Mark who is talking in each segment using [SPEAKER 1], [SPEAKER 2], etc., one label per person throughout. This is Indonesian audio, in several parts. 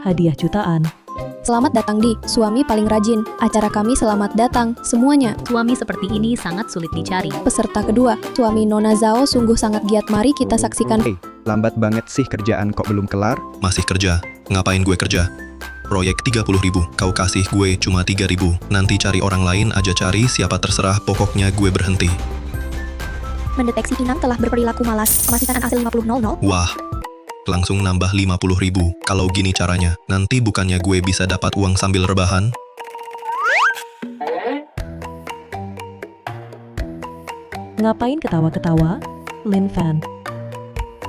[SPEAKER 1] Hadiah jutaan.
[SPEAKER 2] Selamat datang di Suami Paling Rajin. Acara kami selamat datang semuanya.
[SPEAKER 3] Suami seperti ini sangat sulit dicari.
[SPEAKER 2] Peserta kedua, suami Nona Zhao sungguh sangat giat. Mari kita saksikan.
[SPEAKER 4] Lambat banget sih kerjaan kok belum kelar?
[SPEAKER 5] Masih kerja. Ngapain gue kerja? Proyek 30.000, kau kasih gue cuma 3.000. Nanti cari orang lain aja, cari siapa terserah, pokoknya gue berhenti.
[SPEAKER 6] Mendeteksi inang telah berperilaku malas. Pastikan hasil 50.00.
[SPEAKER 5] Wah, langsung nambah 50.000. Kalau gini caranya, nanti bukannya gue bisa dapat uang sambil rebahan?
[SPEAKER 1] Ngapain ketawa-ketawa? Lin Fan,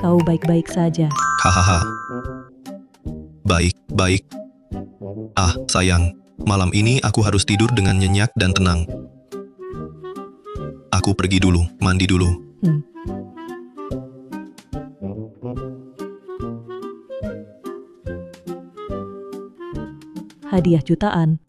[SPEAKER 1] kau baik-baik saja.
[SPEAKER 5] Hahaha. Baik. Ah, sayang. Malam ini aku harus tidur dengan nyenyak dan tenang. Aku pergi dulu, mandi dulu.
[SPEAKER 1] Hadiah jutaan.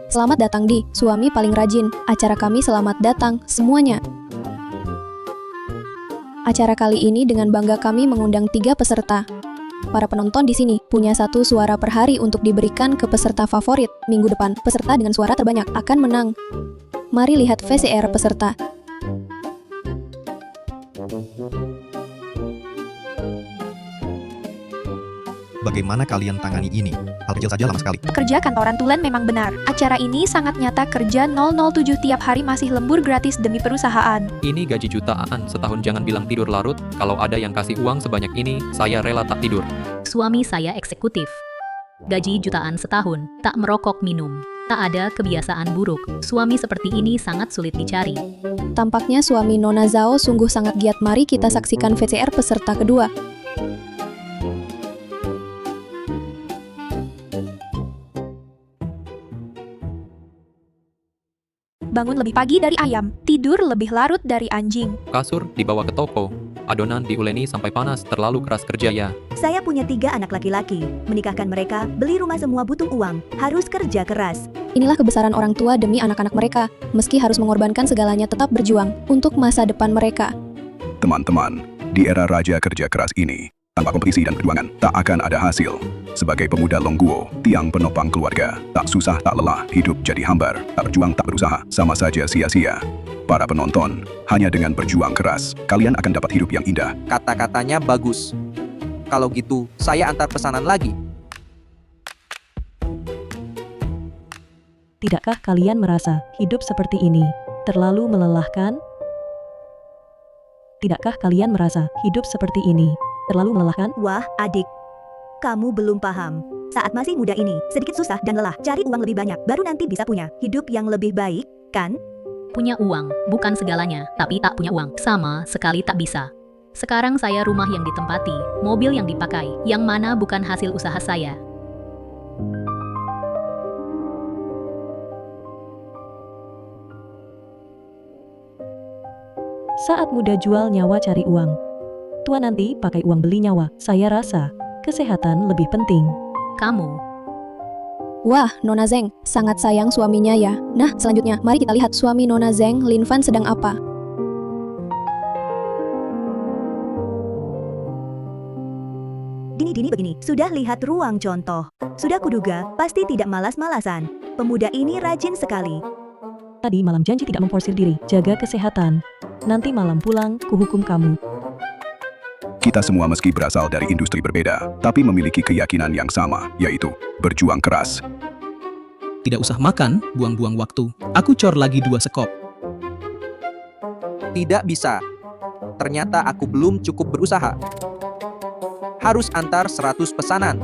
[SPEAKER 2] Selamat datang di Suami Paling Rajin. Acara kami selamat datang semuanya. Acara kali ini dengan bangga kami mengundang 3 peserta. Para penonton di sini punya 1 suara per hari untuk diberikan ke peserta favorit. Minggu depan, peserta dengan suara terbanyak akan menang. Mari lihat VCR peserta.
[SPEAKER 4] Bagaimana kalian tangani ini? Hal kecil saja lama sekali.
[SPEAKER 6] Kerja kantoran Tulen memang benar. Acara ini sangat nyata. Kerja 007 tiap hari masih lembur gratis demi perusahaan.
[SPEAKER 7] Ini gaji jutaan, setahun jangan bilang tidur larut. Kalau ada yang kasih uang sebanyak ini, saya rela tak tidur.
[SPEAKER 3] Suami saya eksekutif. Gaji jutaan setahun, tak merokok minum. Tak ada kebiasaan buruk. Suami seperti ini sangat sulit dicari.
[SPEAKER 2] Tampaknya suami Nona Zhao sungguh sangat giat. Mari kita saksikan VCR peserta kedua.
[SPEAKER 6] Bangun lebih pagi dari ayam. Tidur lebih larut dari anjing.
[SPEAKER 7] Kasur dibawa ke toko. Adonan diuleni sampai panas, terlalu keras kerja ya.
[SPEAKER 8] Saya punya 3 anak laki-laki. Menikahkan mereka, beli rumah semua butuh uang. Harus kerja keras.
[SPEAKER 2] Inilah kebesaran orang tua demi anak-anak mereka. Meski harus mengorbankan segalanya, tetap berjuang untuk masa depan mereka.
[SPEAKER 9] Teman-teman, di era raja kerja keras ini, tanpa kompetisi dan perjuangan, tak akan ada hasil. Sebagai pemuda Longguo, tiang penopang keluarga, tak susah tak lelah, hidup jadi hambar, tak berjuang tak berusaha, sama saja sia-sia. Para penonton, hanya dengan berjuang keras, kalian akan dapat hidup yang indah.
[SPEAKER 10] Kata-katanya bagus. Kalau gitu, saya antar pesanan lagi.
[SPEAKER 1] Tidakkah kalian merasa hidup seperti ini terlalu melelahkan? Tidakkah kalian merasa hidup seperti ini terlalu melelahkan?
[SPEAKER 8] Wah, adik. Kamu belum paham. Saat masih muda ini, sedikit susah dan lelah. Cari uang lebih banyak, baru nanti bisa punya hidup yang lebih baik, kan?
[SPEAKER 3] Punya uang, bukan segalanya, tapi tak punya uang, sama sekali tak bisa. Sekarang saya rumah yang ditempati, mobil yang dipakai, yang mana bukan hasil usaha saya.
[SPEAKER 1] Saat muda jual nyawa cari uang. Tua nanti pakai uang beli nyawa. Saya rasa kesehatan lebih penting.
[SPEAKER 3] Kamu,
[SPEAKER 2] Wah, Nona Zeng, sangat sayang suaminya ya. Nah, selanjutnya, mari kita lihat suami Nona Zeng, Lin Fan sedang apa.
[SPEAKER 8] Dini begini, sudah lihat ruang contoh. Sudah kuduga, pasti tidak malas-malasan. Pemuda ini rajin sekali.
[SPEAKER 1] Tadi malam janji tidak memforsir diri, jaga kesehatan. Nanti malam pulang, kuhukum kamu.
[SPEAKER 9] Kita semua meski berasal dari industri berbeda, tapi memiliki keyakinan yang sama, yaitu berjuang keras.
[SPEAKER 11] Tidak usah makan, buang-buang waktu. Aku cor lagi 2 sekop.
[SPEAKER 10] Tidak bisa. Ternyata aku belum cukup berusaha. Harus antar 100 pesanan.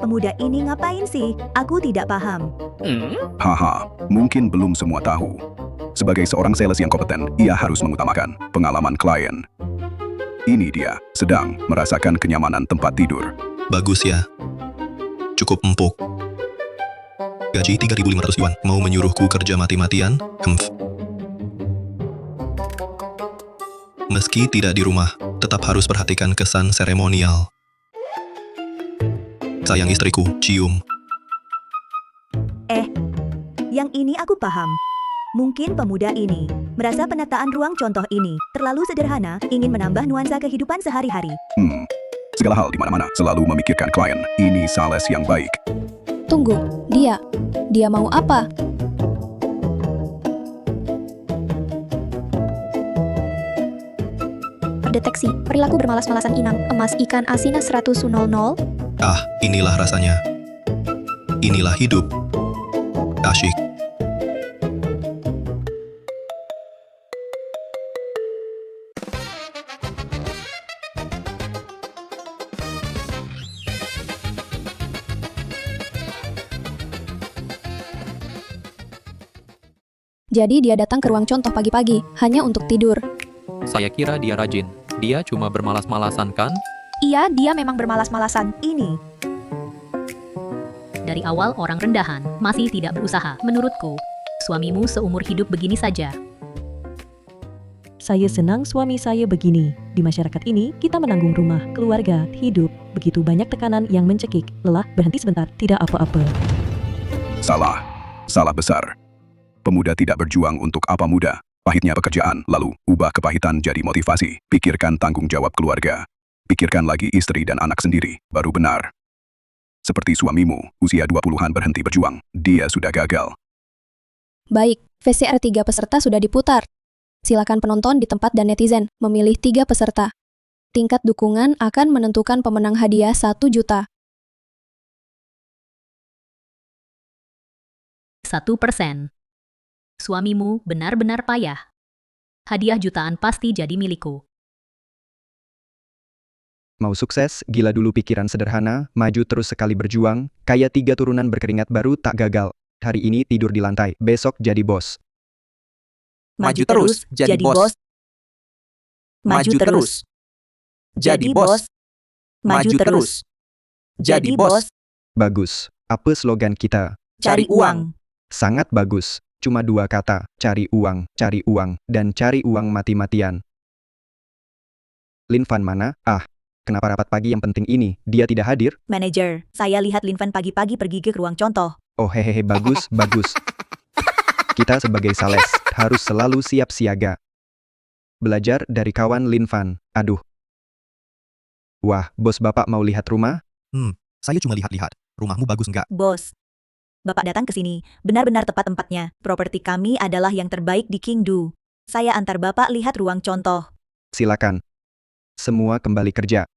[SPEAKER 8] Pemuda ini ngapain sih? Aku tidak paham.
[SPEAKER 9] Haha, mungkin belum semua tahu. Sebagai seorang sales yang kompeten, ia harus mengutamakan pengalaman klien. Ini dia, sedang merasakan kenyamanan tempat tidur.
[SPEAKER 5] Bagus ya. Cukup empuk. Gaji 3.500 yuan, mau menyuruhku kerja mati-matian? Meski tidak di rumah, tetap harus perhatikan kesan seremonial. Sayang istriku, cium.
[SPEAKER 8] Yang ini aku paham. Mungkin pemuda ini merasa penataan ruang contoh ini terlalu sederhana, ingin menambah nuansa kehidupan sehari-hari.
[SPEAKER 9] Segala hal di mana-mana selalu memikirkan klien. Ini sales yang baik.
[SPEAKER 2] Tunggu, dia mau apa?
[SPEAKER 6] Deteksi, perilaku bermalas-malasan inang, emas ikan asin 100
[SPEAKER 5] Ah, inilah rasanya. Inilah hidup. Asyik.
[SPEAKER 2] Jadi dia datang ke ruang contoh pagi-pagi, hanya untuk tidur.
[SPEAKER 7] Saya kira dia rajin. Dia cuma bermalas-malasan kan?
[SPEAKER 6] Iya, dia memang bermalas-malasan.
[SPEAKER 8] Ini
[SPEAKER 3] Dari awal orang rendahan, masih tidak berusaha. Menurutku, suamimu seumur hidup begini saja.
[SPEAKER 1] Saya senang suami saya begini. Di masyarakat ini, kita menanggung rumah, keluarga, hidup. Begitu banyak tekanan yang mencekik. Lelah, berhenti sebentar, tidak apa-apa.
[SPEAKER 9] Salah besar. Pemuda tidak berjuang untuk apa muda. Pahitnya pekerjaan, lalu ubah kepahitan jadi motivasi. Pikirkan tanggung jawab keluarga. Pikirkan lagi istri dan anak sendiri, baru benar. Seperti suamimu, usia 20-an berhenti berjuang. Dia sudah gagal.
[SPEAKER 2] Baik, VCR 3 peserta sudah diputar. Silakan penonton di tempat dan netizen memilih 3 peserta. Tingkat dukungan akan menentukan pemenang hadiah 1 juta.
[SPEAKER 3] 1%. Suamimu benar-benar payah. Hadiah jutaan pasti jadi milikku.
[SPEAKER 10] Mau sukses, gila dulu pikiran sederhana, maju terus sekali berjuang, kayak 3 turunan berkeringat baru tak gagal. Hari ini tidur di lantai, besok jadi bos.
[SPEAKER 8] maju terus, jadi bos. Maju terus, jadi bos. Maju terus, jadi bos.
[SPEAKER 10] Bagus. Apa slogan kita?
[SPEAKER 8] Cari uang.
[SPEAKER 10] Sangat bagus. Cuma 2 kata, cari uang, dan cari uang mati-matian. Lin Fan mana? Ah, kenapa rapat pagi yang penting ini? Dia tidak hadir?
[SPEAKER 8] Manajer, saya lihat Lin Fan pagi-pagi pergi ke ruang contoh.
[SPEAKER 10] Oh hehehe, bagus, bagus. Kita sebagai sales, harus selalu siap siaga. Belajar dari kawan Lin Fan. Aduh. Wah, bos bapak mau lihat rumah?
[SPEAKER 4] Saya cuma lihat-lihat. Rumahmu bagus nggak?
[SPEAKER 8] Bos, Bapak datang ke sini, benar-benar tepat tempatnya. Properti kami adalah yang terbaik di Kingdu. Saya antar Bapak lihat ruang contoh.
[SPEAKER 10] Silakan. Semua kembali kerja.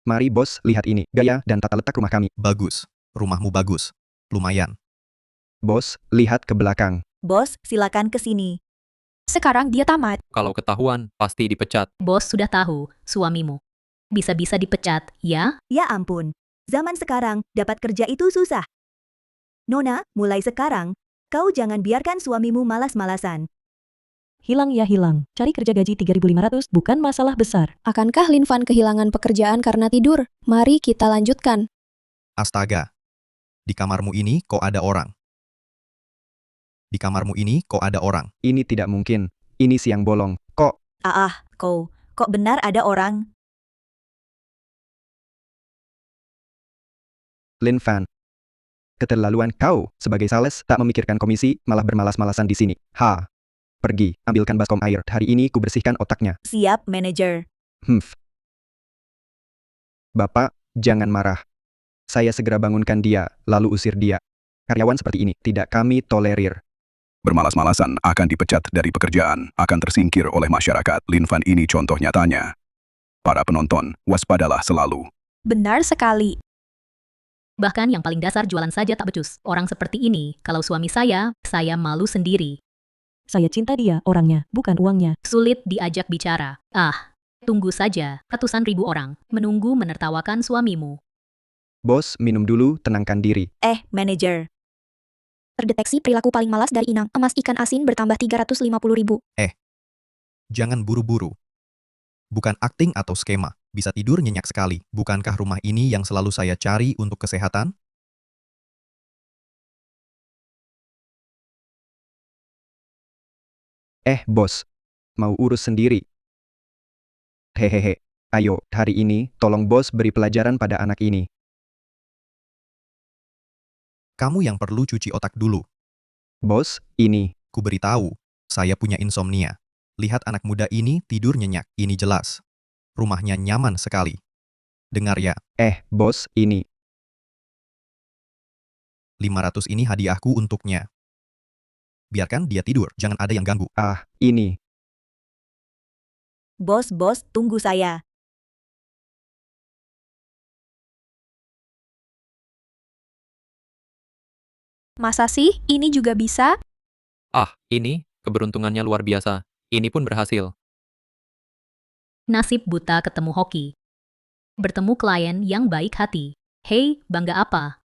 [SPEAKER 10] Mari bos, lihat ini, gaya dan tata letak rumah kami.
[SPEAKER 4] Bagus. Rumahmu bagus. Lumayan.
[SPEAKER 10] Bos, lihat ke belakang.
[SPEAKER 8] Bos, silakan ke sini.
[SPEAKER 6] Sekarang dia tamat.
[SPEAKER 7] Kalau ketahuan, pasti dipecat.
[SPEAKER 3] Bos sudah tahu, suamimu. Bisa-bisa dipecat, ya?
[SPEAKER 8] Ya ampun, zaman sekarang dapat kerja itu susah. Nona, mulai sekarang, kau jangan biarkan suamimu malas-malasan.
[SPEAKER 1] Hilang ya hilang. Cari kerja gaji 3.500 bukan masalah besar.
[SPEAKER 2] Akankah Lin Fan kehilangan pekerjaan karena tidur? Mari kita lanjutkan.
[SPEAKER 4] Astaga. Di kamarmu ini kok ada orang? Di kamarmu ini kok ada orang?
[SPEAKER 10] Ini tidak mungkin. Ini siang bolong. Kok?
[SPEAKER 8] Kok benar ada orang?
[SPEAKER 10] Lin Fan. Keterlaluan kau, sebagai sales, tak memikirkan komisi, malah bermalas-malasan di sini. Ha. Pergi, ambilkan baskom air. Hari ini ku bersihkan otaknya.
[SPEAKER 8] Siap, manajer.
[SPEAKER 10] Bapak, jangan marah. Saya segera bangunkan dia, lalu usir dia. Karyawan seperti ini tidak kami tolerir.
[SPEAKER 9] Bermalas-malasan akan dipecat dari pekerjaan, akan tersingkir oleh masyarakat. Lin Fan ini contoh nyatanya. Para penonton, waspadalah selalu.
[SPEAKER 6] Benar sekali.
[SPEAKER 3] Bahkan yang paling dasar jualan saja tak becus. Orang seperti ini, kalau suami saya malu sendiri.
[SPEAKER 1] Saya cinta dia, orangnya, bukan uangnya.
[SPEAKER 3] Sulit diajak bicara. Ah, tunggu saja. Ratusan ribu orang menunggu menertawakan suamimu.
[SPEAKER 10] Bos, minum dulu, tenangkan diri.
[SPEAKER 8] Manajer.
[SPEAKER 6] Terdeteksi perilaku paling malas dari inang. Emas ikan asin bertambah 350.000.
[SPEAKER 4] Jangan buru-buru. Bukan akting atau skema. Bisa tidur nyenyak sekali. Bukankah rumah ini yang selalu saya cari untuk kesehatan?
[SPEAKER 10] Bos. Mau urus sendiri. Hehehe. Ayo, hari ini, tolong bos beri pelajaran pada anak ini.
[SPEAKER 4] Kamu yang perlu cuci otak dulu.
[SPEAKER 10] Bos, ini.
[SPEAKER 4] Ku beritahu, saya punya insomnia. Lihat anak muda ini tidur nyenyak, ini jelas. Rumahnya nyaman sekali. Dengar ya,
[SPEAKER 10] Bos, ini.
[SPEAKER 4] 500 ini hadiahku untuknya. Biarkan dia tidur, jangan ada yang ganggu.
[SPEAKER 10] Ini.
[SPEAKER 8] Bos, tunggu saya.
[SPEAKER 6] Masa sih ini juga bisa?
[SPEAKER 7] Ini, keberuntungannya luar biasa. Ini pun berhasil.
[SPEAKER 3] Nasib buta ketemu hoki. Bertemu klien yang baik hati. Hei, bangga apa?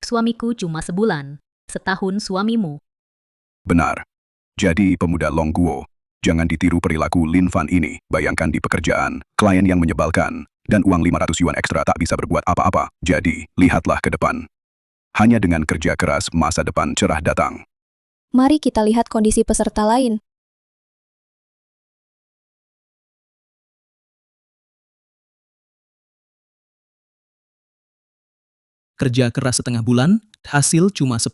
[SPEAKER 3] Suamiku cuma sebulan. Setahun suamimu.
[SPEAKER 9] Benar. Jadi pemuda Longguo, jangan ditiru perilaku Lin Fan ini. Bayangkan di pekerjaan, klien yang menyebalkan, dan uang 500 yuan ekstra tak bisa berbuat apa-apa. Jadi, lihatlah ke depan. Hanya dengan kerja keras masa depan cerah datang.
[SPEAKER 2] Mari kita lihat kondisi peserta lain.
[SPEAKER 11] Kerja keras setengah bulan, hasil cuma 10.000.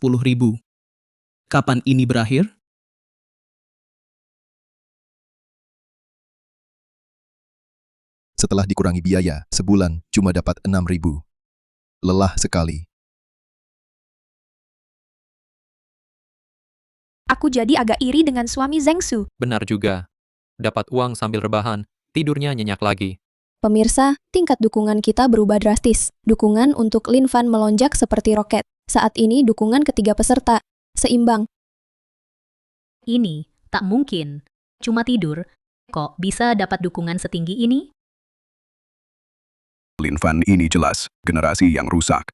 [SPEAKER 11] Kapan ini berakhir?
[SPEAKER 5] Setelah dikurangi biaya, sebulan cuma dapat 6.000. Lelah sekali.
[SPEAKER 6] Aku jadi agak iri dengan suami Zhengsu.
[SPEAKER 7] Benar juga. Dapat uang sambil rebahan, tidurnya nyenyak lagi.
[SPEAKER 2] Pemirsa, tingkat dukungan kita berubah drastis. Dukungan untuk Lin Fan melonjak seperti roket. Saat ini dukungan ketiga peserta. Seimbang.
[SPEAKER 3] Ini, tak mungkin. Cuma tidur. Kok bisa dapat dukungan setinggi ini?
[SPEAKER 9] Lin Fan ini jelas generasi yang rusak.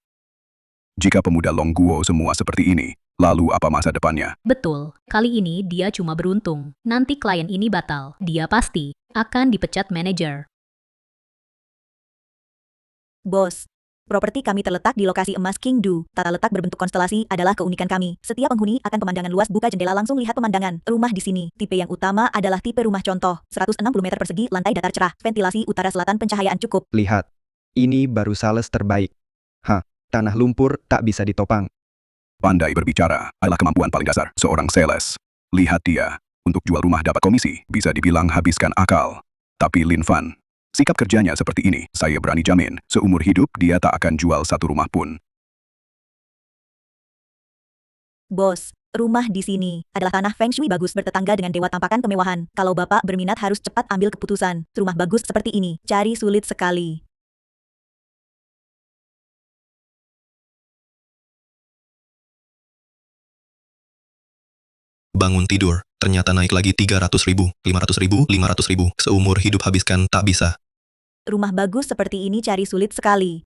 [SPEAKER 9] Jika pemuda Longguo semua seperti ini, lalu apa masa depannya?
[SPEAKER 3] Betul, kali ini dia cuma beruntung. Nanti klien ini batal. Dia pasti akan dipecat manajer.
[SPEAKER 8] Bos, properti kami terletak di lokasi emas Kingdu. Tata letak berbentuk konstelasi adalah keunikan kami. Setiap penghuni akan pemandangan luas, buka jendela langsung lihat pemandangan. Rumah di sini, tipe yang utama adalah tipe rumah contoh. 160 meter persegi, lantai datar cerah, ventilasi utara-selatan, pencahayaan cukup.
[SPEAKER 10] Lihat. Ini baru sales terbaik. Tanah lumpur tak bisa ditopang.
[SPEAKER 9] Pandai berbicara adalah kemampuan paling dasar seorang sales. Lihat dia, untuk jual rumah dapat komisi, bisa dibilang habiskan akal. Tapi Lin Fan, sikap kerjanya seperti ini, saya berani jamin, seumur hidup dia tak akan jual satu rumah pun.
[SPEAKER 8] Bos, rumah di sini adalah tanah Feng Shui bagus bertetangga dengan dewa tampakan kemewahan. Kalau Bapak berminat harus cepat ambil keputusan. Rumah bagus seperti ini, cari sulit sekali.
[SPEAKER 5] Bangun tidur, ternyata naik lagi 300.000, 500.000, 500.000. Seumur hidup habiskan tak bisa.
[SPEAKER 8] Rumah bagus seperti ini cari sulit sekali.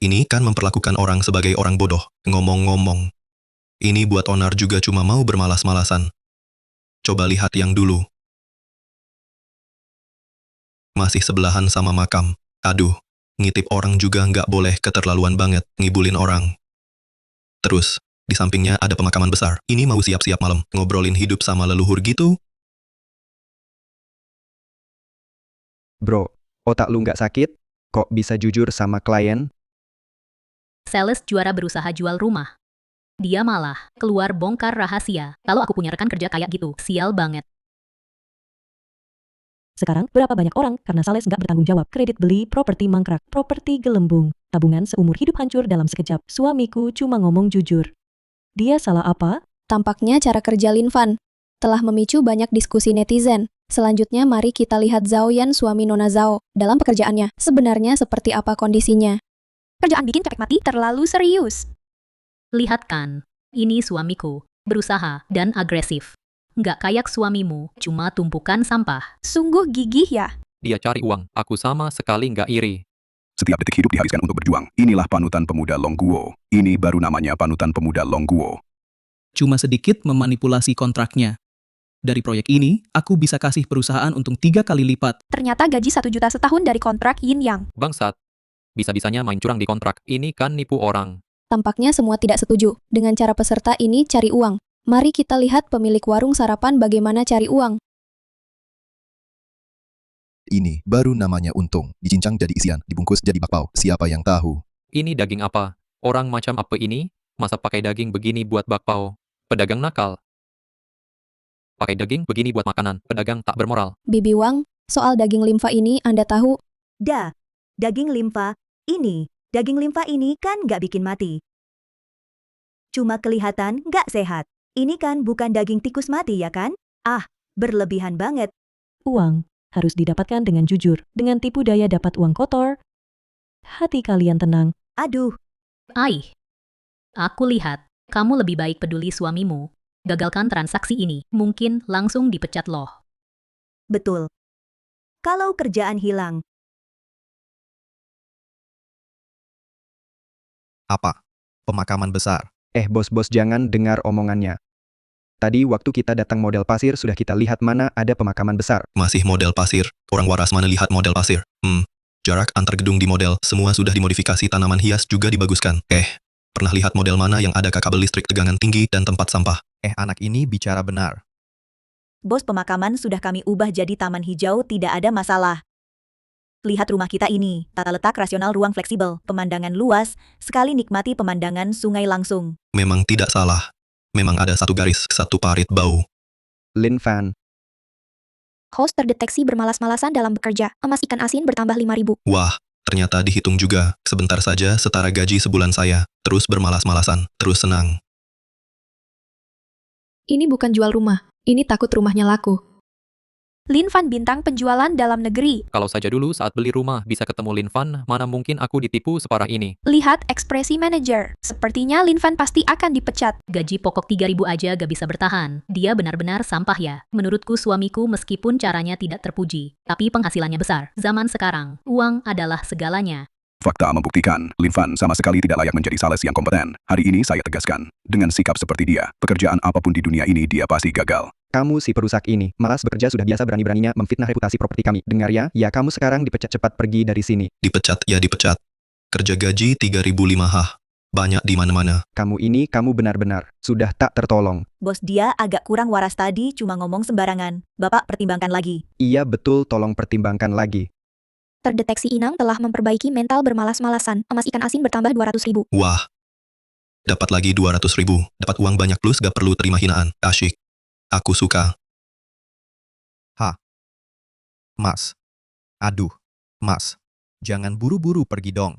[SPEAKER 5] Ini kan memperlakukan orang sebagai orang bodoh. Ngomong-ngomong. Ini buat owner juga cuma mau bermalas-malasan. Coba lihat yang dulu. Masih sebelahan sama makam. Aduh, ngitip orang juga nggak boleh keterlaluan banget, ngibulin orang. Terus, di sampingnya ada pemakaman besar. Ini mau siap-siap malam, ngobrolin hidup sama leluhur gitu?
[SPEAKER 10] Bro, otak lu nggak sakit? Kok bisa jujur sama klien?
[SPEAKER 3] Sales juara berusaha jual rumah. Dia malah keluar bongkar rahasia. Kalau aku punya rekan kerja kayak gitu, sial banget.
[SPEAKER 1] Sekarang, berapa banyak orang karena sales nggak bertanggung jawab. Kredit beli, properti mangkrak, properti gelembung. Tabungan seumur hidup hancur dalam sekejap. Suamiku cuma ngomong jujur. Dia salah apa?
[SPEAKER 2] Tampaknya cara kerja Lin Fan telah memicu banyak diskusi netizen. Selanjutnya mari kita lihat Zhao Yan, suami Nona Zhao. Dalam pekerjaannya, sebenarnya seperti apa kondisinya?
[SPEAKER 6] Kerjaan bikin capek mati terlalu serius.
[SPEAKER 3] Lihat kan, ini suamiku. Berusaha dan agresif. Nggak kayak suamimu, cuma tumpukan sampah.
[SPEAKER 6] Sungguh gigih ya.
[SPEAKER 7] Dia cari uang, aku sama sekali nggak iri.
[SPEAKER 9] Setiap detik hidup dihabiskan untuk berjuang. Inilah panutan pemuda Longguo. Ini baru namanya panutan pemuda Longguo.
[SPEAKER 11] Cuma sedikit memanipulasi kontraknya. Dari proyek ini, aku bisa kasih perusahaan untung 3 kali lipat.
[SPEAKER 6] Ternyata gaji 1 juta setahun dari kontrak Yin Yang.
[SPEAKER 7] Bangsat. Bisa-bisanya main curang di kontrak. Ini kan nipu orang.
[SPEAKER 2] Tampaknya semua tidak setuju. Dengan cara peserta ini cari uang. Mari kita lihat pemilik warung sarapan bagaimana cari uang.
[SPEAKER 12] Ini baru namanya untung. Dicincang jadi isian, dibungkus jadi bakpao. Siapa yang tahu?
[SPEAKER 7] Ini daging apa? Orang macam apa ini? Masa pakai daging begini buat bakpao? Pedagang nakal. Pakai daging begini buat makanan. Pedagang tak bermoral.
[SPEAKER 2] Bibi Wang, soal daging limfa ini Anda tahu?
[SPEAKER 8] Daging limfa ini kan nggak bikin mati. Cuma kelihatan nggak sehat. Ini kan bukan daging tikus mati ya kan? Berlebihan banget.
[SPEAKER 1] Uang harus didapatkan dengan jujur. Dengan tipu daya dapat uang kotor. Hati kalian tenang.
[SPEAKER 8] Aduh,
[SPEAKER 3] Aku lihat, kamu lebih baik peduli suamimu. Gagalkan transaksi ini, mungkin langsung dipecat loh.
[SPEAKER 8] betul. Kalau kerjaan hilang,
[SPEAKER 4] Apa? Pemakaman besar.
[SPEAKER 10] Bos-bos jangan dengar omongannya. Tadi waktu kita datang model pasir sudah kita lihat mana ada pemakaman besar.
[SPEAKER 5] Masih model pasir. Orang waras mana lihat model pasir? Jarak antar gedung di model, semua sudah dimodifikasi, tanaman hias juga dibaguskan. Pernah lihat model mana yang ada kabel listrik tegangan tinggi dan tempat sampah?
[SPEAKER 4] Anak ini bicara benar.
[SPEAKER 8] bos pemakaman sudah kami ubah jadi taman hijau, tidak ada masalah. Lihat rumah kita ini, tata letak rasional, ruang fleksibel, pemandangan luas, sekali nikmati pemandangan sungai langsung.
[SPEAKER 5] Memang tidak salah. Memang ada satu garis, satu parit bau.
[SPEAKER 10] Lin Fan,
[SPEAKER 6] Host terdeteksi bermalas-malasan dalam bekerja. Emas ikan asin bertambah 5.000.
[SPEAKER 5] Wah, ternyata dihitung juga. Sebentar saja setara gaji sebulan saya. Terus bermalas-malasan, terus senang.
[SPEAKER 2] Ini bukan jual rumah, ini takut rumahnya laku.
[SPEAKER 6] Lin Fan bintang penjualan dalam negeri.
[SPEAKER 7] Kalau saja dulu saat beli rumah bisa ketemu Lin Fan, mana mungkin aku ditipu separah ini.
[SPEAKER 6] Lihat ekspresi manajer. Sepertinya Lin Fan pasti akan dipecat.
[SPEAKER 3] Gaji pokok 3.000 aja gak bisa bertahan. Dia benar-benar sampah ya. Menurutku suamiku meskipun caranya tidak terpuji, tapi penghasilannya besar. Zaman sekarang, uang adalah segalanya.
[SPEAKER 9] Fakta membuktikan, Lin Fan sama sekali tidak layak menjadi sales yang kompeten. Hari ini saya tegaskan, dengan sikap seperti dia, pekerjaan apapun di dunia ini dia pasti gagal.
[SPEAKER 10] kamu si perusak ini, malas bekerja sudah biasa berani-beraninya memfitnah reputasi properti kami. Dengar ya, kamu sekarang dipecat, cepat pergi dari sini.
[SPEAKER 5] Dipecat ya dipecat. Kerja gaji 3.500 hah. Banyak di mana-mana.
[SPEAKER 10] Kamu benar-benar sudah tak tertolong.
[SPEAKER 8] Bos dia agak kurang waras tadi, cuma ngomong sembarangan. Bapak pertimbangkan lagi.
[SPEAKER 10] Iya betul, tolong pertimbangkan lagi.
[SPEAKER 6] Terdeteksi inang telah memperbaiki mental bermalas-malasan. Emas ikan asin bertambah 200.000.
[SPEAKER 5] Wah. Dapat lagi 200.000. Dapat uang banyak plus gak perlu terima hinaan. Asyik. Aku suka.
[SPEAKER 4] Mas. Aduh. Mas. Jangan buru-buru pergi dong.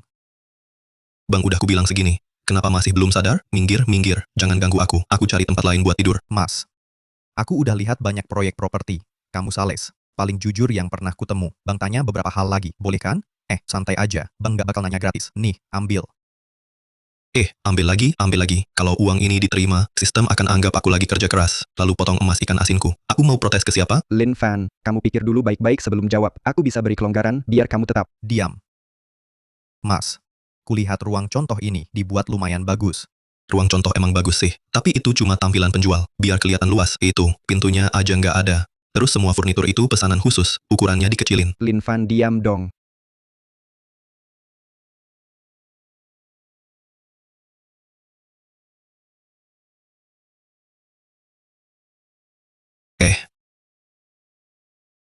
[SPEAKER 5] Bang udah kubilang segini. Kenapa masih belum sadar? Minggir, minggir. Jangan ganggu aku. Aku cari tempat lain buat tidur.
[SPEAKER 4] Mas. Aku udah lihat banyak proyek properti. Kamu sales. Paling jujur yang pernah kutemu. Bang tanya beberapa hal lagi. Boleh kan? Santai aja. Bang gak bakal nanya gratis. Nih, ambil.
[SPEAKER 5] Ambil lagi. Kalau uang ini diterima, sistem akan anggap aku lagi kerja keras. Lalu potong emas ikan asinku. Aku mau protes ke siapa?
[SPEAKER 10] Lin Fan, kamu pikir dulu baik-baik sebelum jawab. Aku bisa beri kelonggaran, biar kamu tetap.
[SPEAKER 4] Diam. Mas. Kulihat ruang contoh ini dibuat lumayan bagus.
[SPEAKER 5] Ruang contoh emang bagus sih. Tapi itu cuma tampilan penjual. Biar kelihatan luas. Itu, pintunya aja nggak ada. Terus semua furnitur itu pesanan khusus. Ukurannya dikecilin.
[SPEAKER 10] Lin Fan diam dong.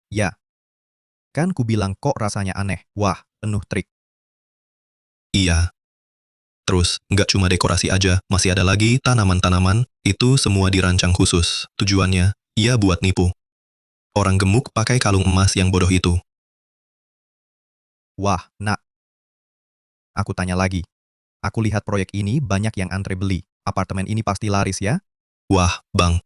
[SPEAKER 4] Ya. Kan kubilang kok rasanya aneh. Wah, penuh trik.
[SPEAKER 5] Iya. Terus, nggak cuma dekorasi aja, masih ada lagi tanaman-tanaman, itu semua dirancang khusus. Tujuannya, ya buat nipu. Orang gemuk pakai kalung emas yang bodoh itu.
[SPEAKER 4] Wah, nak. Aku tanya lagi. Aku lihat proyek ini banyak yang antre beli. Apartemen ini pasti laris ya?
[SPEAKER 5] Wah, Bang.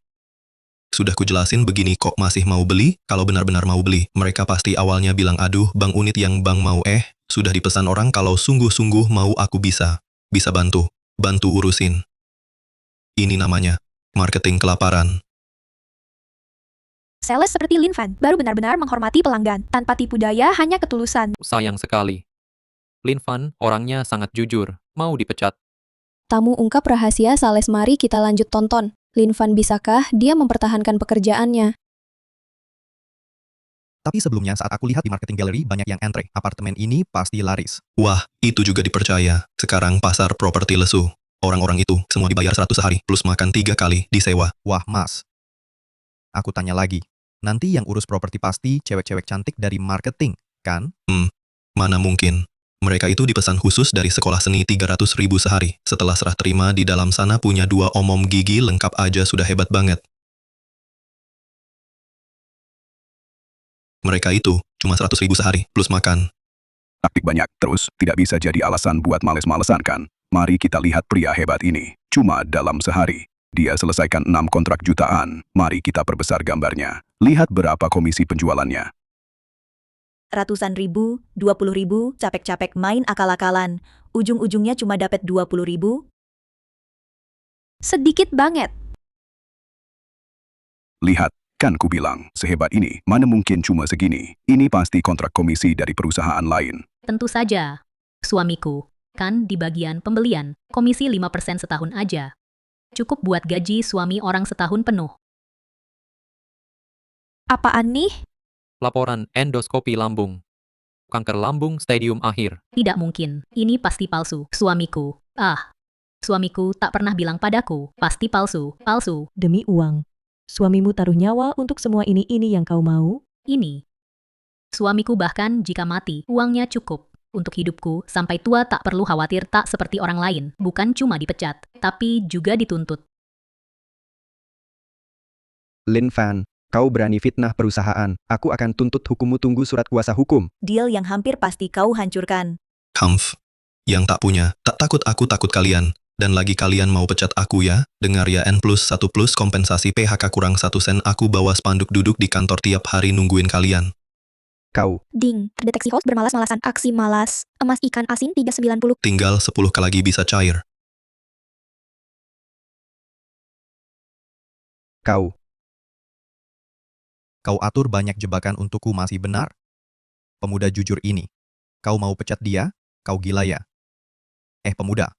[SPEAKER 5] Sudah kujelasin begini kok masih mau beli? Kalau benar-benar mau beli, mereka pasti awalnya bilang aduh, Bang unit yang Bang mau sudah dipesan orang kalau sungguh-sungguh mau aku bisa bantu urusin. Ini namanya marketing kelaparan.
[SPEAKER 6] Sales seperti Lin Fan baru benar-benar menghormati pelanggan. Tanpa tipu daya, hanya ketulusan.
[SPEAKER 7] Sayang sekali. Lin Fan orangnya sangat jujur. Mau dipecat.
[SPEAKER 2] Tamu ungkap rahasia sales, mari kita lanjut tonton. Lin Fan bisakah dia mempertahankan pekerjaannya?
[SPEAKER 4] Tapi sebelumnya saat aku lihat di marketing gallery banyak yang antre. Apartemen ini pasti laris.
[SPEAKER 5] Wah, itu juga dipercaya. Sekarang pasar properti lesu. Orang-orang itu semua dibayar 100 sehari, plus makan 3 kali disewa.
[SPEAKER 4] Wah, Mas. Aku tanya lagi. Nanti yang urus properti pasti cewek-cewek cantik dari marketing, kan?
[SPEAKER 5] Mana mungkin. Mereka itu dipesan khusus dari sekolah seni 300.000 sehari. Setelah serah terima di dalam sana punya 2 omom gigi lengkap aja sudah hebat banget. Mereka itu cuma 100.000 sehari, plus makan.
[SPEAKER 9] Taktik banyak terus tidak bisa jadi alasan buat males-malesan kan? Mari kita lihat pria hebat ini. Cuma dalam sehari, dia selesaikan 6 kontrak jutaan. Mari kita perbesar gambarnya. Lihat berapa komisi penjualannya.
[SPEAKER 8] Ratusan ribu, 20 ribu, capek-capek main akal-akalan. Ujung-ujungnya cuma dapat 20 ribu.
[SPEAKER 6] Sedikit banget.
[SPEAKER 9] Lihat, kan ku bilang, sehebat ini, mana mungkin cuma segini. Ini pasti kontrak komisi dari perusahaan lain.
[SPEAKER 3] Tentu saja. Suamiku, kan di bagian pembelian, komisi 5% setahun aja. Cukup buat gaji suami orang setahun penuh.
[SPEAKER 6] Apaan nih?
[SPEAKER 7] Laporan endoskopi lambung. Kanker lambung stadium akhir.
[SPEAKER 3] Tidak mungkin, ini pasti palsu. Suamiku, suamiku tak pernah bilang padaku, pasti palsu, palsu.
[SPEAKER 1] Demi uang. Suamimu taruh nyawa untuk semua ini yang kau mau?
[SPEAKER 3] Ini. Suamiku bahkan jika mati, uangnya cukup. Untuk hidupku, sampai tua tak perlu khawatir tak seperti orang lain. Bukan cuma dipecat, tapi juga dituntut.
[SPEAKER 10] Lin Fan, kau berani fitnah perusahaan. Aku akan tuntut hukummu, tunggu surat kuasa hukum.
[SPEAKER 8] Deal yang hampir pasti kau hancurkan.
[SPEAKER 5] Kampf. Yang tak punya, tak takut aku takut kalian. Dan lagi kalian mau pecat aku ya? Dengar ya, N+1 plus kompensasi PHK kurang 1 sen, aku bawa spanduk duduk di kantor tiap hari nungguin kalian.
[SPEAKER 10] Kau.
[SPEAKER 2] Ding, deteksi host bermalas-malasan. Aksi malas. Emas ikan asin 390.
[SPEAKER 5] Tinggal 10 lagi bisa cair.
[SPEAKER 10] Kau.
[SPEAKER 4] Kau atur banyak jebakan untukku masih benar? Pemuda jujur ini. Kau mau pecat dia? Kau gila ya? Pemuda.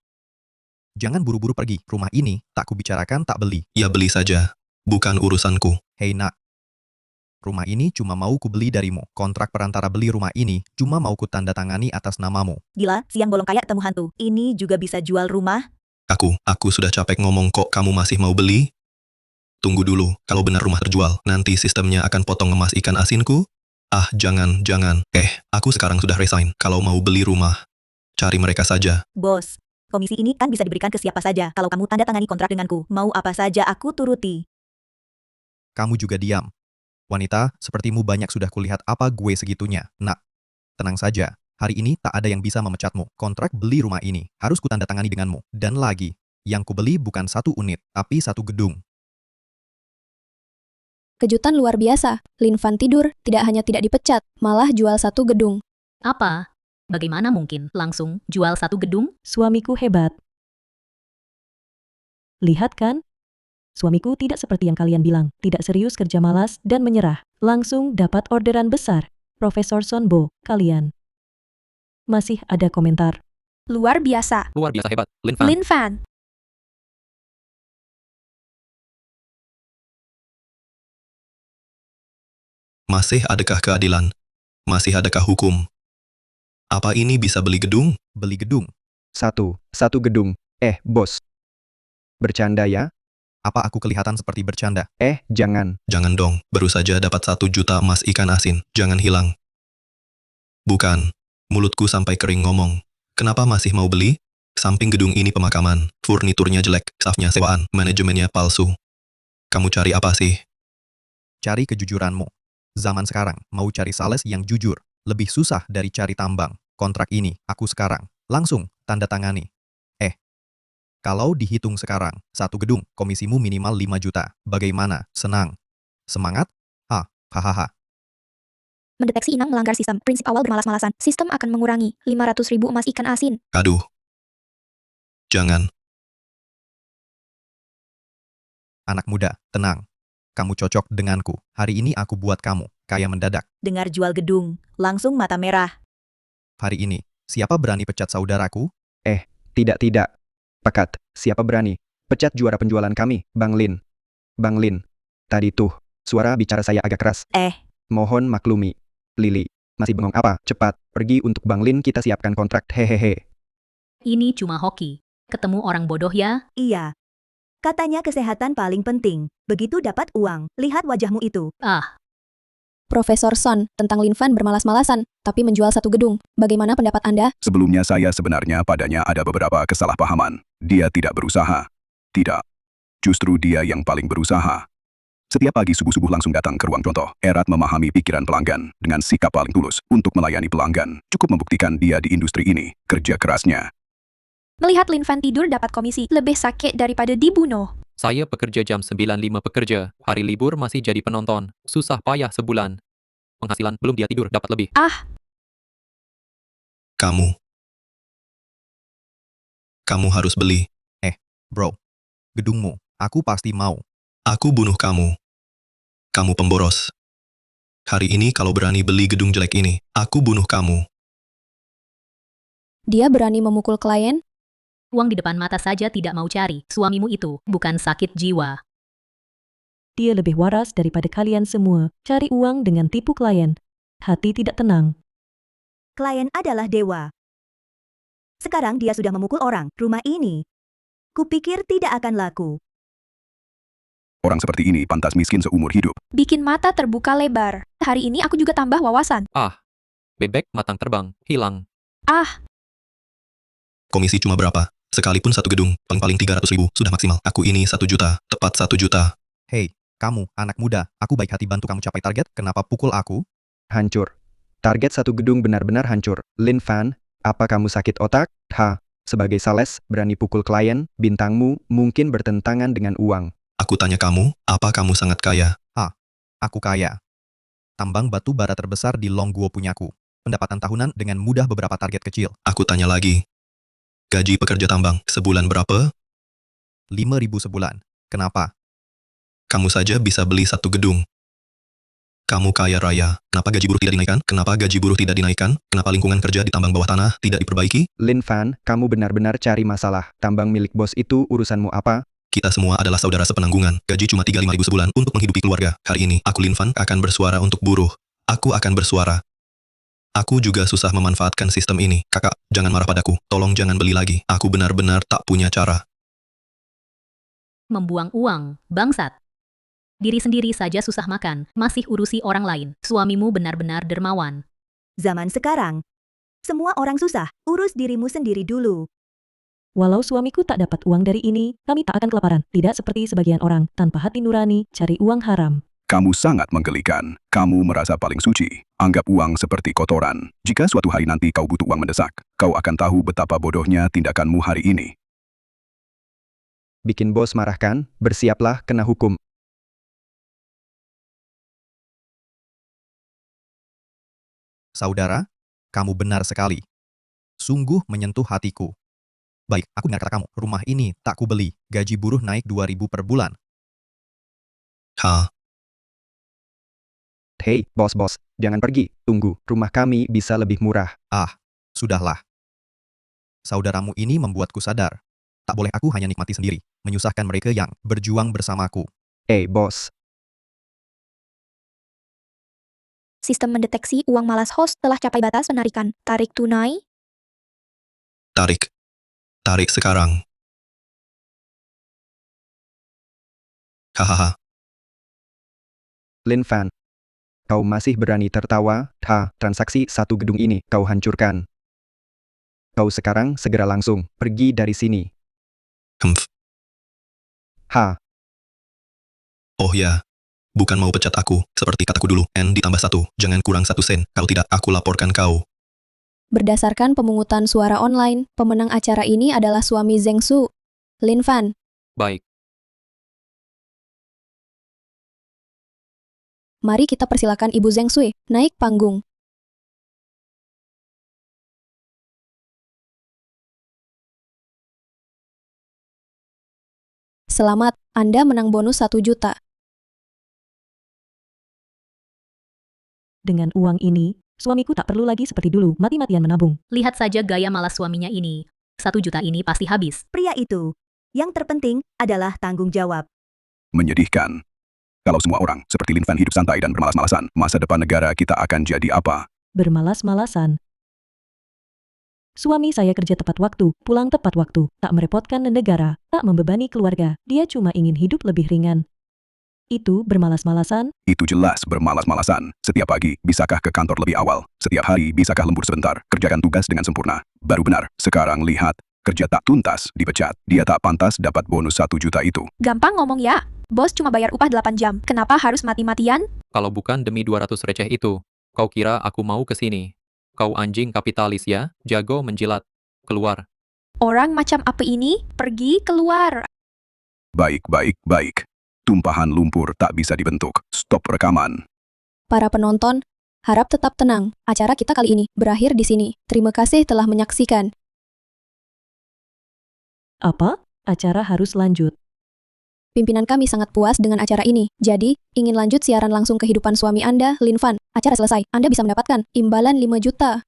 [SPEAKER 4] Jangan buru-buru pergi. Rumah ini tak kubicarakan tak beli.
[SPEAKER 5] Ya beli saja. Bukan urusanku.
[SPEAKER 4] Hei nak. Rumah ini cuma mau ku beli darimu. Kontrak perantara beli rumah ini cuma mau ku tanda tangani atas namamu.
[SPEAKER 8] Gila, siang bolong kayak ketemu hantu. Ini juga bisa jual rumah?
[SPEAKER 5] Aku sudah capek ngomong kok kamu masih mau beli? Tunggu dulu, kalau benar rumah terjual, nanti sistemnya akan potong emas ikan asinku? Jangan. Aku sekarang sudah resign. Kalau mau beli rumah, cari mereka saja.
[SPEAKER 8] Bos, komisi ini kan bisa diberikan ke siapa saja. Kalau kamu tanda tangani kontrak denganku, mau apa saja aku turuti.
[SPEAKER 4] Kamu juga diam. Wanita, sepertimu banyak sudah kulihat apa gue segitunya. Nak, tenang saja. Hari ini tak ada yang bisa memecatmu. Kontrak beli rumah ini harus kutandatangani denganmu. Dan lagi, yang kubeli bukan 1 unit, tapi 1 gedung.
[SPEAKER 2] Kejutan luar biasa. Lin Fan tidur, tidak hanya tidak dipecat, malah jual 1 gedung.
[SPEAKER 3] Apa? Bagaimana mungkin langsung jual 1 gedung?
[SPEAKER 1] Suamiku hebat. Lihat kan? Suamiku tidak seperti yang kalian bilang, tidak serius kerja malas dan menyerah. Langsung dapat orderan besar. Profesor Sonbo, kalian. Masih ada komentar.
[SPEAKER 6] Luar biasa.
[SPEAKER 7] Luar biasa hebat. Lin Fan.
[SPEAKER 6] Lin Fan.
[SPEAKER 5] Masih adakah keadilan? Masih adakah hukum? Apa ini bisa beli gedung?
[SPEAKER 4] Beli gedung.
[SPEAKER 10] 1 gedung. Bos. Bercanda ya?
[SPEAKER 4] Apa aku kelihatan seperti bercanda?
[SPEAKER 10] Jangan.
[SPEAKER 5] Jangan dong, baru saja dapat 1 juta emas ikan asin. Jangan hilang. Bukan. Mulutku sampai kering ngomong. Kenapa masih mau beli? Samping gedung ini pemakaman, furniturnya jelek, staffnya sewaan, manajemennya palsu. Kamu cari apa sih?
[SPEAKER 4] Cari kejujuranmu. Zaman sekarang, mau cari sales yang jujur, lebih susah dari cari tambang. Kontrak ini, aku sekarang, langsung, tanda tangani. Kalau dihitung sekarang, 1 gedung, komisimu minimal 5 juta. Bagaimana? Senang? Semangat? Hahaha.
[SPEAKER 2] Mendeteksi inang melanggar sistem. Prinsip awal bermalas-malasan. Sistem akan mengurangi 500.000 emas ikan asin.
[SPEAKER 5] Aduh. Jangan.
[SPEAKER 4] Anak muda, tenang. Kamu cocok denganku. Hari ini aku buat kamu kaya mendadak.
[SPEAKER 8] Dengar jual gedung, langsung mata merah.
[SPEAKER 4] Hari ini, siapa berani pecat saudaraku?
[SPEAKER 10] Tidak. Pekat, siapa berani? Pecat juara penjualan kami, Bang Lin. Bang Lin. Tadi tuh, suara bicara saya agak keras. Mohon maklumi. Lili, masih bengong apa? Cepat, pergi untuk Bang Lin, kita siapkan kontrak. Hehehe.
[SPEAKER 3] Ini cuma hoki. Ketemu orang bodoh ya?
[SPEAKER 8] Iya. Katanya kesehatan paling penting. Begitu dapat uang, lihat wajahmu itu.
[SPEAKER 3] Ah,
[SPEAKER 2] Profesor Son, tentang Lin Fan bermalas-malasan, tapi menjual satu gedung. Bagaimana pendapat Anda?
[SPEAKER 9] Sebelumnya saya sebenarnya padanya ada beberapa kesalahpahaman. Dia tidak berusaha. Tidak. Justru dia yang paling berusaha. Setiap pagi subuh-subuh langsung datang ke ruang contoh. Erat memahami pikiran pelanggan dengan sikap paling tulus untuk melayani pelanggan. Cukup membuktikan dia di industri ini. Kerja kerasnya.
[SPEAKER 6] Melihat Lin Fan tidur dapat komisi, lebih sakit daripada dibunuh.
[SPEAKER 7] Saya pekerja jam 9.5 pekerja. Hari libur masih jadi penonton. Susah payah sebulan. Penghasilan belum dia tidur dapat lebih.
[SPEAKER 6] Ah,
[SPEAKER 5] Kamu. Kamu harus beli.
[SPEAKER 4] Bro, gedungmu, aku pasti mau.
[SPEAKER 5] Aku bunuh kamu. Kamu pemboros. Hari ini kalau berani beli gedung jelek ini, aku bunuh kamu.
[SPEAKER 2] Dia berani memukul klien?
[SPEAKER 3] uang di depan mata saja tidak mau cari. Suamimu itu bukan sakit jiwa.
[SPEAKER 1] Dia lebih waras daripada kalian semua. Cari uang dengan tipu klien. Hati tidak tenang.
[SPEAKER 8] Klien adalah dewa. Sekarang dia sudah memukul orang. Rumah ini, kupikir tidak akan laku.
[SPEAKER 9] Orang seperti ini pantas miskin seumur hidup.
[SPEAKER 6] bikin mata terbuka lebar. Hari ini aku juga tambah wawasan.
[SPEAKER 7] Ah, bebek matang terbang, hilang.
[SPEAKER 6] Ah,
[SPEAKER 5] Komisi cuma berapa? Sekalipun satu gedung, paling-paling 300.000 sudah maksimal. Aku ini 1 juta, tepat 1 juta.
[SPEAKER 4] Hei, kamu, anak muda, aku baik hati bantu kamu capai target, kenapa pukul aku?
[SPEAKER 10] Hancur. Target satu gedung benar-benar hancur. Lin Fan, apa kamu sakit otak? Sebagai sales, berani pukul klien, bintangmu mungkin bertentangan dengan uang.
[SPEAKER 5] Aku tanya kamu, apa kamu sangat kaya?
[SPEAKER 4] Aku kaya. Tambang batu bara terbesar di Longguo punyaku. Pendapatan tahunan dengan mudah beberapa target kecil.
[SPEAKER 5] Aku tanya lagi. Gaji pekerja tambang, sebulan berapa?
[SPEAKER 4] 5.000 sebulan. Kenapa?
[SPEAKER 5] Kamu saja bisa beli satu gedung. Kamu kaya raya. Kenapa gaji buruh tidak dinaikkan? Kenapa gaji buruh tidak dinaikkan? Kenapa lingkungan kerja di tambang bawah tanah tidak diperbaiki?
[SPEAKER 10] Lin Fan, kamu benar-benar cari masalah. Tambang milik bos itu urusanmu apa?
[SPEAKER 5] Kita semua adalah saudara sepenanggungan. Gaji cuma 35.000 sebulan untuk menghidupi keluarga. Hari ini, aku Lin Fan akan bersuara untuk buruh. Aku akan bersuara. Aku juga susah memanfaatkan sistem ini. Kakak, jangan marah padaku. Tolong jangan beli lagi. Aku benar-benar tak punya cara.
[SPEAKER 3] Membuang uang, bangsat. Diri sendiri saja susah makan, masih urusi orang lain. Suamimu benar-benar dermawan.
[SPEAKER 8] Zaman sekarang, semua orang susah. Urus dirimu sendiri dulu.
[SPEAKER 1] Walau suamiku tak dapat uang dari ini, kami tak akan kelaparan. Tidak seperti sebagian orang, tanpa hati nurani, cari uang haram.
[SPEAKER 9] Kamu sangat menggelikan. Kamu merasa paling suci. Anggap uang seperti kotoran. Jika suatu hari nanti kau butuh uang mendesak, kau akan tahu betapa bodohnya tindakanmu hari ini.
[SPEAKER 10] Bikin bos marah kan? Bersiaplah kena hukum.
[SPEAKER 4] Saudara, kamu benar sekali. Sungguh menyentuh hatiku. Baik, aku dengar kata kamu. Rumah ini tak kubeli. Gaji buruh naik 2.000 per bulan.
[SPEAKER 10] Hei, bos-bos, jangan pergi. Tunggu, rumah kami bisa lebih murah.
[SPEAKER 4] Sudahlah. Saudaramu ini membuatku sadar. Tak boleh aku hanya nikmati sendiri, menyusahkan mereka yang berjuang bersamaku.
[SPEAKER 10] Bos.
[SPEAKER 6] sistem mendeteksi uang malas host telah capai batas penarikan. Tarik tunai.
[SPEAKER 5] Tarik. Tarik sekarang. Hahaha.
[SPEAKER 10] Lin Fan, kau masih berani tertawa? Transaksi satu gedung ini kau hancurkan. Kau sekarang segera langsung pergi dari sini.
[SPEAKER 5] Oh ya. Bukan mau pecat aku, seperti kataku dulu. N ditambah 1, jangan kurang 1 sen. Kalau tidak, aku laporkan kau.
[SPEAKER 2] Berdasarkan pemungutan suara online, pemenang acara ini adalah suami Zheng Su, Lin Fan.
[SPEAKER 7] Baik.
[SPEAKER 2] Mari kita persilakan Ibu Zheng Sui naik panggung. Selamat, Anda menang bonus 1 juta.
[SPEAKER 1] Dengan uang ini, suamiku tak perlu lagi seperti dulu mati-matian menabung.
[SPEAKER 3] Lihat saja gaya malas suaminya ini. 1 juta ini pasti habis.
[SPEAKER 8] Pria itu, yang terpenting adalah tanggung jawab.
[SPEAKER 9] Menyedihkan. Kalau semua orang seperti Lin Fan hidup santai dan bermalas-malasan, masa depan negara kita akan jadi apa?
[SPEAKER 1] Bermalas-malasan. Suami saya kerja tepat waktu, pulang tepat waktu, tak merepotkan negara, tak membebani keluarga, dia cuma ingin hidup lebih ringan. Itu bermalas-malasan?
[SPEAKER 9] Itu jelas bermalas-malasan. Setiap pagi, bisakah ke kantor lebih awal? Setiap hari, bisakah lembur sebentar? Kerjakan tugas dengan sempurna. Baru benar. Sekarang lihat, kerja tak tuntas, dipecat. Dia tak pantas dapat bonus 1 juta itu.
[SPEAKER 6] Gampang ngomong ya. Bos cuma bayar upah 8 jam. Kenapa harus mati-matian?
[SPEAKER 7] Kalau bukan demi 200 receh itu, kau kira aku mau ke sini? Kau anjing kapitalis ya, jago menjilat. Keluar.
[SPEAKER 6] Orang macam apa ini? Pergi keluar.
[SPEAKER 9] Baik, baik, baik. Tumpahan lumpur tak bisa dibentuk. Stop rekaman.
[SPEAKER 2] Para penonton, harap tetap tenang. Acara kita kali ini berakhir di sini. Terima kasih telah menyaksikan.
[SPEAKER 1] Apa? Acara harus lanjut.
[SPEAKER 2] Pimpinan kami sangat puas dengan acara ini. Jadi, ingin lanjut siaran langsung kehidupan suami Anda, Lin Fan. Acara selesai, Anda bisa mendapatkan imbalan 5 juta.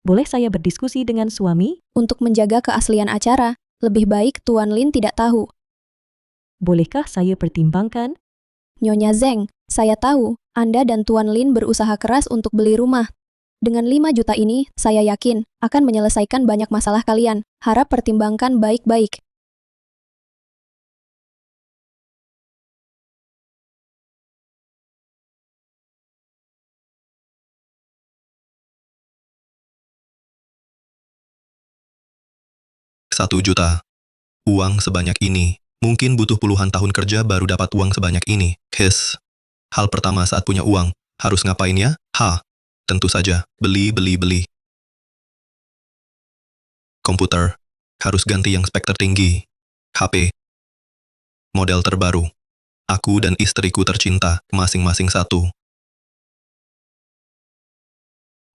[SPEAKER 1] Boleh saya berdiskusi dengan suami?
[SPEAKER 2] Untuk menjaga keaslian acara, lebih baik Tuan Lin tidak tahu.
[SPEAKER 1] Bolehkah saya pertimbangkan?
[SPEAKER 2] Nyonya Zeng, saya tahu Anda dan Tuan Lin berusaha keras untuk beli rumah. Dengan 5 juta ini, saya yakin akan menyelesaikan banyak masalah kalian. Harap pertimbangkan baik-baik.
[SPEAKER 5] Satu juta. Uang sebanyak ini. Mungkin butuh puluhan tahun kerja baru dapat uang sebanyak ini. Hal pertama saat punya uang, harus ngapain ya? Tentu saja, beli. Komputer, harus ganti yang spek tertinggi. HP, model terbaru. Aku dan istriku tercinta, masing-masing satu.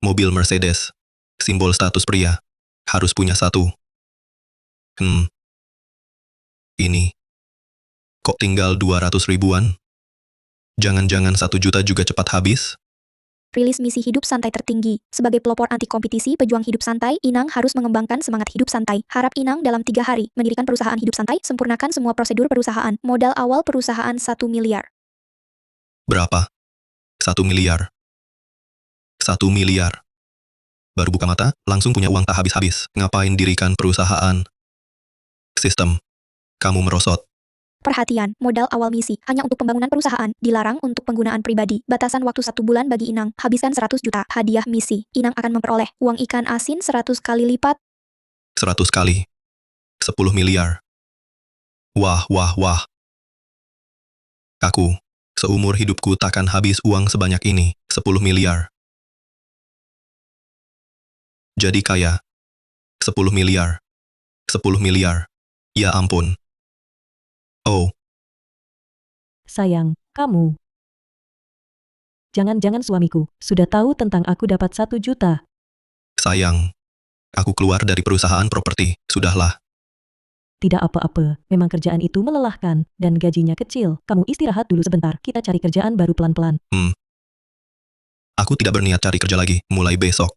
[SPEAKER 5] Mobil Mercedes, simbol status pria, harus punya satu. Ini. Kok tinggal 200 ribuan? Jangan-jangan 1 juta juga cepat habis?
[SPEAKER 6] Rilis misi hidup santai tertinggi. Sebagai pelopor anti kompetisi pejuang hidup santai, Inang harus mengembangkan semangat hidup santai. Harap Inang dalam 3 hari mendirikan perusahaan hidup santai, sempurnakan semua prosedur perusahaan. Modal awal perusahaan 1 miliar.
[SPEAKER 5] Berapa? 1 miliar. 1 miliar. Baru buka mata, langsung punya uang tak habis-habis. Ngapain dirikan perusahaan? Sistem. Kamu merosot.
[SPEAKER 6] Perhatian, modal awal misi hanya untuk pembangunan perusahaan, dilarang untuk penggunaan pribadi. Batasan waktu 1 bulan bagi Inang, habiskan 100 juta. Hadiah misi, Inang akan memperoleh uang ikan asin 100 kali lipat.
[SPEAKER 5] 100 kali. 10 miliar. Wah. Aku, seumur hidupku takkan habis uang sebanyak ini, 10 miliar. Jadi kaya. 10 miliar. 10 miliar. Ya ampun. Oh,
[SPEAKER 1] Sayang, kamu. Jangan-jangan suamiku sudah tahu tentang aku dapat 1 juta.
[SPEAKER 5] sayang. Aku keluar dari perusahaan properti, sudahlah.
[SPEAKER 1] Tidak apa-apa, memang kerjaan itu melelahkan, dan gajinya kecil. Kamu istirahat dulu sebentar, kita cari kerjaan baru pelan-pelan.
[SPEAKER 5] Aku tidak berniat cari kerja lagi, mulai besok.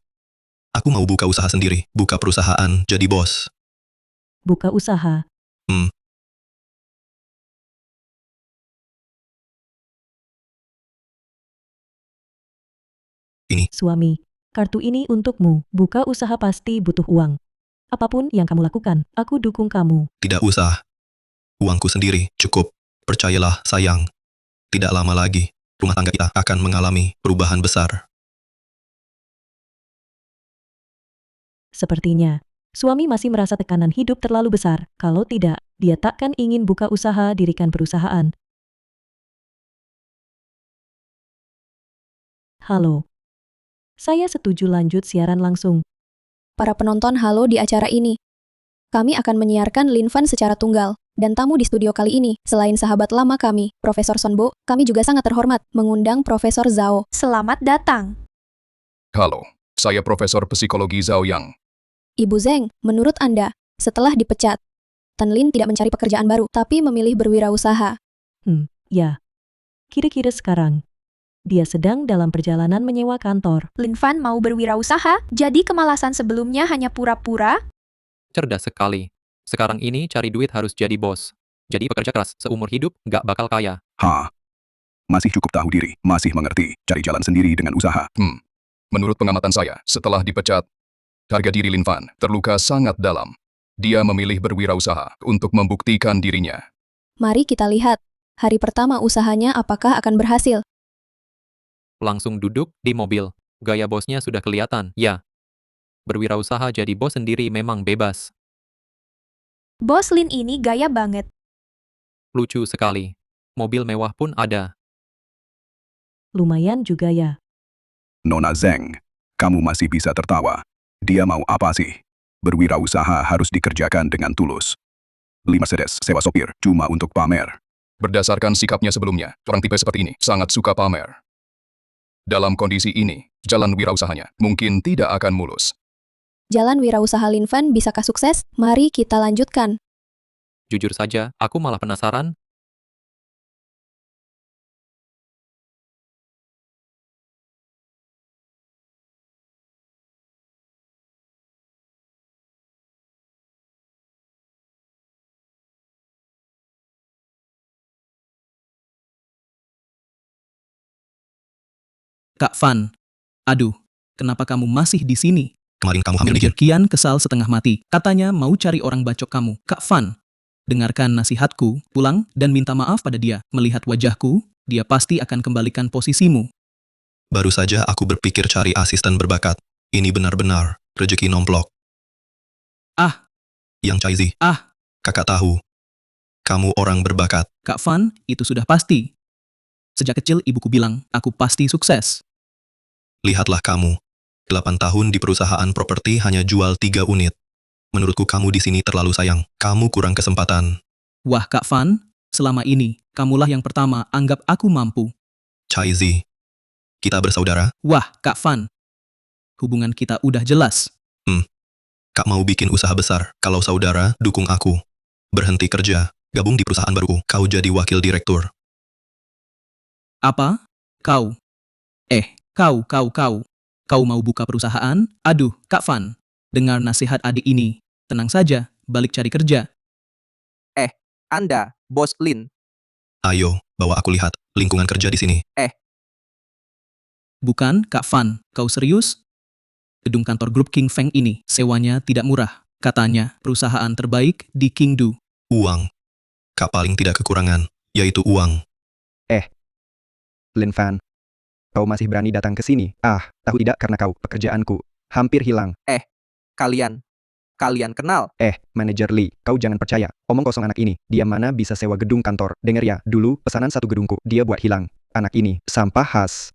[SPEAKER 5] Aku mau buka usaha sendiri, buka perusahaan, jadi bos.
[SPEAKER 1] Buka usaha.
[SPEAKER 5] Ini.
[SPEAKER 1] Suami, kartu ini untukmu. Buka usaha pasti butuh uang. Apapun yang kamu lakukan, aku dukung kamu.
[SPEAKER 5] Tidak usah. Uangku sendiri, cukup. Percayalah, sayang. Tidak lama lagi, rumah tangga kita akan mengalami perubahan besar.
[SPEAKER 1] Sepertinya, suami masih merasa tekanan hidup terlalu besar. Kalau tidak, dia takkan ingin buka usaha dirikan perusahaan. Halo. Saya setuju lanjut siaran langsung.
[SPEAKER 2] Para penonton halo di acara ini. Kami akan menyiarkan Lin Fan secara tunggal. Dan tamu di studio kali ini, selain sahabat lama kami, Profesor Sonbo, kami juga sangat terhormat mengundang Profesor Zhao.
[SPEAKER 6] Selamat datang.
[SPEAKER 9] Halo, saya Profesor Psikologi Zhao Yang.
[SPEAKER 2] Ibu Zeng, menurut Anda, setelah dipecat, Tan Lin tidak mencari pekerjaan baru, tapi memilih berwirausaha.
[SPEAKER 1] Ya. Kira-kira sekarang, dia sedang dalam perjalanan menyewa kantor.
[SPEAKER 6] Lin Fan mau berwirausaha, jadi kemalasan sebelumnya hanya pura-pura.
[SPEAKER 7] Cerdas sekali. Sekarang ini cari duit harus jadi bos. Jadi pekerja keras seumur hidup nggak bakal kaya.
[SPEAKER 9] Masih cukup tahu diri, masih mengerti, cari jalan sendiri dengan usaha. Menurut pengamatan saya, setelah dipecat, harga diri Lin Fan terluka sangat dalam. Dia memilih berwirausaha untuk membuktikan dirinya.
[SPEAKER 2] Mari kita lihat, hari pertama usahanya apakah akan berhasil.
[SPEAKER 7] Langsung duduk di mobil. Gaya bosnya sudah kelihatan, ya. Berwirausaha jadi bos sendiri memang bebas.
[SPEAKER 6] Bos Lin ini gaya banget.
[SPEAKER 7] Lucu sekali. Mobil mewah pun ada.
[SPEAKER 1] Lumayan juga ya.
[SPEAKER 9] Nona Zeng, kamu masih bisa tertawa. Dia mau apa sih? Berwirausaha harus dikerjakan dengan tulus. 5 Mercedes sewa sopir cuma untuk pamer. Berdasarkan sikapnya sebelumnya, orang tipe seperti ini sangat suka pamer. Dalam kondisi ini, jalan wirausahanya mungkin tidak akan mulus.
[SPEAKER 2] Jalan wirausaha Lin Fan bisakah sukses? Mari kita lanjutkan.
[SPEAKER 7] Jujur saja, aku malah penasaran.
[SPEAKER 11] Kak Fan, aduh, kenapa kamu masih di sini?
[SPEAKER 5] Kemarin kamu hamil
[SPEAKER 11] Manajer
[SPEAKER 5] dikit.
[SPEAKER 11] Kian kesal setengah mati. Katanya mau cari orang bacok kamu. Kak Fan, dengarkan nasihatku, pulang dan minta maaf pada dia. Melihat wajahku, dia pasti akan kembalikan posisimu.
[SPEAKER 5] Baru saja aku berpikir cari asisten berbakat. Ini benar-benar rezeki nomplok.
[SPEAKER 11] Ah.
[SPEAKER 5] Yang Chaizi.
[SPEAKER 11] Ah.
[SPEAKER 5] Kakak tahu. Kamu orang berbakat.
[SPEAKER 11] Kak Fan, itu sudah pasti. Sejak kecil ibuku bilang, aku pasti sukses.
[SPEAKER 5] Lihatlah kamu. 8 tahun di perusahaan properti hanya jual 3 unit. Menurutku kamu di sini terlalu sayang. Kamu kurang kesempatan.
[SPEAKER 11] Wah Kak Fan, selama ini, kamulah yang pertama anggap aku mampu.
[SPEAKER 5] Chaizi. Kita bersaudara?
[SPEAKER 11] Wah Kak Fan, hubungan kita udah jelas.
[SPEAKER 5] Kak mau bikin usaha besar. Kalau saudara, dukung aku. Berhenti kerja. Gabung di perusahaan baruku. Kau jadi wakil direktur.
[SPEAKER 11] Apa? Kau? Kau mau buka perusahaan? Aduh, Kak Fan. Dengar nasihat adik ini. Tenang saja, balik cari kerja.
[SPEAKER 13] Anda, Bos Lin.
[SPEAKER 5] Ayo, bawa aku lihat lingkungan kerja di sini.
[SPEAKER 11] Bukan, Kak Fan. Kau serius? Gedung kantor grup King Feng ini, sewanya tidak murah. Katanya, perusahaan terbaik di Kingdu.
[SPEAKER 5] Uang. Kak paling tidak kekurangan, yaitu uang.
[SPEAKER 10] Lin Fan, kau masih berani datang ke sini? Ah, tahu tidak karena kau, pekerjaanku hampir hilang.
[SPEAKER 13] Kalian kenal?
[SPEAKER 10] Manajer Lee, kau jangan percaya. Omong kosong anak ini. Dia mana bisa sewa gedung kantor. Dengar ya, dulu pesanan satu gedungku, dia buat hilang. Anak ini, sampah khas.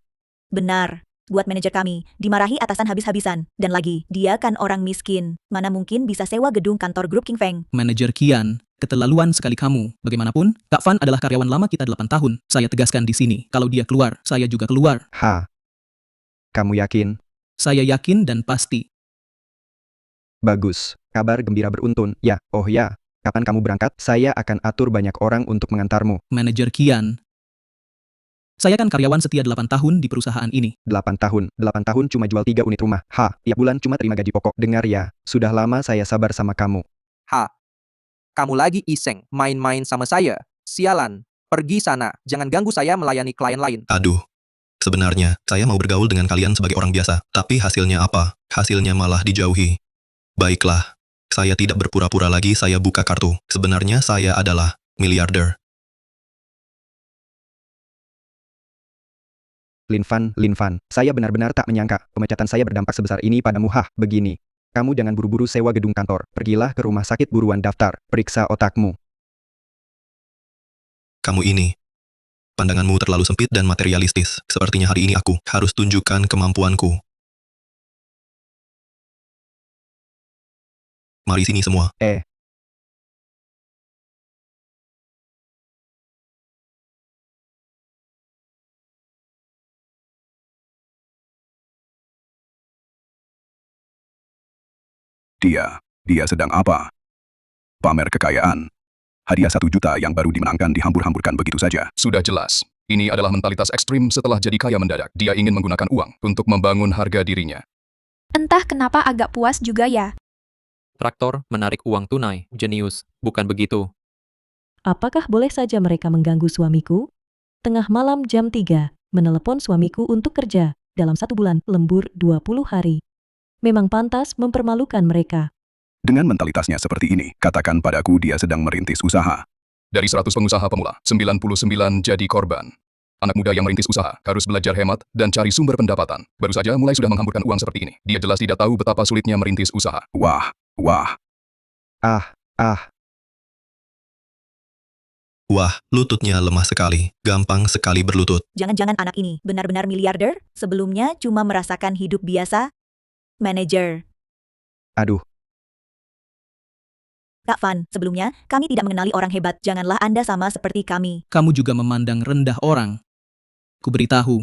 [SPEAKER 8] Benar. Buat manajer kami, dimarahi atasan habis-habisan. Dan lagi, dia kan orang miskin. Mana mungkin bisa sewa gedung kantor grup King Feng.
[SPEAKER 11] Manajer Kian, keterlaluan sekali kamu. Bagaimanapun, Kak Fan adalah karyawan lama kita 8 tahun. Saya tegaskan di sini, kalau dia keluar, saya juga keluar.
[SPEAKER 10] Kamu yakin?
[SPEAKER 11] Saya yakin dan pasti.
[SPEAKER 10] Bagus. Kabar gembira beruntun. Ya, oh ya. Kapan kamu berangkat? Saya akan atur banyak orang untuk mengantarmu.
[SPEAKER 11] Manajer Kian. Saya kan karyawan setia 8 tahun di perusahaan ini.
[SPEAKER 10] 8 tahun. 8 tahun cuma jual 3 unit rumah. Tiap bulan cuma terima gaji pokok. Dengar ya, sudah lama saya sabar sama kamu.
[SPEAKER 13] Kamu lagi iseng, main-main sama saya. Sialan. Pergi sana, jangan ganggu saya melayani klien lain.
[SPEAKER 5] Aduh. Sebenarnya, saya mau bergaul dengan kalian sebagai orang biasa. Tapi hasilnya apa? Hasilnya malah dijauhi. Baiklah. Saya tidak berpura-pura lagi, saya buka kartu. Sebenarnya saya adalah miliarder.
[SPEAKER 10] Lin Fan, saya benar-benar tak menyangka pemecatan saya berdampak sebesar ini padamu. Begini. Kamu jangan buru-buru sewa gedung kantor. Pergilah ke rumah sakit buruan daftar. Periksa otakmu.
[SPEAKER 5] Kamu ini. Pandanganmu terlalu sempit dan materialistis. Sepertinya hari ini aku harus tunjukkan kemampuanku. Mari sini semua.
[SPEAKER 9] Dia sedang apa? Pamer kekayaan. Hadiah 1 juta yang baru dimenangkan dihambur-hamburkan begitu saja. Sudah jelas. Ini adalah mentalitas ekstrim setelah jadi kaya mendadak. Dia ingin menggunakan uang untuk membangun harga dirinya.
[SPEAKER 6] Entah kenapa agak puas juga ya.
[SPEAKER 7] Traktor menarik uang tunai. Jenius, bukan begitu?
[SPEAKER 1] Apakah boleh saja mereka mengganggu suamiku? Tengah malam jam 3, menelepon suamiku untuk kerja. dalam 1 bulan, lembur 20 hari. Memang pantas mempermalukan mereka.
[SPEAKER 9] Dengan mentalitasnya seperti ini, katakan padaku dia sedang merintis usaha.
[SPEAKER 14] Dari 100 pengusaha pemula, 99 jadi korban. Anak muda yang merintis usaha harus belajar hemat dan cari sumber pendapatan. Baru saja mulai sudah menghamburkan uang seperti ini. Dia jelas tidak tahu betapa sulitnya merintis usaha.
[SPEAKER 9] Wah.
[SPEAKER 5] Wah, lututnya lemah sekali. Gampang sekali berlutut.
[SPEAKER 8] Jangan-jangan anak ini benar-benar miliarder? Sebelumnya cuma merasakan hidup biasa? Manager.
[SPEAKER 10] Aduh,
[SPEAKER 8] Kak Fan, sebelumnya, kami tidak mengenali orang hebat. Janganlah Anda sama seperti kami.
[SPEAKER 11] Kamu juga memandang rendah orang. Kuberitahu,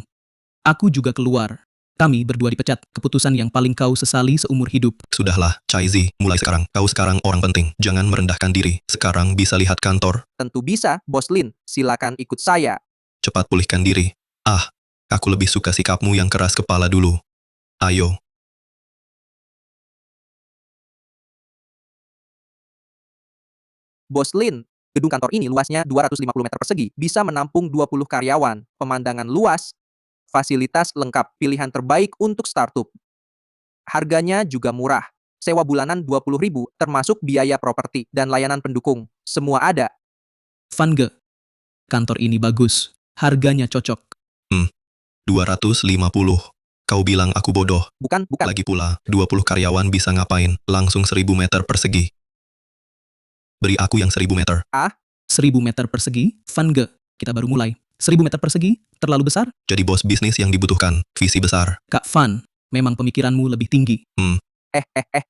[SPEAKER 11] aku juga keluar. Kami berdua dipecat, keputusan yang paling kau sesali seumur hidup.
[SPEAKER 5] Sudahlah, Chaizi, mulai sekarang. Kau sekarang orang penting. Jangan merendahkan diri. Sekarang bisa lihat kantor.
[SPEAKER 13] Tentu bisa, Bos Lin. Silakan ikut saya.
[SPEAKER 5] Cepat pulihkan diri. Aku lebih suka sikapmu yang keras kepala dulu. Ayo.
[SPEAKER 13] Bos Lin, gedung kantor ini luasnya 250 meter persegi, bisa menampung 20 karyawan, pemandangan luas, fasilitas lengkap, pilihan terbaik untuk startup. Harganya juga murah, sewa bulanan 20.000, termasuk biaya properti dan layanan pendukung. Semua ada.
[SPEAKER 11] Van Ge, kantor ini bagus. Harganya cocok.
[SPEAKER 5] 250. Kau bilang aku bodoh.
[SPEAKER 13] Bukan.
[SPEAKER 5] Lagi pula, 20 karyawan bisa ngapain? Langsung 1000 meter persegi. Beri aku yang 1000 meter.
[SPEAKER 11] 1000 meter persegi, Van Ge. Kita baru mulai. 1000 meter persegi, terlalu besar?
[SPEAKER 5] Jadi bos bisnis yang dibutuhkan. Visi besar.
[SPEAKER 11] Kak Van, memang pemikiranmu lebih tinggi.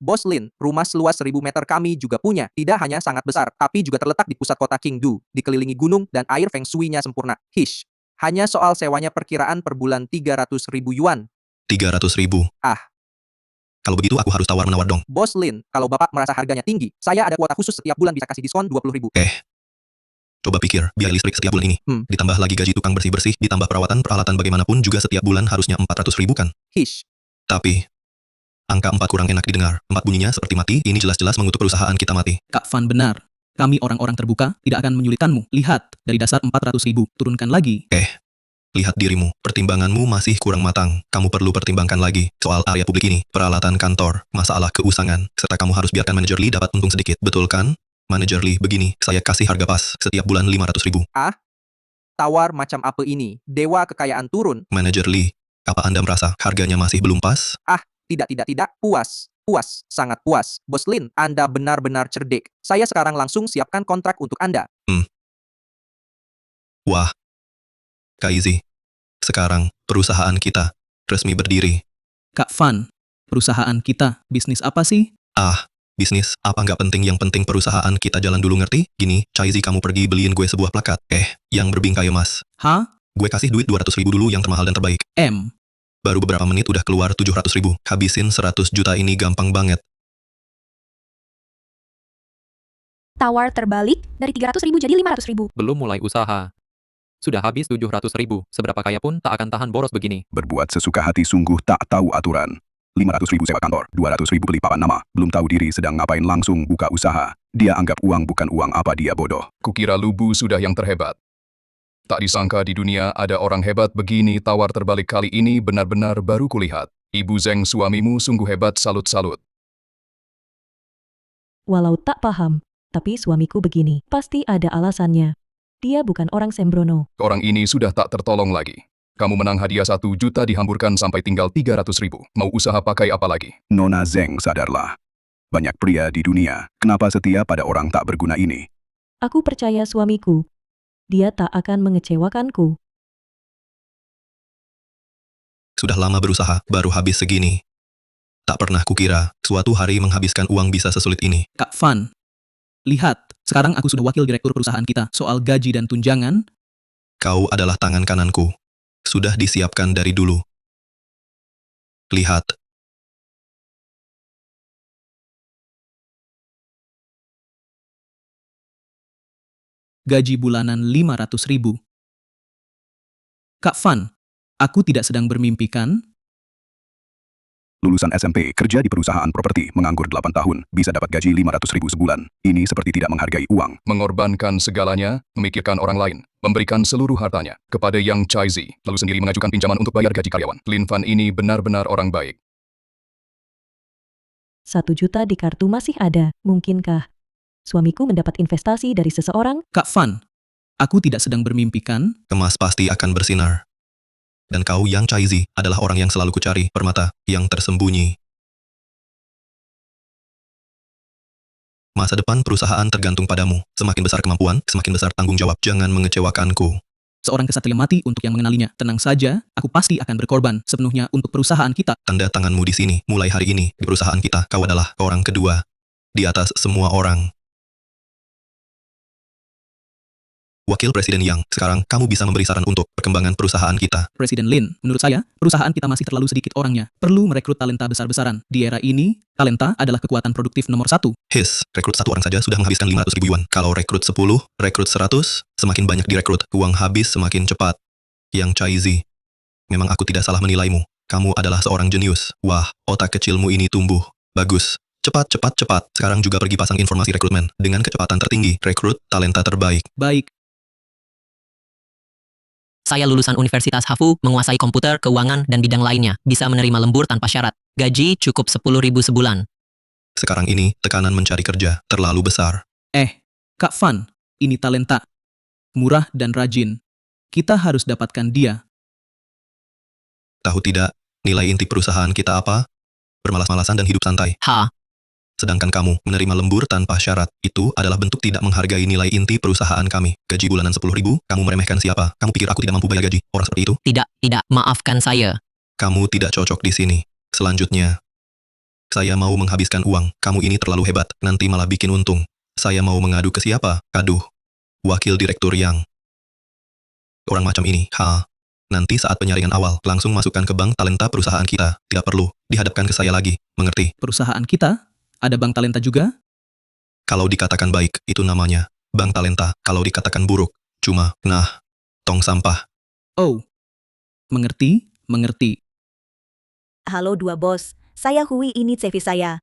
[SPEAKER 13] Bos Lin, rumah seluas 1000 meter kami juga punya. Tidak hanya sangat besar, tapi juga terletak di pusat kota Qingdu, dikelilingi gunung dan air feng shui-nya sempurna. Hish. Hanya soal sewanya perkiraan per bulan 300.000 yuan.
[SPEAKER 5] 300.000. Kalau begitu aku harus tawar-menawar dong.
[SPEAKER 13] Bos Lin, kalau Bapak merasa harganya tinggi, saya ada kuota khusus setiap bulan bisa kasih diskon 20.000.
[SPEAKER 5] Coba pikir, biaya listrik setiap bulan ini. Ditambah lagi gaji tukang bersih-bersih, ditambah perawatan peralatan bagaimanapun juga setiap bulan harusnya 400.000 kan?
[SPEAKER 13] Hish.
[SPEAKER 5] Tapi, angka 4 kurang enak didengar. 4 bunyinya seperti mati, ini jelas-jelas mengutuk perusahaan kita mati.
[SPEAKER 11] Kak Van benar. Kami orang-orang terbuka, tidak akan menyulitkanmu. Lihat, dari dasar 400.000, turunkan lagi.
[SPEAKER 5] Lihat dirimu, pertimbanganmu masih kurang matang. Kamu perlu pertimbangkan lagi soal area publik ini, peralatan kantor, masalah keusangan, serta kamu harus biarkan manajer Lee dapat untung sedikit. Betul kan? Manajer Lee, begini, saya kasih harga pas, setiap bulan 500.000.
[SPEAKER 13] Tawar macam apa ini? Dewa kekayaan turun.
[SPEAKER 5] Manajer Lee, apa Anda merasa harganya masih belum pas?
[SPEAKER 13] Tidak. Puas, sangat puas. Bos Lin, Anda benar-benar cerdik. Saya sekarang langsung siapkan kontrak untuk Anda.
[SPEAKER 5] Wah. Kaizi, sekarang perusahaan kita resmi berdiri.
[SPEAKER 11] Kak Van, perusahaan kita, bisnis apa sih?
[SPEAKER 5] Bisnis apa nggak penting, yang penting perusahaan kita jalan dulu, ngerti? Gini, Chaizi, kamu pergi beliin gue sebuah plakat. Yang berbingkai emas. Gue kasih duit 200.000 dulu, yang termahal dan terbaik. Baru beberapa menit udah keluar 700.000. Habisin 100 juta ini gampang banget.
[SPEAKER 6] Tawar terbalik, dari 300.000 jadi 500.000.
[SPEAKER 7] Belum mulai usaha. Sudah habis 700.000. Seberapa kaya pun tak akan tahan boros begini.
[SPEAKER 9] Berbuat sesuka hati sungguh tak tahu aturan. 500.000 sewa kantor, 200.000 beli papan nama. Belum tahu diri sedang ngapain langsung buka usaha. Dia anggap uang bukan uang, apa dia bodoh.
[SPEAKER 14] Kukira Lubu sudah yang terhebat. Tak disangka di dunia ada orang hebat begini. Tawar terbalik kali ini benar-benar baru kulihat. Ibu Zeng, suamimu sungguh hebat, salut-salut.
[SPEAKER 1] Walau tak paham, tapi suamiku begini, pasti ada alasannya. Dia bukan orang sembrono.
[SPEAKER 14] Orang ini sudah tak tertolong lagi. Kamu menang hadiah 1 juta dihamburkan sampai tinggal 300.000. Mau usaha pakai apa lagi?
[SPEAKER 9] Nona Zeng, sadarlah. Banyak pria di dunia, kenapa setia pada orang tak berguna ini?
[SPEAKER 1] Aku percaya suamiku. Dia tak akan mengecewakanku.
[SPEAKER 5] Sudah lama berusaha, baru habis segini. Tak pernah kukira, suatu hari menghabiskan uang bisa sesulit ini.
[SPEAKER 11] Kak Van, lihat, sekarang aku sudah wakil direktur perusahaan kita. Soal gaji dan tunjangan,
[SPEAKER 5] Kau adalah tangan kananku. Sudah disiapkan dari dulu. Lihat.
[SPEAKER 11] gaji bulanan 500.000. Kak Van, aku tidak sedang bermimpi kan?
[SPEAKER 9] Lulusan SMP kerja di perusahaan properti menganggur 8 tahun, bisa dapat gaji 500.000 sebulan. Ini seperti tidak menghargai uang.
[SPEAKER 14] Mengorbankan segalanya, memikirkan orang lain, memberikan seluruh hartanya kepada Yang Chaizi, lalu sendiri mengajukan pinjaman untuk bayar gaji karyawan. Lin Fan ini benar-benar orang baik.
[SPEAKER 1] 1 juta di kartu masih ada, mungkinkah suamiku mendapat investasi dari seseorang?
[SPEAKER 11] Kak Fan, aku tidak sedang bermimpi kan?
[SPEAKER 5] Emas pasti akan bersinar. Dan kau Yang Chaizi adalah orang yang selalu kucari, permata yang tersembunyi. Masa depan perusahaan tergantung padamu. Semakin besar kemampuan, semakin besar tanggung jawab. Jangan mengecewakanku.
[SPEAKER 11] Seorang kesatria mati untuk yang mengenalinya. Tenang saja, aku pasti akan berkorban sepenuhnya untuk perusahaan kita.
[SPEAKER 5] Tanda tanganmu di sini. Mulai hari ini, di perusahaan kita, kau adalah orang kedua. Di atas semua orang. Wakil Presiden Yang, sekarang kamu bisa memberi saran untuk perkembangan perusahaan kita.
[SPEAKER 11] Presiden Lin, menurut saya, perusahaan kita masih terlalu sedikit orangnya. Perlu merekrut talenta besar-besaran. Di era ini, talenta adalah kekuatan produktif nomor 1.
[SPEAKER 5] Rekrut 1 orang saja sudah menghabiskan 500.000 yuan. Kalau rekrut 10, rekrut 100, semakin banyak direkrut, uang habis semakin cepat. Yang Chaizi, memang aku tidak salah menilaimu. Kamu adalah seorang jenius. Wah, otak kecilmu ini tumbuh. Bagus. Cepat, cepat, cepat. Sekarang juga pergi pasang informasi rekrutmen. Dengan kecepatan tertinggi, rekrut talenta terbaik.
[SPEAKER 11] Baik.
[SPEAKER 15] Saya lulusan Universitas Hafu, menguasai komputer, keuangan, dan bidang lainnya. Bisa menerima lembur tanpa syarat. Gaji cukup 10.000 sebulan.
[SPEAKER 5] Sekarang ini, tekanan mencari kerja terlalu besar.
[SPEAKER 11] Kak Fan, ini talenta. Murah dan rajin. Kita harus dapatkan dia.
[SPEAKER 5] Tahu tidak, nilai inti perusahaan kita apa? Bermalas-malasan dan hidup santai. Sedangkan kamu menerima lembur tanpa syarat. Itu adalah bentuk tidak menghargai nilai inti perusahaan kami. Gaji bulanan 10.000, kamu meremehkan siapa? Kamu pikir aku tidak mampu bayar gaji? Orang seperti itu?
[SPEAKER 15] Tidak, maafkan saya.
[SPEAKER 5] Kamu tidak cocok di sini. Selanjutnya, saya mau menghabiskan uang. Kamu ini terlalu hebat, nanti malah bikin untung. Saya mau mengadu ke siapa? Aduh, wakil direktur Yang. Orang macam ini, Nanti saat penyaringan awal, langsung masukkan ke bank talenta perusahaan kita. Tidak perlu dihadapkan ke saya lagi, mengerti?
[SPEAKER 11] Perusahaan kita? Ada bank talenta juga?
[SPEAKER 5] Kalau dikatakan baik, itu namanya bank talenta. Kalau dikatakan buruk, cuma, tong sampah.
[SPEAKER 11] Oh, mengerti.
[SPEAKER 8] Halo 2 bos, saya Hui, ini CV saya.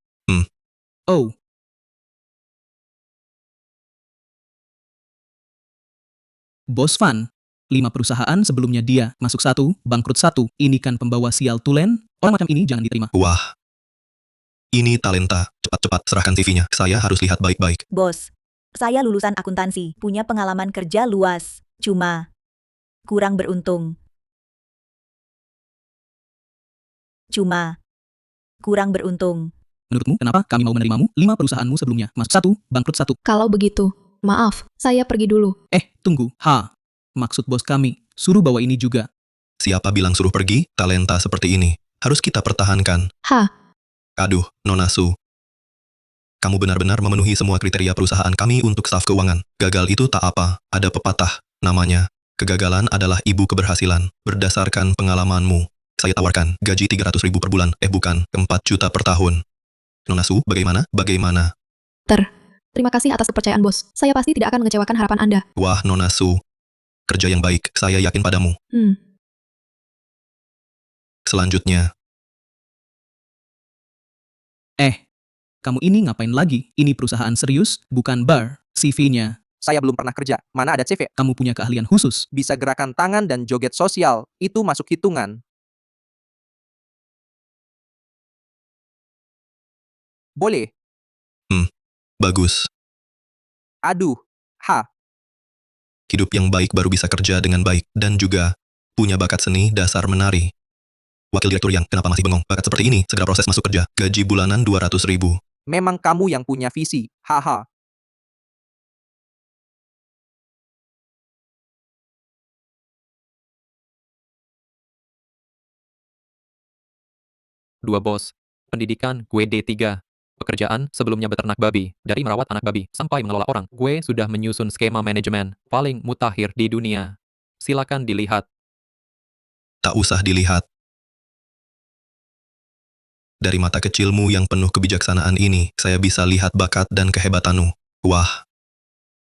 [SPEAKER 11] Oh. Bos Fan, 5 perusahaan sebelumnya dia, masuk 1, bangkrut 1. Ini kan pembawa sial tulen? Orang macam ini jangan diterima.
[SPEAKER 5] Wah. Ini talenta. Cepat-cepat serahkan CV-nya. Saya harus lihat baik-baik.
[SPEAKER 8] Bos, saya lulusan akuntansi, punya pengalaman kerja luas. Cuma, kurang beruntung.
[SPEAKER 11] Menurutmu, kenapa kami mau menerimamu? 5 perusahaanmu sebelumnya, masuk 1, bangkrut 1.
[SPEAKER 2] Kalau begitu, maaf, saya pergi dulu.
[SPEAKER 11] Tunggu. Maksud bos kami, suruh bawa ini juga.
[SPEAKER 5] Siapa bilang suruh pergi? Talenta seperti ini harus kita pertahankan. Aduh, Nona Su. Kamu benar-benar memenuhi semua kriteria perusahaan kami untuk staf keuangan. Gagal itu tak apa, ada pepatah, namanya, kegagalan adalah ibu keberhasilan. Berdasarkan pengalamanmu, saya tawarkan gaji 300.000 per bulan, bukan, 4 juta per tahun. Nona Su, bagaimana?
[SPEAKER 2] Terima kasih atas kepercayaan bos. Saya pasti tidak akan mengecewakan harapan Anda.
[SPEAKER 5] Wah, Nona Su. Kerja yang baik, saya yakin padamu. Selanjutnya.
[SPEAKER 11] Kamu ini ngapain lagi? Ini perusahaan serius, bukan bar. CV-nya.
[SPEAKER 13] Saya belum pernah kerja. Mana ada CV?
[SPEAKER 11] Kamu punya keahlian khusus.
[SPEAKER 13] Bisa gerakan tangan dan joget sosial. Itu masuk hitungan. Boleh.
[SPEAKER 5] Bagus.
[SPEAKER 13] Aduh.
[SPEAKER 5] Hidup yang baik baru bisa kerja dengan baik. Dan juga, punya bakat seni dasar menari. Wakil direktur Yang, kenapa masih bengong? Bakat seperti ini, segera proses masuk kerja. Gaji bulanan 200.000.
[SPEAKER 13] Memang kamu yang punya visi.
[SPEAKER 7] Dua bos. Pendidikan, gue D3. Pekerjaan, sebelumnya beternak babi. Dari merawat anak babi, sampai mengelola orang. Gue sudah menyusun skema manajemen, paling mutakhir di dunia. Silakan dilihat.
[SPEAKER 5] Tak usah dilihat. Dari mata kecilmu yang penuh kebijaksanaan ini, saya bisa lihat bakat dan kehebatanmu. Wah.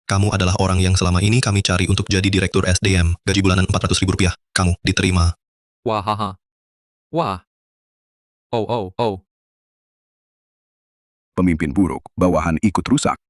[SPEAKER 5] Kamu adalah orang yang selama ini kami cari untuk jadi direktur SDM. Gaji bulanan 400.000 rupiah. Kamu diterima.
[SPEAKER 7] Wah. Oh.
[SPEAKER 9] Pemimpin buruk, bawahan ikut rusak.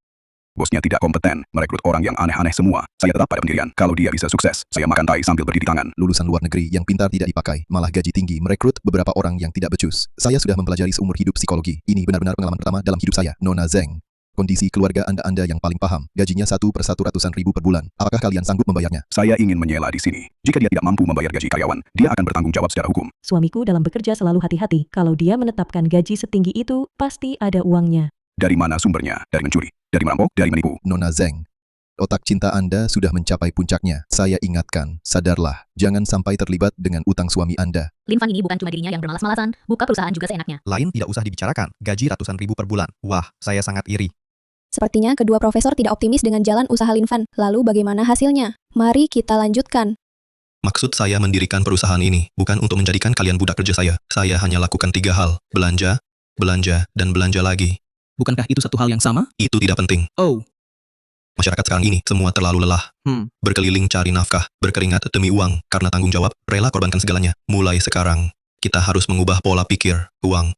[SPEAKER 9] Bosnya tidak kompeten, merekrut orang yang aneh-aneh semua. Saya tetap pada pendirian. Kalau dia bisa sukses, saya makan tai sambil berdiri tangan.
[SPEAKER 12] Lulusan luar negeri yang pintar tidak dipakai, malah gaji tinggi merekrut beberapa orang yang tidak becus. Saya sudah mempelajari seumur hidup psikologi. Ini benar-benar pengalaman pertama dalam hidup saya. Nona Zeng. Kondisi keluarga Anda yang paling paham. Gajinya 1/100.000 per bulan. Apakah kalian sanggup membayarnya?
[SPEAKER 9] Saya ingin menyela di sini. Jika dia tidak mampu membayar gaji karyawan, dia akan bertanggung jawab secara hukum.
[SPEAKER 1] Suamiku dalam bekerja selalu hati-hati. Kalau dia menetapkan gaji setinggi itu, pasti ada uangnya.
[SPEAKER 9] Dari mana sumbernya? Dari mencuri? Dari merampok? Dari menipu?
[SPEAKER 12] Nona Zeng. Otak cinta Anda sudah mencapai puncaknya. Saya ingatkan, sadarlah. Jangan sampai terlibat dengan utang suami Anda.
[SPEAKER 3] Lin Fan ini bukan cuma dirinya yang bermalas-malasan, buka perusahaan juga seenaknya.
[SPEAKER 4] Lain tidak usah dibicarakan, gaji ratusan ribu per bulan. Wah, saya sangat iri.
[SPEAKER 2] Sepertinya kedua profesor tidak optimis dengan jalan usaha Lin Fan. Lalu bagaimana hasilnya? Mari kita lanjutkan.
[SPEAKER 5] Maksud saya mendirikan perusahaan ini bukan untuk menjadikan kalian budak kerja saya. Saya hanya lakukan 3 hal. Belanja, dan belanja lagi.
[SPEAKER 11] Bukankah itu satu hal yang sama?
[SPEAKER 5] Itu tidak penting.
[SPEAKER 11] Oh,
[SPEAKER 5] Masyarakat sekarang ini semua terlalu lelah. Berkeliling cari nafkah, berkeringat demi uang, karena tanggung jawab, rela korbankan segalanya. Mulai sekarang, kita harus mengubah pola pikir. Uang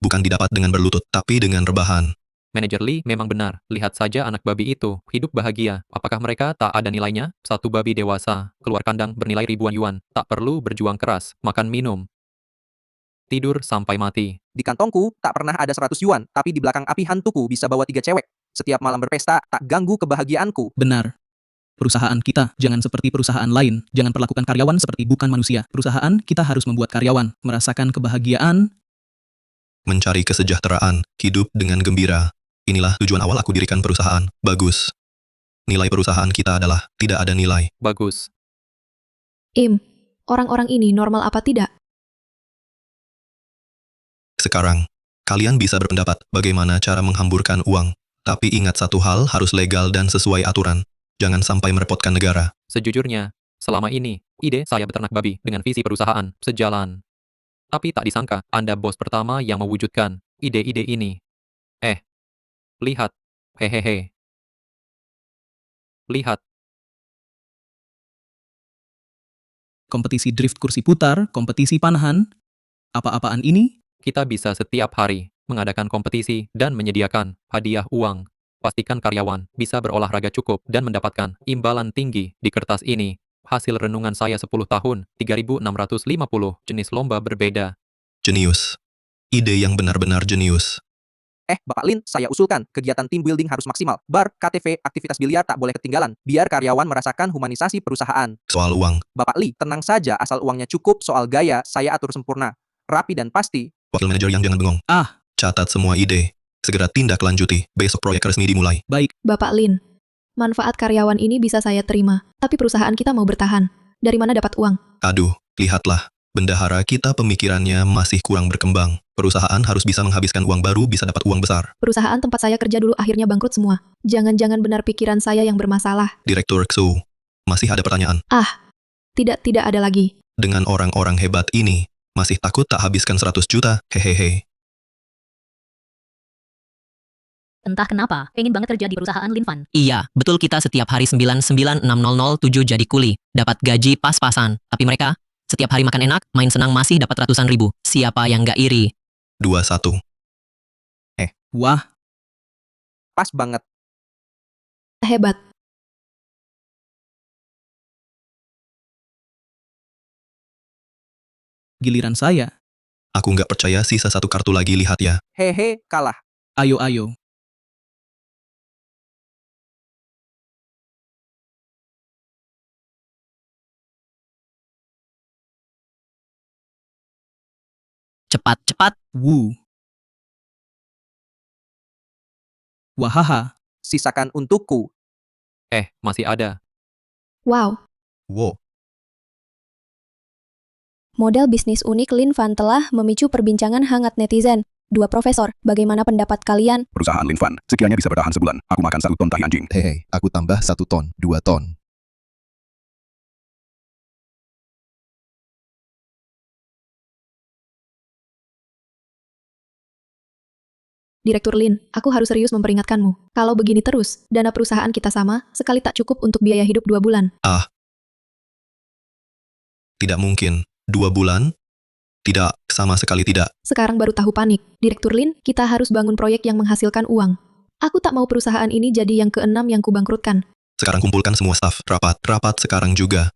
[SPEAKER 5] bukan didapat dengan berlutut, tapi dengan rebahan.
[SPEAKER 7] Manajer Lee memang benar. Lihat saja anak babi itu, hidup bahagia. Apakah mereka tak ada nilainya? Satu babi dewasa, keluar kandang bernilai ribuan yuan. Tak perlu berjuang keras, makan minum, tidur sampai mati.
[SPEAKER 13] Di kantongku, tak pernah ada 100 yuan, tapi di belakang api hantuku bisa bawa 3 cewek. Setiap malam berpesta, tak ganggu kebahagiaanku.
[SPEAKER 11] benar. Perusahaan kita jangan seperti perusahaan lain. Jangan perlakukan karyawan seperti bukan manusia. Perusahaan kita harus membuat karyawan merasakan kebahagiaan.
[SPEAKER 5] Mencari kesejahteraan, hidup dengan gembira. Inilah tujuan awal aku dirikan perusahaan. Bagus. Nilai perusahaan kita adalah tidak ada nilai.
[SPEAKER 7] Bagus.
[SPEAKER 2] Orang-orang ini normal apa tidak?
[SPEAKER 5] Sekarang, kalian bisa berpendapat bagaimana cara menghamburkan uang. Tapi ingat satu hal, harus legal dan sesuai aturan. Jangan sampai merepotkan negara.
[SPEAKER 7] Sejujurnya, selama ini, ide saya beternak babi dengan visi perusahaan sejalan. Tapi tak disangka, Anda bos pertama yang mewujudkan ide-ide ini. Lihat. Hehehe. Lihat.
[SPEAKER 11] Kompetisi drift kursi putar, kompetisi panahan. Apa-apaan ini?
[SPEAKER 7] Kita bisa setiap hari mengadakan kompetisi dan menyediakan hadiah uang. Pastikan karyawan bisa berolahraga cukup dan mendapatkan imbalan tinggi. Di kertas ini, hasil renungan saya 10 tahun, 3.650 jenis lomba berbeda.
[SPEAKER 5] Jenius. Ide yang benar-benar jenius.
[SPEAKER 13] Bapak Lin, saya usulkan, kegiatan team building harus maksimal. Bar, KTV, aktivitas biliar tak boleh ketinggalan. Biar karyawan merasakan humanisasi perusahaan.
[SPEAKER 5] Soal uang,
[SPEAKER 13] Bapak Lee, tenang saja asal uangnya cukup. Soal gaya, saya atur sempurna. Rapi dan pasti.
[SPEAKER 5] wakil manajer yang jangan bengong. Catat semua ide. Segera tindak lanjuti. Besok proyek resmi dimulai.
[SPEAKER 11] Baik.
[SPEAKER 2] Bapak Lin, manfaat karyawan ini bisa saya terima, tapi perusahaan kita mau bertahan. Dari mana dapat uang?
[SPEAKER 5] Aduh, lihatlah. Bendahara kita pemikirannya masih kurang berkembang. Perusahaan harus bisa menghabiskan uang baru bisa dapat uang besar.
[SPEAKER 2] Perusahaan tempat saya kerja dulu akhirnya bangkrut semua. Jangan-jangan benar pikiran saya yang bermasalah.
[SPEAKER 5] Direktur Xu, masih ada pertanyaan?
[SPEAKER 2] Tidak ada lagi.
[SPEAKER 5] Dengan orang-orang hebat ini, masih takut tak habiskan 100 juta? Hehehe.
[SPEAKER 3] Entah kenapa, pengen banget kerja di perusahaan Lin Fan.
[SPEAKER 15] Iya, betul kita setiap hari 996.007 jadi kuli. Dapat gaji pas-pasan. Tapi mereka, setiap hari makan enak, main senang masih dapat ratusan ribu. Siapa yang gak iri?
[SPEAKER 5] 21.
[SPEAKER 11] Wah,
[SPEAKER 13] Pas banget.
[SPEAKER 2] Hebat.
[SPEAKER 11] giliran saya.
[SPEAKER 5] Aku nggak percaya sisa 1 kartu lagi, lihat ya.
[SPEAKER 13] Hehe, kalah.
[SPEAKER 11] Ayo.
[SPEAKER 15] Cepat.
[SPEAKER 11] Wahaha.
[SPEAKER 13] Sisakan untukku.
[SPEAKER 7] Masih ada.
[SPEAKER 2] Wow. Model bisnis unik Lin Fan telah memicu perbincangan hangat netizen. Dua profesor, bagaimana pendapat kalian?
[SPEAKER 9] Perusahaan Lin Fan, sekiranya bisa bertahan sebulan, aku makan 1 ton tahi anjing.
[SPEAKER 12] Hehe, aku tambah 1 ton, 2 ton.
[SPEAKER 2] Direktur Lin, aku harus serius memperingatkanmu. Kalau begini terus, dana perusahaan kita sama, sekali tak cukup untuk biaya hidup 2 bulan.
[SPEAKER 5] Tidak mungkin. 2 bulan? Tidak, sama sekali tidak.
[SPEAKER 2] Sekarang baru tahu panik. Direktur Lin, kita harus bangun proyek yang menghasilkan uang. Aku tak mau perusahaan ini jadi yang keenam yang kubangkrutkan.
[SPEAKER 5] Sekarang kumpulkan semua staf. Rapat sekarang juga.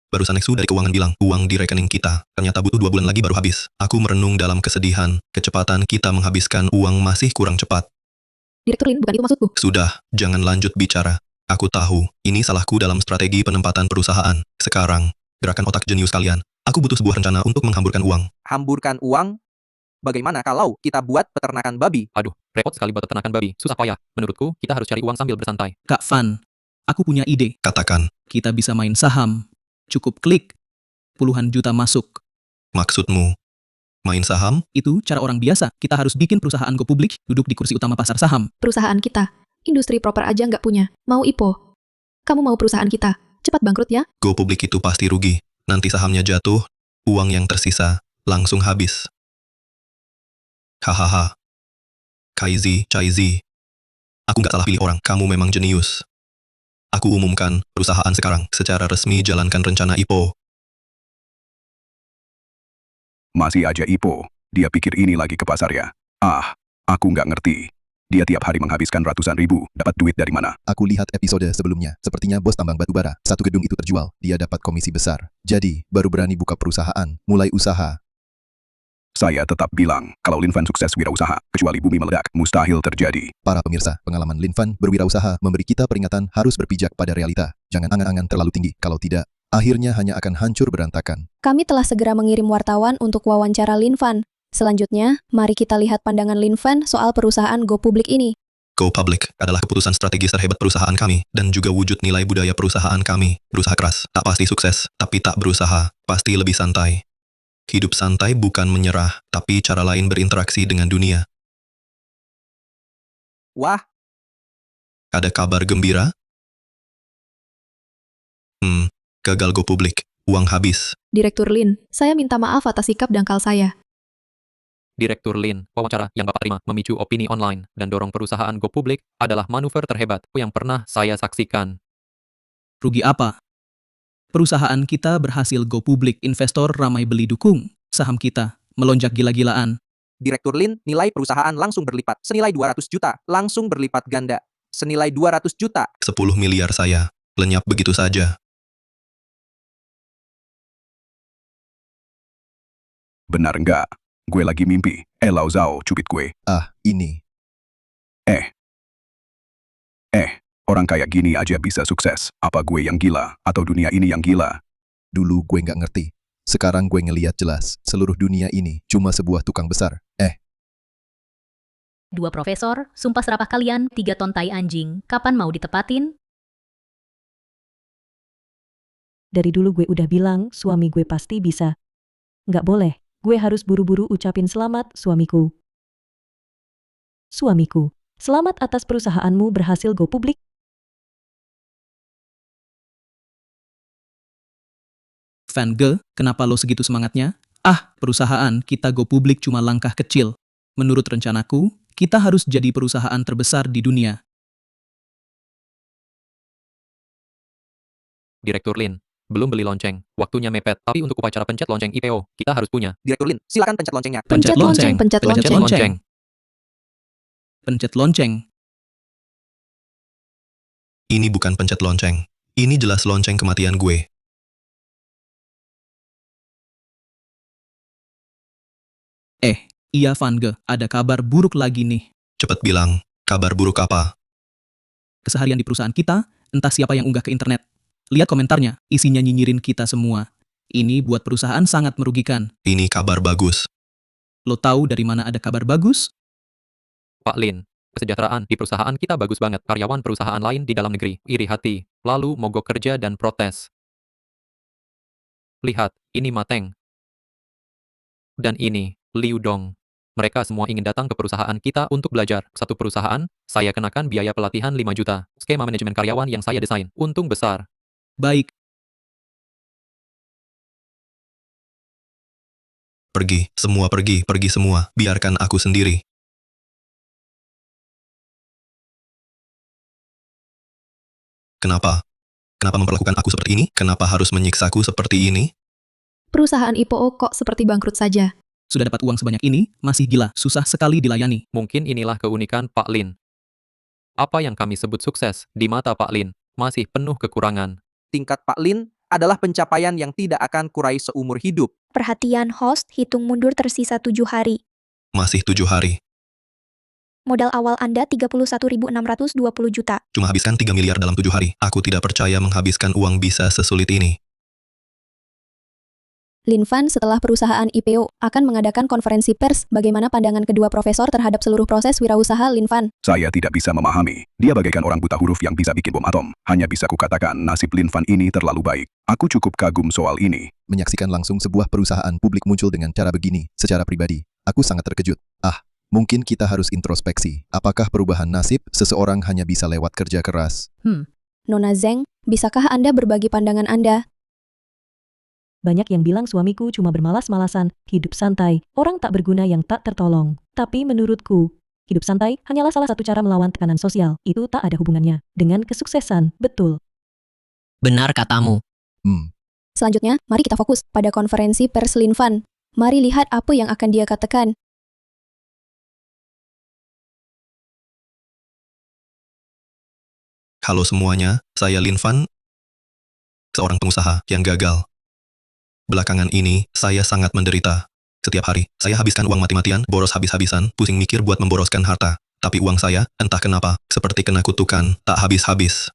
[SPEAKER 5] Barusan Nexu dari keuangan bilang, uang di rekening kita. Ternyata butuh 2 bulan lagi baru habis. Aku merenung dalam kesedihan. Kecepatan kita menghabiskan uang masih kurang cepat.
[SPEAKER 2] Direktur Lin, bukan itu maksudku.
[SPEAKER 5] Sudah, jangan lanjut bicara. Aku tahu, ini salahku dalam strategi penempatan perusahaan. Sekarang, gerakan otak jenius kalian. Aku butuh sebuah rencana untuk menghamburkan uang.
[SPEAKER 13] Hamburkan uang? Bagaimana kalau kita buat peternakan babi?
[SPEAKER 7] Aduh, repot sekali buat peternakan babi. Susah payah. Menurutku, kita harus cari uang sambil bersantai.
[SPEAKER 11] Kak Fan, aku punya ide.
[SPEAKER 5] Katakan,
[SPEAKER 11] Kita bisa main saham. Cukup klik. Puluhan juta masuk.
[SPEAKER 5] maksudmu, main saham?
[SPEAKER 11] Itu cara orang biasa. Kita harus bikin perusahaan go publik, duduk di kursi utama pasar saham.
[SPEAKER 2] Perusahaan kita. Industri proper aja nggak punya. Mau IPO. Kamu mau perusahaan kita. Cepat bangkrut ya.
[SPEAKER 5] Go publik itu pasti rugi. Nanti sahamnya jatuh, uang yang tersisa langsung habis. Hahaha. Chaizi. Aku nggak salah pilih orang. Kamu memang jenius. Aku umumkan perusahaan sekarang secara resmi jalankan rencana IPO.
[SPEAKER 9] Masih aja IPO. Dia pikir ini lagi ke pasar ya. Ah, aku nggak ngerti. Dia tiap hari menghabiskan ratusan ribu. Dapat duit dari mana?
[SPEAKER 12] Aku lihat episode sebelumnya. Sepertinya bos tambang batubara. Satu gedung itu terjual. Dia dapat komisi besar. Jadi, baru berani buka perusahaan. Mulai usaha.
[SPEAKER 9] Saya tetap bilang, kalau Lin Fan sukses wirausaha, kecuali bumi meledak, mustahil terjadi.
[SPEAKER 12] Para pemirsa, pengalaman Lin Fan berwirausaha memberi kita peringatan harus berpijak pada realita. Jangan angan-angan terlalu tinggi. Kalau tidak, akhirnya hanya akan hancur berantakan.
[SPEAKER 2] Kami telah segera mengirim wartawan untuk wawancara Lin Fan. Selanjutnya, mari kita lihat pandangan Lin Fan soal perusahaan go publik ini.
[SPEAKER 5] Go public adalah keputusan strategis terhebat perusahaan kami dan juga wujud nilai budaya perusahaan kami. Berusaha keras, tak pasti sukses, tapi tak berusaha, pasti lebih santai. Hidup santai bukan menyerah, tapi cara lain berinteraksi dengan dunia.
[SPEAKER 13] Wah,
[SPEAKER 5] Ada kabar gembira? Gagal go publik, uang habis.
[SPEAKER 2] Direktur Lin, saya minta maaf atas sikap dangkal saya.
[SPEAKER 7] Direktur Lin, wawancara yang Bapak terima memicu opini online dan dorong perusahaan go publik adalah manuver terhebat yang pernah saya saksikan.
[SPEAKER 11] Rugi apa? Perusahaan kita berhasil go publik, investor ramai beli dukung. Saham kita melonjak gila-gilaan.
[SPEAKER 13] Direktur Lin, nilai perusahaan langsung berlipat. Senilai 200 juta, langsung berlipat ganda. Senilai 200 juta.
[SPEAKER 5] 10 miliar saya, lenyap begitu saja.
[SPEAKER 9] Benar nggak? Gue lagi mimpi. Lau Zhao cubit gue.
[SPEAKER 12] Ah, ini.
[SPEAKER 9] Orang kayak gini aja bisa sukses. Apa gue yang gila? Atau dunia ini yang gila?
[SPEAKER 12] Dulu gue nggak ngerti. Sekarang gue ngeliat jelas. Seluruh dunia ini cuma sebuah tukang besar.
[SPEAKER 3] 2 profesor, sumpah serapah kalian 3 ton tai anjing, kapan mau ditepatin?
[SPEAKER 1] Dari dulu gue udah bilang, suami gue pasti bisa. Nggak boleh, gue harus buru-buru ucapin selamat, suamiku. Suamiku, selamat atas perusahaanmu berhasil go publik.
[SPEAKER 11] Fan Ge, kenapa lo segitu semangatnya? Ah, perusahaan kita go publik cuma langkah kecil. Menurut rencanaku, kita harus jadi perusahaan terbesar di dunia.
[SPEAKER 7] Direktur Lin, belum beli lonceng. Waktunya mepet, tapi untuk upacara pencet lonceng IPO, kita harus punya.
[SPEAKER 13] Direktur Lin, silakan pencet loncengnya.
[SPEAKER 2] Pencet lonceng, pencet lonceng.
[SPEAKER 11] Pencet lonceng.
[SPEAKER 5] Ini bukan pencet lonceng. Ini jelas lonceng kematian gue.
[SPEAKER 11] Iya Van Ge, ada kabar buruk lagi nih.
[SPEAKER 5] Cepet bilang, kabar buruk apa?
[SPEAKER 11] Keseharian di perusahaan kita, entah siapa yang unggah ke internet. Lihat komentarnya, isinya nyinyirin kita semua. Ini buat perusahaan sangat merugikan.
[SPEAKER 5] Ini kabar bagus.
[SPEAKER 11] Lo tahu dari mana ada kabar bagus?
[SPEAKER 7] Pak Lin, kesejahteraan di perusahaan kita bagus banget. Karyawan perusahaan lain di dalam negeri, iri hati, lalu mogok kerja dan protes. Lihat, ini Mateng. Dan ini, Liu Dong. Mereka semua ingin datang ke perusahaan kita untuk belajar. Satu perusahaan, saya kenakan biaya pelatihan 5 juta. Skema manajemen karyawan yang saya desain. Untung besar.
[SPEAKER 11] Baik,
[SPEAKER 5] Pergi, semua pergi semua. Biarkan aku sendiri. Kenapa? Kenapa memperlakukan aku seperti ini? Kenapa harus menyiksaku seperti ini?
[SPEAKER 2] Perusahaan IPO kok seperti bangkrut saja.
[SPEAKER 11] Sudah dapat uang sebanyak ini, masih gila, susah sekali dilayani.
[SPEAKER 7] Mungkin inilah keunikan Pak Lin. Apa yang kami sebut sukses, di mata Pak Lin, masih penuh kekurangan.
[SPEAKER 13] Tingkat Pak Lin adalah pencapaian yang tidak akan kurai seumur hidup.
[SPEAKER 6] Perhatian host, hitung mundur tersisa 7 hari.
[SPEAKER 5] Masih 7 hari.
[SPEAKER 6] Modal awal Anda 31.620 juta.
[SPEAKER 5] Cuma habiskan 3 miliar dalam 7 hari. Aku tidak percaya menghabiskan uang bisa sesulit ini.
[SPEAKER 2] Linfan setelah perusahaan IPO akan mengadakan konferensi pers bagaimana pandangan kedua profesor terhadap seluruh proses wirausaha Linfan.
[SPEAKER 9] Saya tidak bisa memahami. Dia bagaikan orang buta huruf yang bisa bikin bom atom. Hanya bisa kukatakan nasib Linfan ini terlalu baik. Aku cukup kagum soal ini.
[SPEAKER 12] Menyaksikan langsung sebuah perusahaan publik muncul dengan cara begini, secara pribadi, aku sangat terkejut. Mungkin kita harus introspeksi. Apakah perubahan nasib seseorang hanya bisa lewat kerja keras?
[SPEAKER 2] Nona Zeng, bisakah Anda berbagi pandangan Anda?
[SPEAKER 1] Banyak yang bilang suamiku cuma bermalas-malasan, hidup santai, orang tak berguna yang tak tertolong. Tapi menurutku, hidup santai hanyalah salah satu cara melawan tekanan sosial. Itu tak ada hubungannya dengan kesuksesan, betul.
[SPEAKER 15] Benar katamu.
[SPEAKER 2] Selanjutnya, mari kita fokus pada konferensi pers Linfan. Mari lihat apa yang akan dia katakan.
[SPEAKER 5] Halo semuanya, saya Linfan, seorang pengusaha yang gagal. Belakangan ini, saya sangat menderita. Setiap hari, saya habiskan uang mati-matian, boros habis-habisan, pusing mikir buat memboroskan harta. Tapi uang saya, entah kenapa, seperti kena kutukan, tak habis-habis.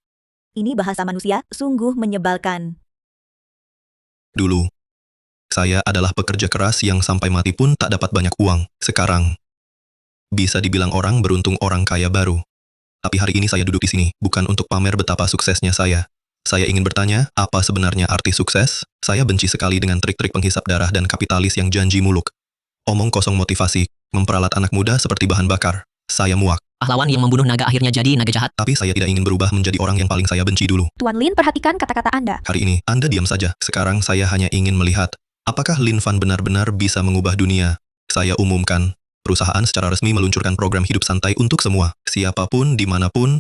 [SPEAKER 8] Ini bahasa manusia, sungguh menyebalkan.
[SPEAKER 5] Dulu, saya adalah pekerja keras yang sampai mati pun tak dapat banyak uang. Sekarang, bisa dibilang orang beruntung orang kaya baru. Tapi hari ini saya duduk di sini, bukan untuk pamer betapa suksesnya saya. Saya ingin bertanya, apa sebenarnya arti sukses? Saya benci sekali dengan trik-trik penghisap darah dan kapitalis yang janji muluk. Omong kosong motivasi, memperalat anak muda seperti bahan bakar. Saya muak.
[SPEAKER 15] Pahlawan yang membunuh naga akhirnya jadi naga jahat.
[SPEAKER 5] Tapi saya tidak ingin berubah menjadi orang yang paling saya benci dulu.
[SPEAKER 6] Tuan Lin, perhatikan kata-kata Anda.
[SPEAKER 5] Hari ini, Anda diam saja. Sekarang saya hanya ingin melihat, apakah Linfan benar-benar bisa mengubah dunia? Saya umumkan, perusahaan secara resmi meluncurkan program hidup santai untuk semua. Siapapun, dimanapun,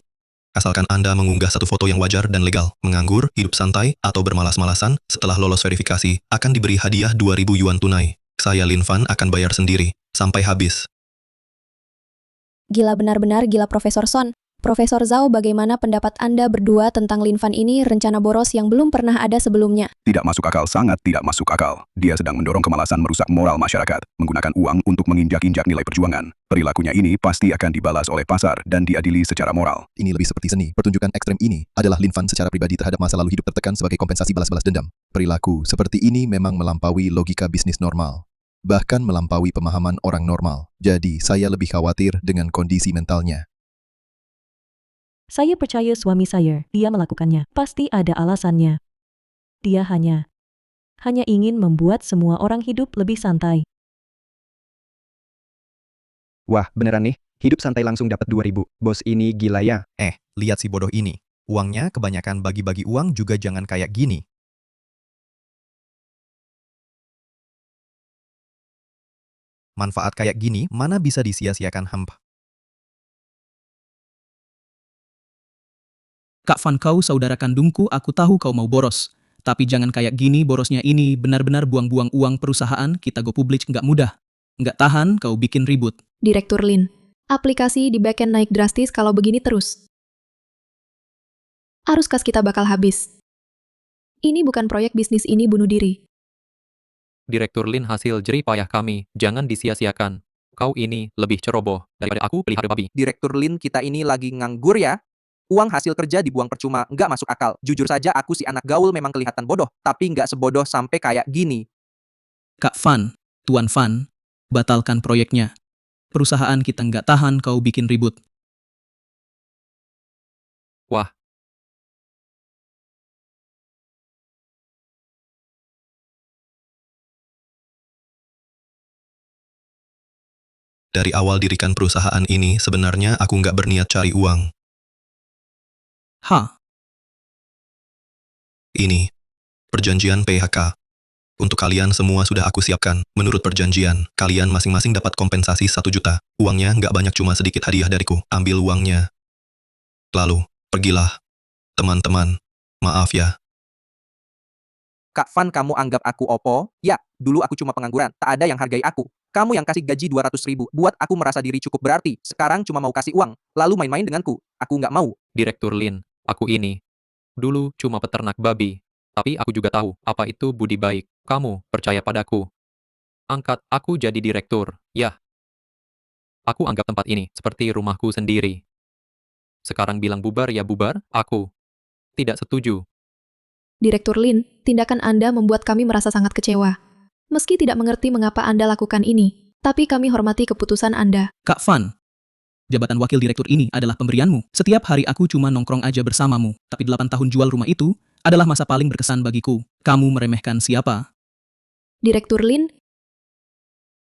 [SPEAKER 5] asalkan Anda mengunggah satu foto yang wajar dan legal. Menganggur, hidup santai, atau bermalas-malasan, setelah lolos verifikasi, akan diberi hadiah 2.000 yuan tunai. Saya Linfan akan bayar sendiri, sampai habis.
[SPEAKER 2] Gila benar-benar gila Profesor Son. Profesor Zhao, bagaimana pendapat Anda berdua tentang Linfan ini, rencana boros yang belum pernah ada sebelumnya?
[SPEAKER 9] Tidak masuk akal, sangat tidak masuk akal. Dia sedang mendorong kemalasan merusak moral masyarakat, menggunakan uang untuk menginjak-injak nilai perjuangan. Perilakunya ini pasti akan dibalas oleh pasar dan diadili secara moral.
[SPEAKER 12] Ini lebih seperti seni. Pertunjukan ekstrem ini adalah Linfan secara pribadi terhadap masa lalu hidup tertekan sebagai kompensasi balas-balas dendam. Perilaku seperti ini memang melampaui logika bisnis normal. Bahkan melampaui pemahaman orang normal. Jadi, saya lebih khawatir dengan kondisi mentalnya.
[SPEAKER 1] Saya percaya suami saya, dia melakukannya. Pasti ada alasannya. Dia hanya ingin membuat semua orang hidup lebih santai.
[SPEAKER 10] Wah, beneran nih, hidup santai langsung dapat 2.000. Bos ini gila ya.
[SPEAKER 4] Lihat si bodoh ini. Uangnya kebanyakan bagi-bagi uang juga jangan kayak gini. Manfaat kayak gini mana bisa disia-siakan hampa.
[SPEAKER 11] Kak Fan, kau saudara kandungku, aku tahu kau mau boros. Tapi jangan kayak gini borosnya ini, benar-benar buang-buang uang perusahaan, kita go publik nggak mudah. Nggak tahan, kau bikin ribut.
[SPEAKER 2] Direktur Lin, aplikasi di backend naik drastis kalau begini terus. Arus kas kita bakal habis. Ini bukan proyek bisnis, ini bunuh diri.
[SPEAKER 7] Direktur Lin, hasil jerih payah kami, jangan disia-siakan. Kau ini lebih ceroboh daripada aku pelihara babi.
[SPEAKER 13] Direktur Lin, kita ini lagi nganggur ya. Uang hasil kerja dibuang percuma, nggak masuk akal. Jujur saja aku si anak gaul memang kelihatan bodoh, tapi nggak sebodoh sampai kayak gini.
[SPEAKER 11] Kak Fan, Tuan Fan, batalkan proyeknya. Perusahaan kita nggak tahan kau bikin ribut.
[SPEAKER 7] Wah.
[SPEAKER 5] Dari awal dirikan perusahaan ini, sebenarnya aku nggak berniat cari uang. Ini, perjanjian PHK. Untuk kalian semua sudah aku siapkan. Menurut perjanjian, kalian masing-masing dapat kompensasi 1 juta. Uangnya nggak banyak, cuma sedikit hadiah dariku. Ambil uangnya. Lalu, pergilah. Teman-teman, maaf ya.
[SPEAKER 13] Kak Fan, kamu anggap aku opo? Ya, dulu aku cuma pengangguran, tak ada yang hargai aku. Kamu yang kasih gaji 200.000, buat aku merasa diri cukup berarti. Sekarang cuma mau kasih uang, lalu main-main denganku. Aku nggak mau.
[SPEAKER 7] Direktur Lin, aku ini dulu cuma peternak babi. Tapi aku juga tahu apa itu budi baik. Kamu percaya padaku. Angkat aku jadi direktur, ya. Aku anggap tempat ini seperti rumahku sendiri. Sekarang bilang bubar ya bubar, aku tidak setuju.
[SPEAKER 2] Direktur Lin, tindakan Anda membuat kami merasa sangat kecewa. Meski tidak mengerti mengapa Anda lakukan ini, tapi kami hormati keputusan Anda.
[SPEAKER 11] Kak Fan, jabatan wakil direktur ini adalah pemberianmu. Setiap hari aku cuma nongkrong aja bersamamu, tapi 8 tahun jual rumah itu adalah masa paling berkesan bagiku. Kamu meremehkan siapa?
[SPEAKER 2] Direktur Lin,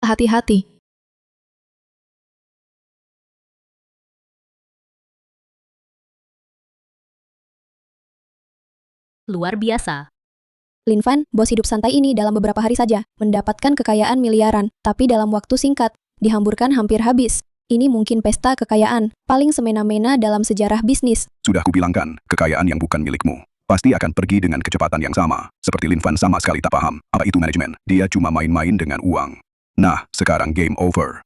[SPEAKER 2] hati-hati.
[SPEAKER 3] Luar biasa.
[SPEAKER 2] Lin Fan, bos hidup santai ini dalam beberapa hari saja mendapatkan kekayaan miliaran, tapi dalam waktu singkat, dihamburkan hampir habis. Ini mungkin pesta kekayaan paling semena-mena dalam sejarah bisnis.
[SPEAKER 9] Sudah kubilangkan, kekayaan yang bukan milikmu pasti akan pergi dengan kecepatan yang sama. Seperti Lin Fan sama sekali tak paham apa itu manajemen. Dia cuma main-main dengan uang. Nah, sekarang game over.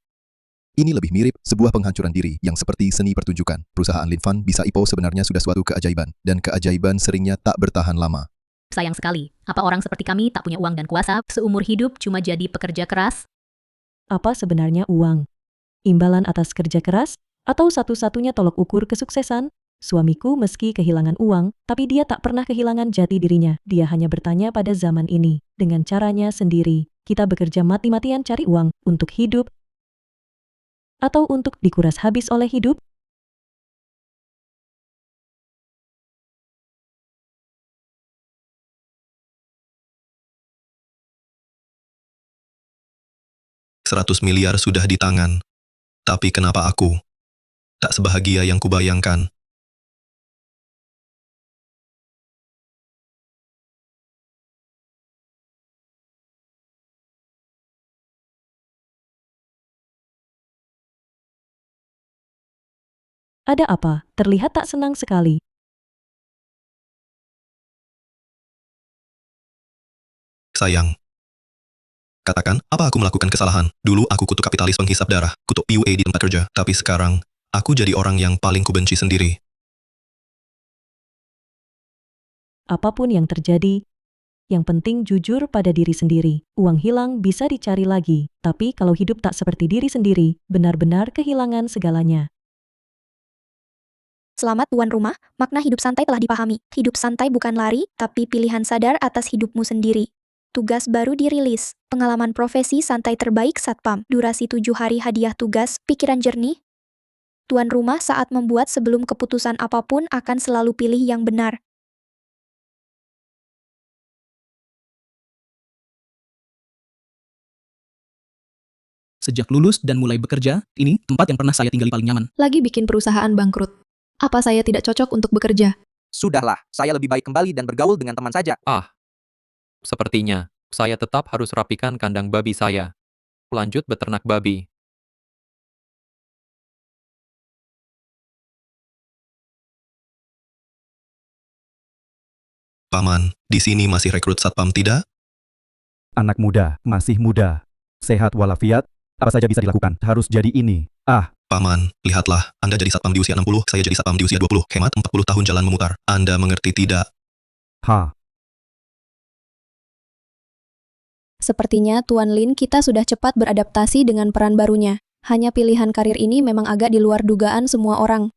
[SPEAKER 12] Ini lebih mirip sebuah penghancuran diri yang seperti seni pertunjukan. Perusahaan Lin Fan bisa IPO sebenarnya sudah suatu keajaiban, dan keajaiban seringnya tak bertahan lama.
[SPEAKER 3] Sayang sekali, apa orang seperti kami tak punya uang dan kuasa, seumur hidup cuma jadi pekerja keras?
[SPEAKER 1] Apa sebenarnya uang? Imbalan atas kerja keras? Atau satu-satunya tolok ukur kesuksesan? Suamiku meski kehilangan uang, tapi dia tak pernah kehilangan jati dirinya. Dia hanya bertanya pada zaman ini, dengan caranya sendiri. Kita bekerja mati-matian cari uang, untuk hidup, atau untuk dikuras habis oleh hidup?
[SPEAKER 5] $100 miliar sudah di tangan. Tapi kenapa aku tak sebahagia yang kubayangkan?
[SPEAKER 1] Ada apa? Terlihat tak senang sekali.
[SPEAKER 5] Sayang. Katakan, apa aku melakukan kesalahan? Dulu aku kutu kapitalis penghisap darah, kutu PUA di tempat kerja. Tapi sekarang, aku jadi orang yang paling kubenci sendiri.
[SPEAKER 1] Apapun yang terjadi, yang penting jujur pada diri sendiri. Uang hilang bisa dicari lagi, tapi kalau hidup tak seperti diri sendiri, benar-benar kehilangan segalanya.
[SPEAKER 6] Selamat tuan rumah, makna hidup santai telah dipahami. Hidup santai bukan lari, tapi pilihan sadar atas hidupmu sendiri. Tugas baru dirilis. Pengalaman profesi santai terbaik Satpam. Durasi 7 hari hadiah tugas, pikiran jernih. Tuan rumah saat membuat sebelum keputusan apapun akan selalu pilih yang benar.
[SPEAKER 11] Sejak lulus dan mulai bekerja, ini tempat yang pernah saya tinggali paling nyaman.
[SPEAKER 2] Lagi bikin perusahaan bangkrut. Apa saya tidak cocok untuk bekerja?
[SPEAKER 13] Sudahlah, saya lebih baik kembali dan bergaul dengan teman saja.
[SPEAKER 7] Sepertinya, saya tetap harus rapikan kandang babi saya. Lanjut beternak babi.
[SPEAKER 5] Paman, di sini masih rekrut satpam tidak?
[SPEAKER 16] Anak muda, masih muda. Sehat walafiat, apa saja bisa dilakukan. Harus jadi ini.
[SPEAKER 5] Paman, lihatlah, Anda jadi satpam di usia 60, saya jadi satpam di usia 20. Hemat 40 tahun jalan memutar. Anda mengerti tidak?
[SPEAKER 2] Sepertinya Tuan Lin kita sudah cepat beradaptasi dengan peran barunya. Hanya pilihan karir ini memang agak di luar dugaan semua orang.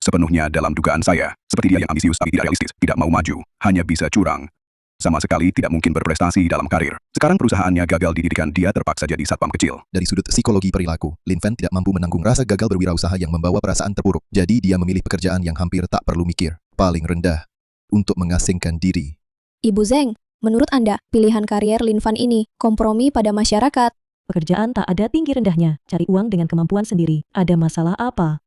[SPEAKER 9] Sepenuhnya dalam dugaan saya. Seperti dia yang ambisius tapi tidak realistis, tidak mau maju, hanya bisa curang. Sama sekali tidak mungkin berprestasi dalam karir. Sekarang perusahaannya gagal dididikan, dia terpaksa jadi satpam kecil.
[SPEAKER 12] Dari sudut psikologi perilaku, Lin Fan tidak mampu menanggung rasa gagal berwirausaha yang membawa perasaan terpuruk. Jadi dia memilih pekerjaan yang hampir tak perlu mikir, paling rendah, untuk mengasingkan diri.
[SPEAKER 2] Ibu Zeng, menurut Anda, pilihan karier Lin Fan ini kompromi pada masyarakat?
[SPEAKER 1] Pekerjaan tak ada tinggi rendahnya, cari uang dengan kemampuan sendiri. Ada masalah apa?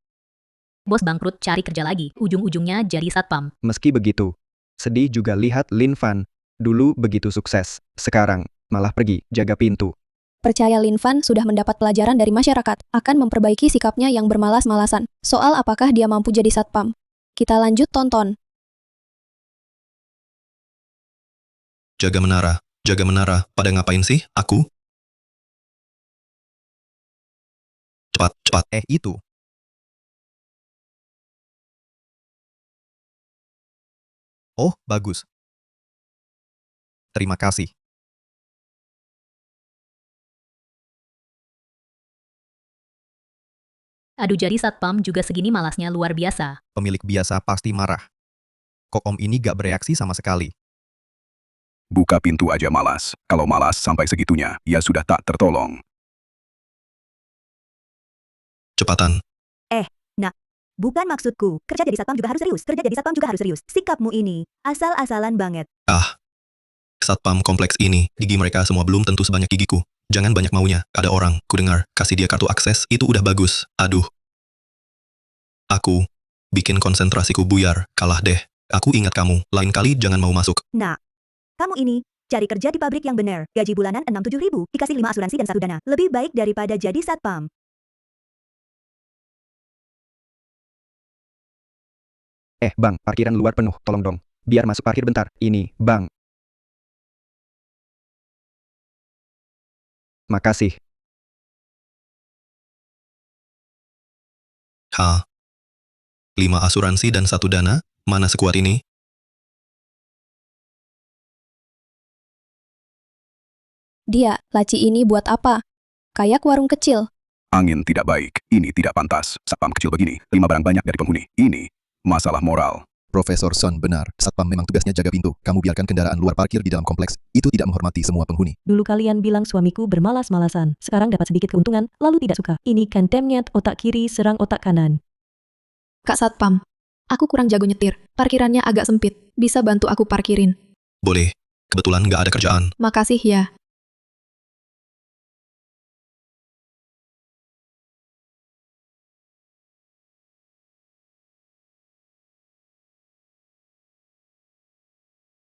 [SPEAKER 3] Bos bangkrut cari kerja lagi, ujung-ujungnya jadi satpam.
[SPEAKER 10] Meski begitu, sedih juga lihat Lin Fan. Dulu begitu sukses, sekarang malah pergi jaga pintu.
[SPEAKER 2] Percaya Lin Fan sudah mendapat pelajaran dari masyarakat, akan memperbaiki sikapnya yang bermalas-malasan. Soal apakah dia mampu jadi satpam. Kita lanjut tonton.
[SPEAKER 5] Jaga menara, pada ngapain sih, aku? Cepat.
[SPEAKER 4] Itu. Oh, bagus. Terima kasih.
[SPEAKER 3] Aduh, jadi satpam juga segini malasnya luar biasa.
[SPEAKER 4] Pemilik biasa pasti marah. Kok om ini gak bereaksi sama sekali?
[SPEAKER 9] Buka pintu aja malas. Kalau malas sampai segitunya, ya sudah tak tertolong.
[SPEAKER 5] Cepatan.
[SPEAKER 8] Nak. Bukan maksudku. Kerja jadi satpam juga harus serius. Sikapmu ini, asal-asalan banget.
[SPEAKER 5] Satpam kompleks ini, gigi mereka semua belum tentu sebanyak gigiku. Jangan banyak maunya, ada orang, ku dengar, kasih dia kartu akses, itu udah bagus. Aduh. Aku bikin konsentrasiku buyar, kalah deh. Aku ingat kamu, lain kali jangan mau masuk.
[SPEAKER 8] Nak. Kamu ini, cari kerja di pabrik yang bener. Gaji bulanan 67 ribu, dikasih 5 asuransi dan 1 dana. Lebih baik daripada jadi satpam.
[SPEAKER 10] Bang, parkiran luar penuh, tolong dong. Biar masuk parkir bentar. Ini, Bang. Makasih.
[SPEAKER 5] 5 asuransi dan 1 dana, mana sekuat ini?
[SPEAKER 2] Dia, laci ini buat apa? Kayak warung kecil.
[SPEAKER 9] Angin tidak baik. Ini tidak pantas. Satpam kecil begini, 5 barang banyak dari penghuni. Ini masalah moral.
[SPEAKER 12] Profesor Son benar, satpam memang tugasnya jaga pintu. Kamu biarkan kendaraan luar parkir di dalam kompleks. Itu tidak menghormati semua penghuni.
[SPEAKER 1] Dulu kalian bilang suamiku bermalas-malasan. Sekarang dapat sedikit keuntungan, lalu tidak suka. Ini kan temnya otak kiri serang otak kanan.
[SPEAKER 2] Kak Satpam, aku kurang jago nyetir. Parkirannya agak sempit. Bisa bantu aku parkirin?
[SPEAKER 5] Boleh. Kebetulan nggak ada kerjaan.
[SPEAKER 2] Makasih ya.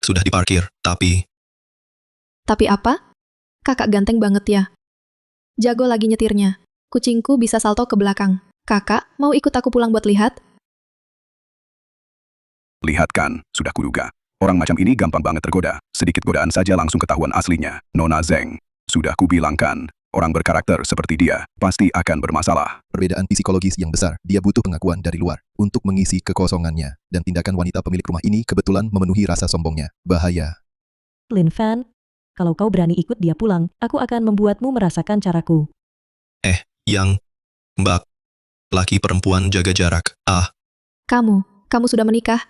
[SPEAKER 5] Sudah diparkir, tapi
[SPEAKER 2] Tapi apa? Kakak ganteng banget ya. Jago lagi nyetirnya. Kucingku bisa salto ke belakang. Kakak, mau ikut aku pulang buat lihat?
[SPEAKER 9] Lihat kan, sudah kuduga. Orang macam ini gampang banget tergoda. Sedikit godaan saja langsung ketahuan aslinya. Nona Zeng, sudah kubilangkan, orang berkarakter seperti dia pasti akan bermasalah.
[SPEAKER 12] Perbedaan psikologis yang besar, dia butuh pengakuan dari luar untuk mengisi kekosongannya. Dan tindakan wanita pemilik rumah ini kebetulan memenuhi rasa sombongnya. Bahaya.
[SPEAKER 1] Lin Fan, kalau kau berani ikut dia pulang, aku akan membuatmu merasakan caraku.
[SPEAKER 5] Mbak, laki perempuan jaga jarak.
[SPEAKER 2] Kamu sudah menikah?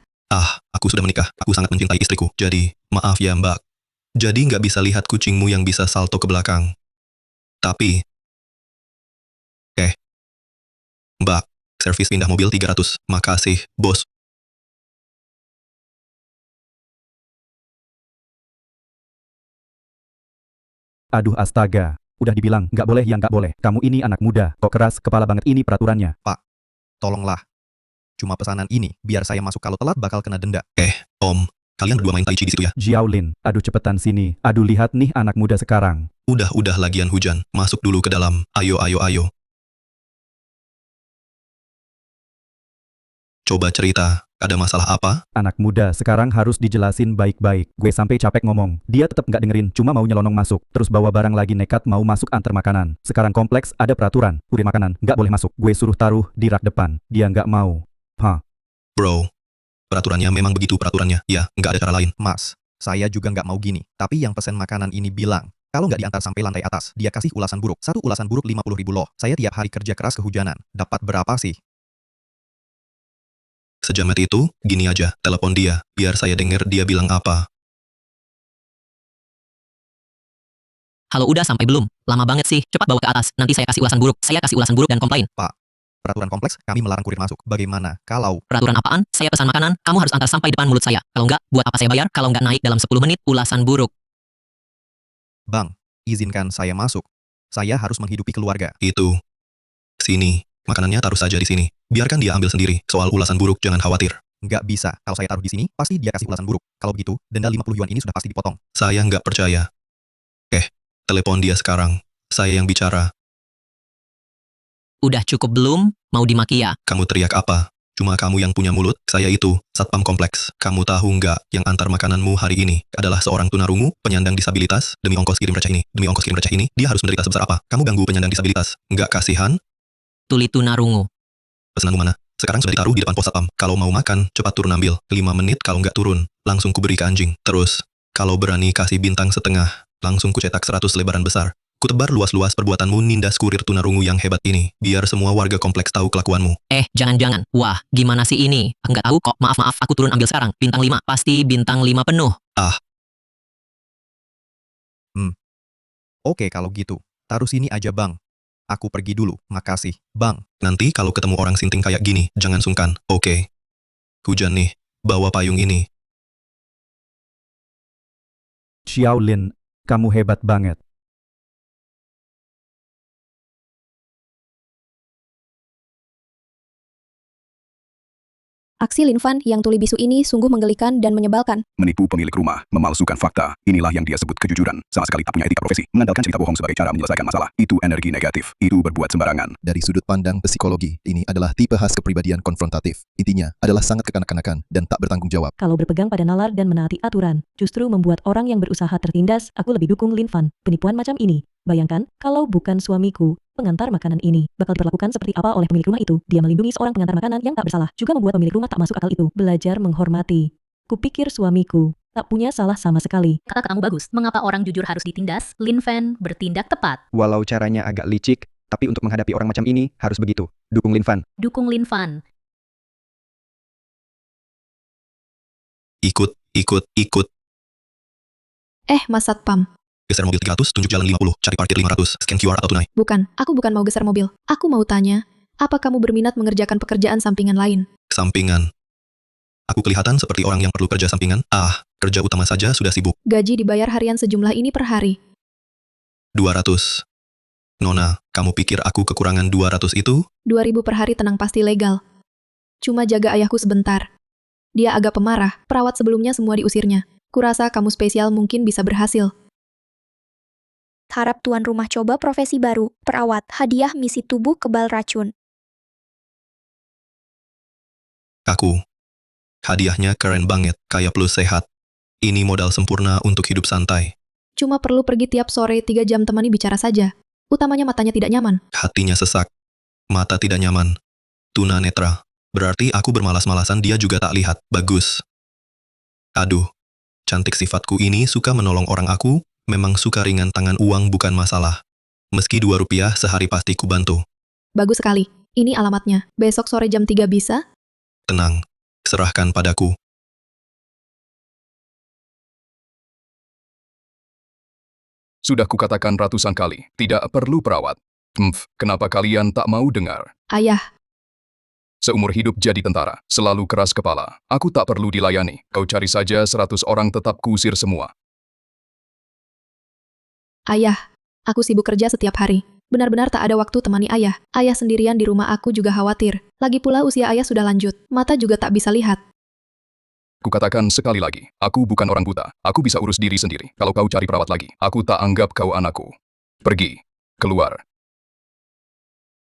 [SPEAKER 5] Aku sudah menikah. Aku sangat mencintai istriku. Jadi, maaf ya Mbak. Jadi nggak bisa lihat kucingmu yang bisa salto ke belakang. Tapi, Mbak, servis pindah mobil 300. Makasih, bos.
[SPEAKER 16] Aduh astaga. Udah dibilang, nggak boleh yang nggak boleh. Kamu ini anak muda, kok keras kepala banget ini peraturannya.
[SPEAKER 4] Pak, tolonglah. Cuma pesanan ini, biar saya masuk, kalau telat bakal kena denda.
[SPEAKER 5] Om, kalian berdua main tai chi di situ ya?
[SPEAKER 16] Xiaolin, aduh cepetan sini. Aduh lihat nih anak muda sekarang.
[SPEAKER 5] Udah lagian hujan. Masuk dulu ke dalam. Ayo. Coba cerita, ada masalah apa?
[SPEAKER 16] Anak muda sekarang harus dijelasin baik-baik. Gue sampai capek ngomong. Dia tetap nggak dengerin, cuma mau nyelonong masuk. Terus bawa barang lagi, nekat mau masuk antar makanan. Sekarang kompleks ada peraturan. Kurir makanan nggak boleh masuk. Gue suruh taruh di rak depan. Dia nggak mau.
[SPEAKER 5] Bro, peraturannya memang begitu peraturannya. Ya, nggak ada cara lain.
[SPEAKER 4] Mas, saya juga nggak mau gini. Tapi yang pesen makanan ini bilang, kalau nggak diantar sampai lantai atas, dia kasih ulasan buruk. 1 ulasan buruk 50.000 loh. Saya tiap hari kerja keras kehujanan. Dapat berapa sih?
[SPEAKER 5] Sejamet itu, gini aja, telepon dia, biar saya denger dia bilang apa.
[SPEAKER 15] Halo, udah sampai belum? Lama banget sih, cepat bawa ke atas, nanti saya kasih ulasan buruk. Saya kasih ulasan buruk dan komplain.
[SPEAKER 4] Pak, peraturan kompleks, kami melarang kurir masuk. Bagaimana kalau...
[SPEAKER 15] Peraturan apaan? Saya pesan makanan, kamu harus antar sampai depan mulut saya. Kalau nggak, buat apa saya bayar? Kalau nggak naik dalam 10 menit, ulasan buruk.
[SPEAKER 4] Bang, izinkan saya masuk. Saya harus menghidupi keluarga.
[SPEAKER 5] Itu. Sini, makanannya taruh saja di sini. Biarkan dia ambil sendiri. Soal ulasan buruk, jangan khawatir.
[SPEAKER 4] Nggak bisa. Kalau saya taruh di sini, pasti dia kasih ulasan buruk. Kalau begitu, denda 50 yuan ini sudah pasti dipotong.
[SPEAKER 5] Saya nggak percaya. Telepon dia sekarang. Saya yang bicara.
[SPEAKER 15] Udah cukup belum? Mau dimaki ya?
[SPEAKER 5] Kamu teriak apa? Cuma kamu yang punya mulut, saya itu, satpam kompleks. Kamu tahu nggak, yang antar makananmu hari ini adalah seorang tunarungu, penyandang disabilitas, demi ongkos kirim receh ini. Demi ongkos kirim receh ini, dia harus menderita sebesar apa? Kamu ganggu penyandang disabilitas. Nggak kasihan?
[SPEAKER 15] Tuli tunarungu.
[SPEAKER 5] Pesananmu mana? Sekarang sudah ditaruh di depan pos satpam. Kalau mau makan, cepat turun ambil. 5 menit kalau nggak turun, langsung kuberi ke anjing. Terus, kalau berani kasih bintang setengah, langsung kucetak 100 lebaran besar. Kutebar luas-luas perbuatanmu nindas kurir tunarungu yang hebat ini, biar semua warga kompleks tahu kelakuanmu.
[SPEAKER 15] Jangan-jangan. Wah, gimana sih ini? Nggak tahu kok. Maaf, aku turun ambil sekarang. Bintang 5. Pasti bintang 5 penuh.
[SPEAKER 4] Oke kalau gitu. Taruh sini aja bang. Aku pergi dulu, makasih, bang.
[SPEAKER 5] Nanti kalau ketemu orang sinting kayak gini, jangan sungkan, oke? Hujan nih, bawa payung ini.
[SPEAKER 16] Xiaolin, kamu hebat banget.
[SPEAKER 2] Aksi Lin Fan yang tuli bisu ini sungguh menggelikan dan menyebalkan.
[SPEAKER 9] Menipu pemilik rumah, memalsukan fakta. Inilah yang dia sebut kejujuran. Sama sekali tak punya etika profesi. Mengandalkan cerita bohong sebagai cara menyelesaikan masalah. Itu energi negatif. Itu berbuat sembarangan.
[SPEAKER 12] Dari sudut pandang psikologi, ini adalah tipe khas kepribadian konfrontatif. Intinya adalah sangat kekanak-kanakan dan tak bertanggung jawab.
[SPEAKER 1] Kalau berpegang pada nalar dan menaati aturan, justru membuat orang yang berusaha tertindas. Aku lebih dukung Lin Fan. Penipuan macam ini. Bayangkan, kalau bukan suamiku, pengantar makanan ini bakal diperlakukan seperti apa oleh pemilik rumah itu. Dia melindungi seorang pengantar makanan yang tak bersalah, juga membuat pemilik rumah tak masuk akal itu. Belajar menghormati. Kupikir suamiku tak punya salah sama sekali.
[SPEAKER 3] Kata kamu bagus. Mengapa orang jujur harus ditindas? Lin Fan bertindak tepat.
[SPEAKER 10] Walau caranya agak licik, tapi untuk menghadapi orang macam ini harus begitu. Dukung Lin Fan.
[SPEAKER 3] Dukung Lin Fan.
[SPEAKER 5] Ikut.
[SPEAKER 2] Mas Satpam.
[SPEAKER 5] Geser mobil 300, tunjuk jalan 50, cari parkir 500, scan QR atau tunai.
[SPEAKER 2] Bukan, aku bukan mau geser mobil. Aku mau tanya, apa kamu berminat mengerjakan pekerjaan sampingan lain?
[SPEAKER 5] Sampingan. Aku kelihatan seperti orang yang perlu kerja sampingan? Kerja utama saja sudah sibuk.
[SPEAKER 2] Gaji dibayar harian sejumlah ini per hari.
[SPEAKER 5] 200. Nona, kamu pikir aku kekurangan 200 itu?
[SPEAKER 2] 2.000 per hari tenang pasti legal. Cuma jaga ayahku sebentar. Dia agak pemarah, perawat sebelumnya semua diusirnya. Kurasa kamu spesial mungkin bisa berhasil.
[SPEAKER 6] Harap tuan rumah coba profesi baru, perawat, hadiah misi tubuh kebal racun.
[SPEAKER 5] Aku. Hadiahnya keren banget, kaya plus sehat. Ini modal sempurna untuk hidup santai.
[SPEAKER 2] Cuma perlu pergi tiap sore 3 jam temani bicara saja. Utamanya matanya tidak nyaman.
[SPEAKER 5] Hatinya sesak. Mata tidak nyaman. Tuna netra. Berarti aku bermalas-malasan dia juga tak lihat. Bagus. Aduh. Cantik sifatku ini suka menolong orang aku. Memang suka ringan tangan uang bukan masalah. Meski 2 rupiah sehari pasti ku bantu.
[SPEAKER 2] Bagus sekali. Ini alamatnya. Besok sore jam 3 bisa?
[SPEAKER 5] Tenang. Serahkan padaku.
[SPEAKER 14] Sudah kukatakan ratusan kali, tidak perlu perawat. Kenapa kalian tak mau dengar?
[SPEAKER 2] Ayah.
[SPEAKER 14] Seumur hidup jadi tentara, selalu keras kepala. Aku tak perlu dilayani. Kau cari saja 100 orang tetap kuusir semua.
[SPEAKER 2] Ayah, aku sibuk kerja setiap hari. Benar-benar tak ada waktu temani ayah. Ayah sendirian di rumah aku juga khawatir. Lagi pula usia ayah sudah lanjut. Mata juga tak bisa lihat.
[SPEAKER 14] Kukatakan sekali lagi, aku bukan orang buta. Aku bisa urus diri sendiri. Kalau kau cari perawat lagi, aku tak anggap kau anakku. Pergi. Keluar.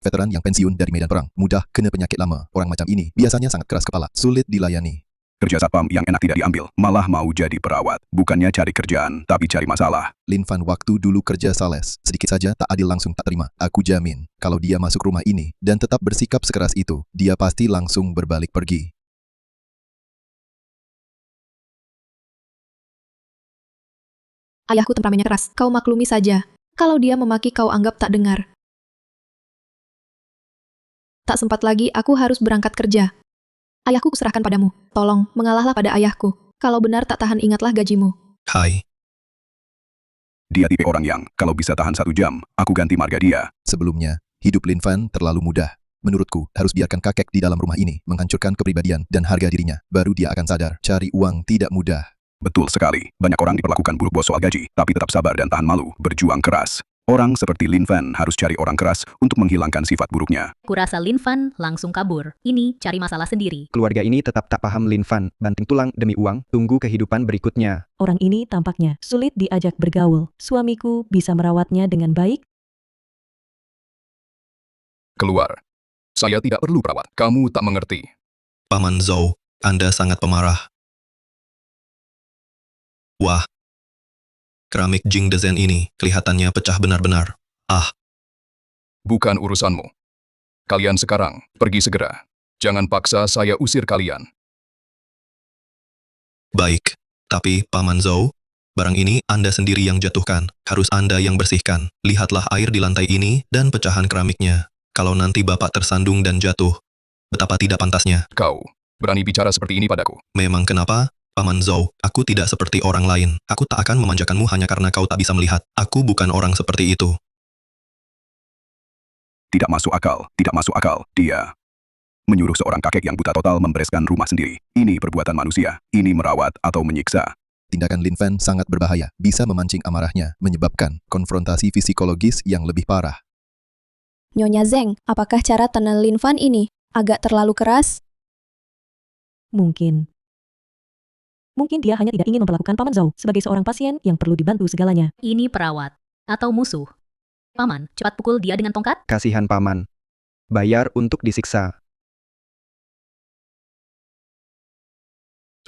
[SPEAKER 12] Veteran yang pensiun dari medan perang, mudah kena penyakit lama. Orang macam ini biasanya sangat keras kepala, sulit dilayani.
[SPEAKER 9] Kerja satpam yang enak tidak diambil, malah mau jadi perawat. Bukannya cari kerjaan, tapi cari masalah.
[SPEAKER 12] Lin Fan waktu dulu kerja sales, sedikit saja tak adil langsung tak terima. Aku jamin, kalau dia masuk rumah ini dan tetap bersikap sekeras itu, dia pasti langsung berbalik pergi.
[SPEAKER 2] Ayahku temperamennya keras, kau maklumi saja. Kalau dia memaki kau anggap tak dengar. Tak sempat lagi aku harus berangkat kerja. Ayahku kuserahkan padamu. Tolong, mengalahlah pada ayahku. Kalau benar tak tahan ingatlah gajimu.
[SPEAKER 5] Hai.
[SPEAKER 9] Dia tipe orang yang, kalau bisa tahan 1 jam, aku ganti marga dia.
[SPEAKER 12] Sebelumnya, hidup Lin Fan terlalu mudah. Menurutku, harus biarkan kakek di dalam rumah ini menghancurkan kepribadian dan harga dirinya. Baru dia akan sadar, cari uang tidak mudah.
[SPEAKER 9] Betul sekali. Banyak orang diperlakukan buruk bos soal gaji, tapi tetap sabar dan tahan malu, berjuang keras. Orang seperti Lin Fan harus cari orang keras untuk menghilangkan sifat buruknya.
[SPEAKER 3] Kurasa Lin Fan langsung kabur. Ini cari masalah sendiri.
[SPEAKER 10] Keluarga ini tetap tak paham Lin Fan. Banting tulang demi uang, tunggu kehidupan berikutnya.
[SPEAKER 1] Orang ini tampaknya sulit diajak bergaul. Suamiku bisa merawatnya dengan baik.
[SPEAKER 14] Keluar. Saya tidak perlu perawat. Kamu tak mengerti.
[SPEAKER 5] Paman Zhou, Anda sangat pemarah. Wah, keramik Jing Dezen ini kelihatannya pecah benar-benar. Ah,
[SPEAKER 14] Bukan urusanmu. Kalian sekarang, pergi segera. Jangan paksa saya usir kalian.
[SPEAKER 5] baik. Tapi, Paman Zhou, barang ini Anda sendiri yang jatuhkan. Harus Anda yang bersihkan. Lihatlah air di lantai ini dan pecahan keramiknya. Kalau nanti Bapak tersandung dan jatuh, betapa tidak pantasnya.
[SPEAKER 14] Kau berani bicara seperti ini padaku?
[SPEAKER 5] Memang kenapa? Paman Zhou, aku tidak seperti orang lain. Aku tak akan memanjakanmu hanya karena kau tak bisa melihat. Aku bukan orang seperti itu.
[SPEAKER 9] Tidak masuk akal, tidak masuk akal. Dia menyuruh seorang kakek yang buta total membereskan rumah sendiri. Ini perbuatan manusia. Ini merawat atau menyiksa.
[SPEAKER 12] Tindakan Lin Fan sangat berbahaya, bisa memancing amarahnya, menyebabkan konfrontasi psikologis yang lebih parah.
[SPEAKER 2] Nyonya Zeng, apakah cara tenel Lin Fan ini agak terlalu keras?
[SPEAKER 1] Mungkin dia hanya tidak ingin memperlakukan Paman Zhou sebagai seorang pasien yang perlu dibantu segalanya.
[SPEAKER 3] Ini perawat atau musuh. Paman, cepat pukul dia dengan tongkat.
[SPEAKER 10] Kasihan Paman. Bayar untuk disiksa.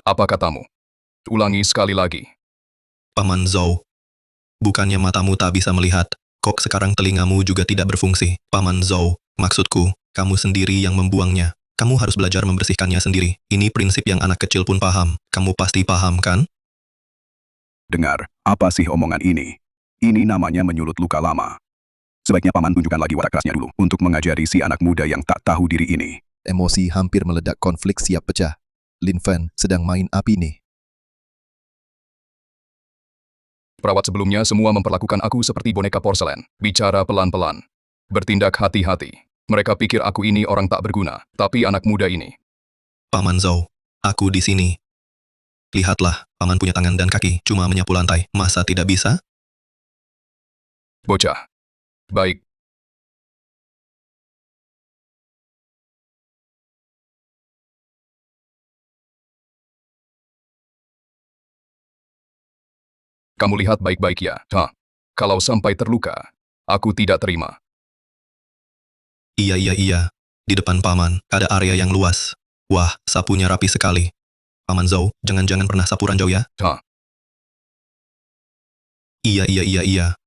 [SPEAKER 14] Apa katamu? Ulangi sekali lagi.
[SPEAKER 5] Paman Zhou, bukannya matamu tak bisa melihat, kok sekarang telingamu juga tidak berfungsi. Paman Zhou, maksudku, kamu sendiri yang membuangnya. Kamu harus belajar membersihkannya sendiri. Ini prinsip yang anak kecil pun paham. Kamu pasti paham, kan?
[SPEAKER 9] Dengar, apa sih omongan ini? Ini namanya menyulut luka lama. Sebaiknya Paman tunjukkan lagi watak kerasnya dulu untuk mengajari si anak muda yang tak tahu diri ini.
[SPEAKER 12] Emosi hampir meledak, konflik siap pecah. Lin Fan sedang main api nih.
[SPEAKER 14] Perawat sebelumnya semua memperlakukan aku seperti boneka porselen. Bicara pelan-pelan. Bertindak hati-hati. Mereka pikir aku ini orang tak berguna. Tapi anak muda ini.
[SPEAKER 5] Paman Zhou, aku di sini. Lihatlah, Paman punya tangan dan kaki, cuma menyapu lantai. Masa tidak bisa?
[SPEAKER 14] Bocah. Baik. Kamu lihat baik-baik ya. Kalau sampai terluka, aku tidak terima.
[SPEAKER 5] Iya. Di depan Paman, ada area yang luas. Wah, sapunya rapi sekali. Paman Zhou, jangan-jangan pernah sapu ranjau ya? Iya.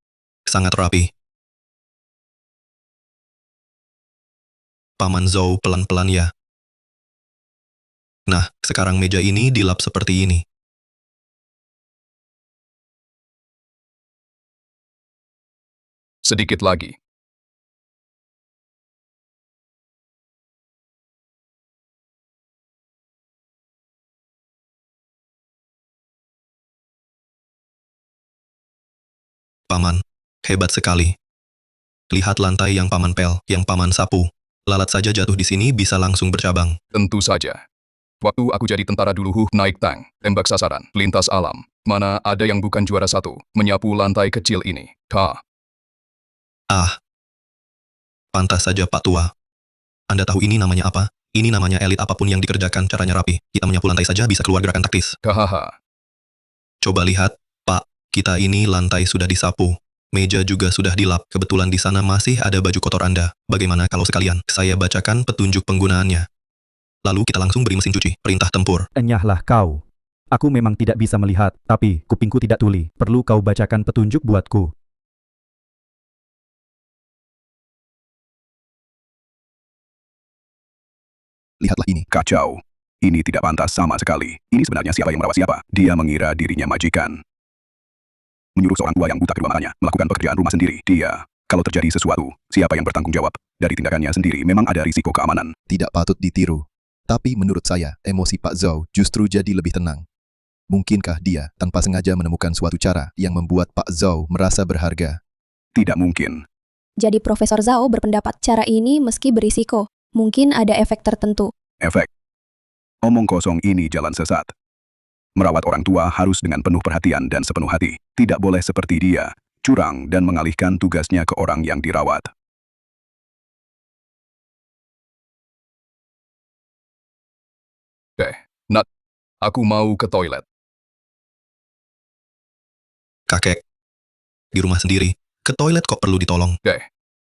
[SPEAKER 5] Sangat rapi. Paman Zhou pelan-pelan ya. Nah, sekarang meja ini dilap seperti ini.
[SPEAKER 14] Sedikit lagi.
[SPEAKER 5] Paman, hebat sekali. Lihat lantai yang Paman pel, yang Paman sapu. Lalat saja jatuh di sini bisa langsung bercabang.
[SPEAKER 14] Tentu saja. Waktu aku jadi tentara dulu, naik tank, tembak sasaran, lintas alam. Mana ada yang bukan juara satu, menyapu lantai kecil ini.
[SPEAKER 5] Pantas saja Pak Tua. Anda tahu ini namanya apa? Ini namanya elit, apapun yang dikerjakan caranya rapi. Kita menyapu lantai saja bisa keluar gerakan taktis. Coba lihat, Pak, kita ini lantai sudah disapu. Meja juga sudah dilap. Kebetulan di sana masih ada baju kotor Anda. Bagaimana kalau sekalian saya bacakan petunjuk penggunaannya? Lalu kita langsung beri mesin cuci. Perintah tempur.
[SPEAKER 16] Enyahlah kau. Aku memang tidak bisa melihat, tapi kupingku tidak tuli. Perlu kau bacakan petunjuk buatku.
[SPEAKER 9] Lihatlah ini, kacau. Ini tidak pantas sama sekali. Ini sebenarnya siapa yang merawat siapa? Dia mengira dirinya majikan. Menyuruh seorang tua yang buta kedua matanya melakukan pekerjaan rumah sendiri. Dia, kalau terjadi sesuatu, siapa yang bertanggung jawab? Dari tindakannya sendiri memang ada risiko keamanan.
[SPEAKER 12] Tidak patut ditiru. Tapi menurut saya, emosi Pak Zhou justru jadi lebih tenang. Mungkinkah dia tanpa sengaja menemukan suatu cara yang membuat Pak Zhou merasa berharga?
[SPEAKER 9] Tidak mungkin.
[SPEAKER 2] Jadi Profesor Zhao berpendapat cara ini meski berisiko, mungkin ada efek tertentu.
[SPEAKER 9] Efek. Omong kosong ini jalan sesat. Merawat orang tua harus dengan penuh perhatian dan sepenuh hati. Tidak boleh seperti dia, curang dan mengalihkan tugasnya ke orang yang dirawat.
[SPEAKER 14] Nat, aku mau ke toilet.
[SPEAKER 5] Kakek, di rumah sendiri, ke toilet kok perlu ditolong?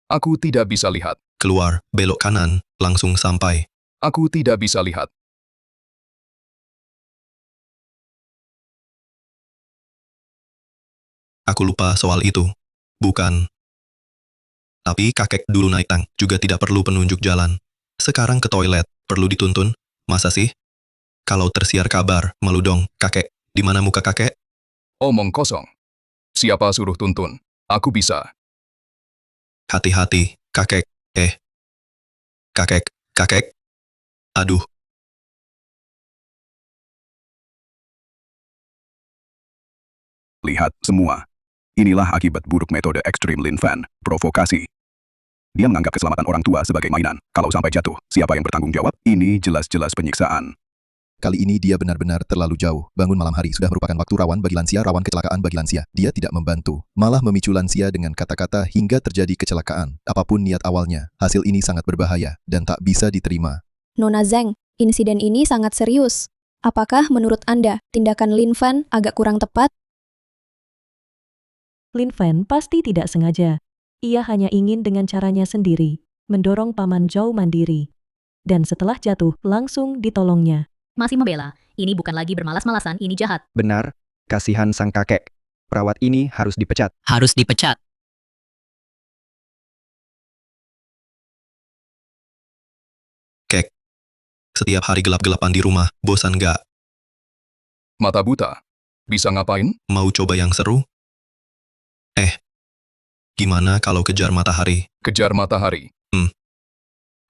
[SPEAKER 14] Aku tidak bisa lihat.
[SPEAKER 5] Keluar, belok kanan, langsung sampai.
[SPEAKER 14] Aku tidak bisa lihat.
[SPEAKER 5] Aku lupa soal itu. Bukan. Tapi kakek dulu naik tang, juga tidak perlu penunjuk jalan. Sekarang ke toilet, perlu dituntun? Masa sih? Kalau tersiar kabar, malu dong, kakek. Di mana muka kakek?
[SPEAKER 14] Omong kosong. Siapa suruh tuntun? Aku bisa.
[SPEAKER 5] Hati-hati, kakek. Kakek. Aduh.
[SPEAKER 9] Lihat semua. Inilah akibat buruk metode ekstrim Lin Fan, provokasi. Dia menganggap keselamatan orang tua sebagai mainan. Kalau sampai jatuh, siapa yang bertanggung jawab? Ini jelas-jelas penyiksaan.
[SPEAKER 12] Kali ini dia benar-benar terlalu jauh. Bangun malam hari sudah merupakan waktu rawan bagi lansia, rawan kecelakaan bagi lansia. Dia tidak membantu, malah memicu lansia dengan kata-kata hingga terjadi kecelakaan. Apapun niat awalnya, hasil ini sangat berbahaya dan tak bisa diterima.
[SPEAKER 2] Nona Zeng, insiden ini sangat serius. Apakah menurut Anda, tindakan Lin Fan agak kurang tepat?
[SPEAKER 1] Lin Fan pasti tidak sengaja. Ia hanya ingin dengan caranya sendiri, mendorong Paman Zhou mandiri. Dan setelah jatuh, langsung ditolongnya.
[SPEAKER 3] Masih membela, ini bukan lagi bermalas-malasan, ini jahat.
[SPEAKER 10] Benar, kasihan sang kakek. Perawat ini harus dipecat.
[SPEAKER 15] Harus dipecat.
[SPEAKER 5] Kek. Setiap hari gelap-gelapan di rumah, bosan nggak?
[SPEAKER 14] Mata buta. Bisa ngapain?
[SPEAKER 5] Mau coba yang seru? Gimana kalau kejar matahari?
[SPEAKER 14] Kejar matahari.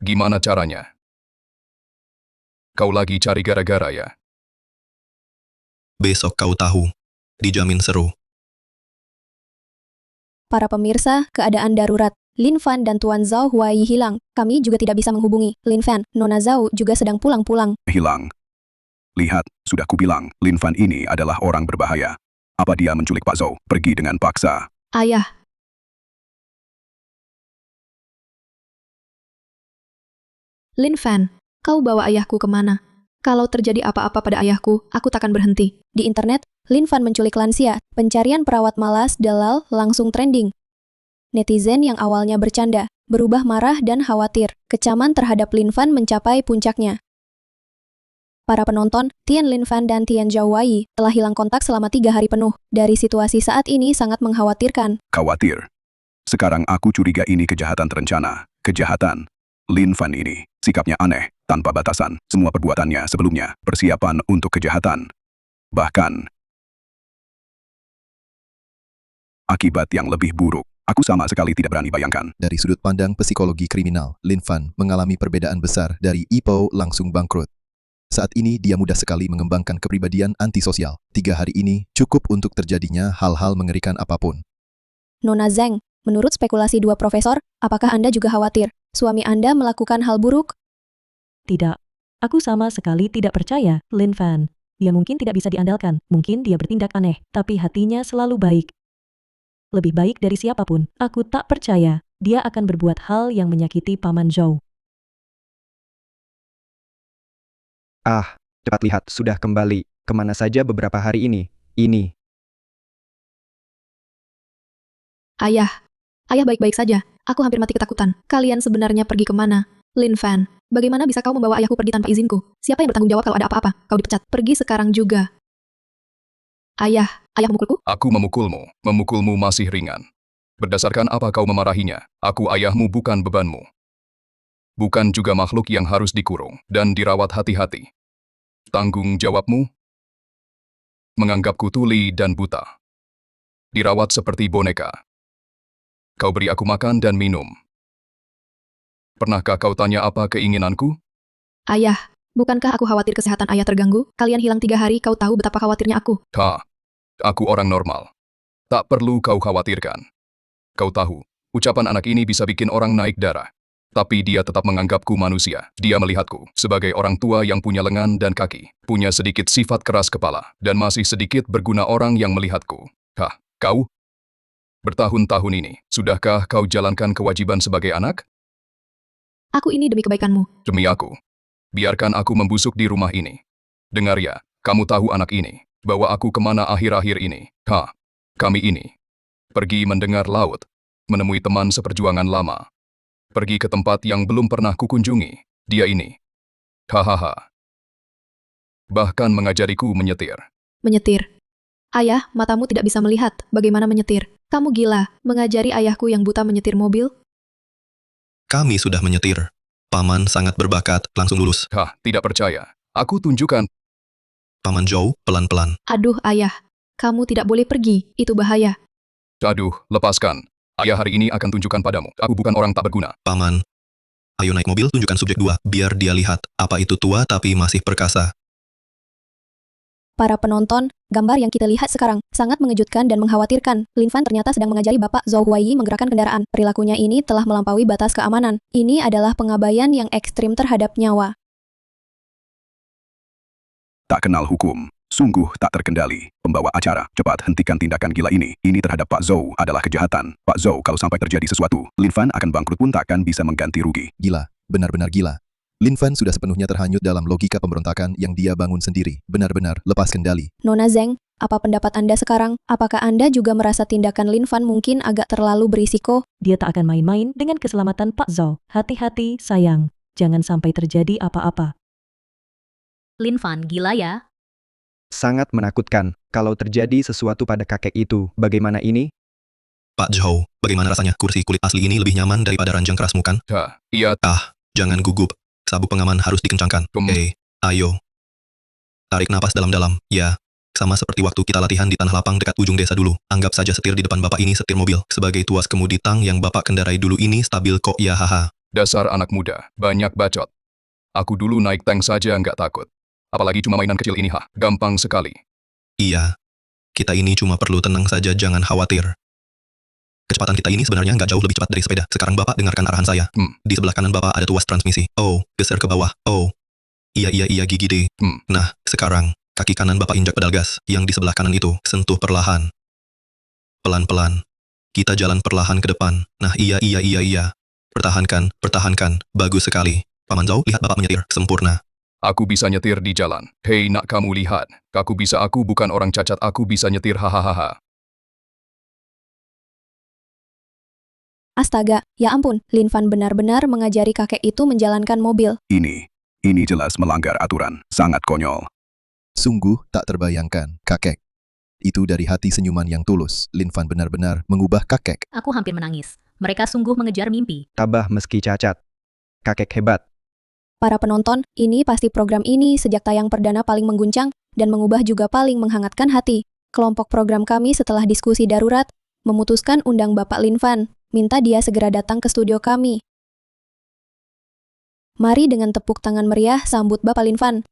[SPEAKER 14] Gimana caranya? Kau lagi cari gara-gara ya?
[SPEAKER 5] Besok kau tahu. Dijamin seru.
[SPEAKER 2] Para pemirsa, keadaan darurat. Lin Fan dan Tuan Zhao Huai hilang. Kami juga tidak bisa menghubungi. Lin Fan, Nona Zhao juga sedang pulang-pulang.
[SPEAKER 9] Hilang. Lihat, sudah kubilang, Lin Fan ini adalah orang berbahaya. Apa dia menculik Pak Zhou? Pergi dengan paksa.
[SPEAKER 2] Ayah. Lin Fan, kau bawa ayahku kemana? Kalau terjadi apa-apa pada ayahku, aku takkan berhenti. Di internet, Lin Fan menculik lansia. Pencarian perawat malas dalal langsung trending. Netizen yang awalnya bercanda, berubah marah dan khawatir. Kecaman terhadap Lin Fan mencapai puncaknya. Para penonton, Tian Lin Fan dan Tian Zhao Wei telah hilang kontak selama 3 hari penuh. Dari situasi saat ini sangat mengkhawatirkan.
[SPEAKER 9] Khawatir. Sekarang aku curiga ini kejahatan terencana. Kejahatan. Lin Fan ini, sikapnya aneh, tanpa batasan. Semua perbuatannya sebelumnya, persiapan untuk kejahatan. Bahkan, akibat yang lebih buruk. Aku sama sekali tidak berani bayangkan.
[SPEAKER 12] Dari sudut pandang psikologi kriminal, Lin Fan mengalami perbedaan besar dari Ipo langsung bangkrut. Saat ini dia mudah sekali mengembangkan kepribadian antisosial. 3 hari ini cukup untuk terjadinya hal-hal mengerikan apapun.
[SPEAKER 2] Nona Zeng, menurut spekulasi 2 profesor, apakah Anda juga khawatir suami Anda melakukan hal buruk?
[SPEAKER 1] Tidak. Aku sama sekali tidak percaya, Lin Fan. Dia mungkin tidak bisa diandalkan, mungkin dia bertindak aneh, tapi hatinya selalu baik. Lebih baik dari siapapun, aku tak percaya dia akan berbuat hal yang menyakiti Paman Zhou.
[SPEAKER 10] Cepat lihat, sudah kembali. Kemana saja beberapa hari ini? Ini.
[SPEAKER 2] Ayah baik-baik saja. Aku hampir mati ketakutan. Kalian sebenarnya pergi kemana? Lin Fan, bagaimana bisa kau membawa ayahku pergi tanpa izinku? Siapa yang bertanggung jawab kalau ada apa-apa? Kau dipecat. Pergi sekarang juga. Ayah memukulku?
[SPEAKER 14] Aku memukulmu. Memukulmu masih ringan. Berdasarkan apa kau memarahinya? Aku ayahmu, bukan bebanmu. Bukan juga makhluk yang harus dikurung dan dirawat hati-hati. Tanggung jawabmu? Menganggapku tuli dan buta. Dirawat seperti boneka. Kau beri aku makan dan minum. Pernahkah kau tanya apa keinginanku?
[SPEAKER 2] Ayah, bukankah aku khawatir kesehatan ayah terganggu? Kalian hilang 3 hari, kau tahu betapa khawatirnya aku.
[SPEAKER 14] Aku orang normal. Tak perlu kau khawatirkan. Kau tahu, ucapan anak ini bisa bikin orang naik darah. Tapi dia tetap menganggapku manusia. Dia melihatku sebagai orang tua yang punya lengan dan kaki, punya sedikit sifat keras kepala, dan masih sedikit berguna orang yang melihatku. Kau? Bertahun-tahun ini, sudahkah kau jalankan kewajiban sebagai anak?
[SPEAKER 2] Aku ini demi kebaikanmu.
[SPEAKER 14] Demi aku. Biarkan aku membusuk di rumah ini. Dengar ya, kamu tahu anak ini, bawa aku kemana akhir-akhir ini. Kami ini. Pergi mendengar laut, menemui teman seperjuangan lama. Pergi ke tempat yang belum pernah kukunjungi. Dia ini. Bahkan mengajariku menyetir.
[SPEAKER 2] Menyetir? Ayah, matamu tidak bisa melihat bagaimana menyetir. Kamu gila, mengajari ayahku yang buta menyetir mobil?
[SPEAKER 5] Kami sudah menyetir. Paman sangat berbakat, langsung lulus.
[SPEAKER 14] Hah, tidak percaya. Aku tunjukkan.
[SPEAKER 5] Paman Zhou, pelan-pelan.
[SPEAKER 2] Aduh, ayah. Kamu tidak boleh pergi, itu bahaya.
[SPEAKER 14] Aduh, lepaskan. Ayah hari ini akan tunjukkan padamu. Aku bukan orang tak berguna.
[SPEAKER 5] Paman, ayo naik mobil, tunjukkan subjek 2, biar dia lihat apa itu tua tapi masih perkasa.
[SPEAKER 2] Para penonton, gambar yang kita lihat sekarang sangat mengejutkan dan mengkhawatirkan. Lin Fan ternyata sedang mengajari Bapak Zhou Huaiyi menggerakkan kendaraan. Perilakunya ini telah melampaui batas keamanan. Ini adalah pengabaian yang ekstrim terhadap nyawa.
[SPEAKER 9] Tak kenal hukum, sungguh tak terkendali. Pembawa acara, cepat hentikan tindakan gila ini. Ini terhadap Pak Zhou adalah kejahatan. Pak Zhou, kalau sampai terjadi sesuatu, Lin Fan akan bangkrut pun takkan bisa mengganti rugi.
[SPEAKER 12] Gila, benar-benar gila. Lin Fan sudah sepenuhnya terhanyut dalam logika pemberontakan yang dia bangun sendiri. Benar-benar lepas kendali.
[SPEAKER 2] Nona Zeng, apa pendapat Anda sekarang? Apakah Anda juga merasa tindakan Lin Fan mungkin agak terlalu berisiko?
[SPEAKER 1] Dia tak akan main-main dengan keselamatan Pak Zhou. Hati-hati, sayang. Jangan sampai terjadi apa-apa.
[SPEAKER 3] Lin Fan gila ya?
[SPEAKER 10] Sangat menakutkan. Kalau terjadi sesuatu pada kakek itu, bagaimana ini?
[SPEAKER 5] Pak Zhou, bagaimana rasanya? Kursi kulit asli ini lebih nyaman daripada ranjang kerasmu kan?
[SPEAKER 14] Iya.
[SPEAKER 5] Jangan gugup. Sabuk pengaman harus dikencangkan. Ayo. Tarik napas dalam-dalam. Ya, sama seperti waktu kita latihan di tanah lapang dekat ujung desa dulu. Anggap saja setir di depan Bapak ini setir mobil. Sebagai tuas kemudi tang yang Bapak kendarai dulu ini stabil kok ya haha.
[SPEAKER 14] Dasar anak muda, banyak bacot. Aku dulu naik tank saja nggak takut. Apalagi cuma mainan kecil ini gampang sekali.
[SPEAKER 5] Iya. Kita ini cuma perlu tenang saja, jangan khawatir. Kecepatan kita ini sebenarnya nggak jauh lebih cepat dari sepeda. Sekarang Bapak dengarkan arahan saya. Di sebelah kanan Bapak ada tuas transmisi. Oh, geser ke bawah. Oh. Iya gigi D. Nah, sekarang, kaki kanan Bapak injak pedal gas. Yang di sebelah kanan itu, sentuh perlahan. Pelan-pelan. Kita jalan perlahan ke depan. Nah, iya. Pertahankan. Bagus sekali. Paman Zhou, lihat Bapak menyetir. Sempurna.
[SPEAKER 14] Aku bisa nyetir di jalan. Hei nak kamu lihat. Aku bukan orang cacat, aku bisa nyetir hahaha.
[SPEAKER 2] Astaga, ya ampun, Lin Fan benar-benar mengajari kakek itu menjalankan mobil.
[SPEAKER 9] Ini jelas melanggar aturan, sangat konyol.
[SPEAKER 12] Sungguh tak terbayangkan, kakek. Itu dari hati senyuman yang tulus. Lin Fan benar-benar mengubah kakek.
[SPEAKER 3] Aku hampir menangis. Mereka sungguh mengejar mimpi.
[SPEAKER 10] Tabah meski cacat. Kakek hebat.
[SPEAKER 2] Para penonton, ini pasti program ini sejak tayang perdana paling mengguncang dan mengubah juga paling menghangatkan hati. Kelompok program kami setelah diskusi darurat memutuskan undang Bapak Lin Fan. Minta dia segera datang ke studio kami. Mari dengan tepuk tangan meriah sambut Bapak Lin Fan.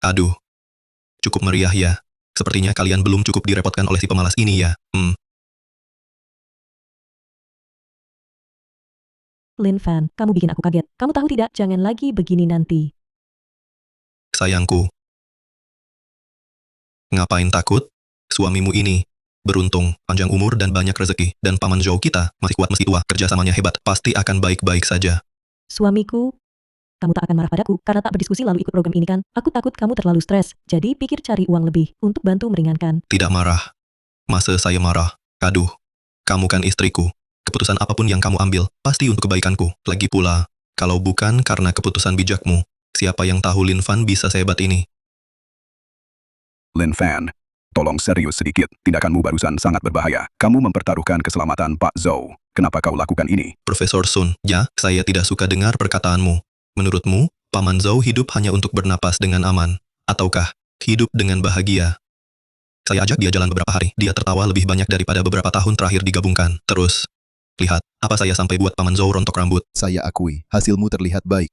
[SPEAKER 5] Aduh. Cukup meriah ya. Sepertinya kalian belum cukup direpotkan oleh si pemalas ini ya.
[SPEAKER 1] Lin Fan, kamu bikin aku kaget. Kamu tahu tidak, jangan lagi begini nanti.
[SPEAKER 5] Sayangku. Ngapain takut? Suamimu ini beruntung, panjang umur dan banyak rezeki. Dan Paman Zhou kita masih kuat meski tua. Kerjasamanya hebat. Pasti akan baik-baik saja.
[SPEAKER 1] Suamiku, kamu tak akan marah padaku karena tak berdiskusi lalu ikut program ini kan? Aku takut kamu terlalu stres. Jadi pikir cari uang lebih untuk bantu meringankan.
[SPEAKER 5] Tidak marah. Masa saya marah? Aduh. Kamu kan istriku. Keputusan apapun yang kamu ambil, pasti untuk kebaikanku. Lagi pula, kalau bukan karena keputusan bijakmu, siapa yang tahu Lin Fan bisa sehebat ini?
[SPEAKER 9] Lin Fan, tolong serius sedikit. Tindakanmu barusan sangat berbahaya. Kamu mempertaruhkan keselamatan Pak Zhou. Kenapa kau lakukan ini?
[SPEAKER 5] Profesor Sun, ya, saya tidak suka dengar perkataanmu. Menurutmu, Paman Zhou hidup hanya untuk bernapas dengan aman? Ataukah hidup dengan bahagia? Saya ajak dia jalan beberapa hari. Dia tertawa lebih banyak daripada beberapa tahun terakhir digabungkan. Terus, lihat, apa saya sampai buat Paman Zhou rontok rambut.
[SPEAKER 12] Saya akui, hasilmu terlihat baik.